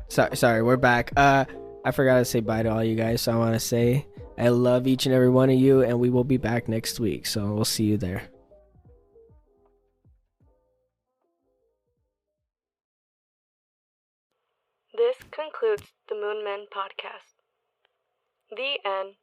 Sorry, we're back. I forgot to say bye to all you guys, so I want to say I love each and every one of you, and we will be back next week, so we'll see you there. This concludes the Moon Men podcast. The end.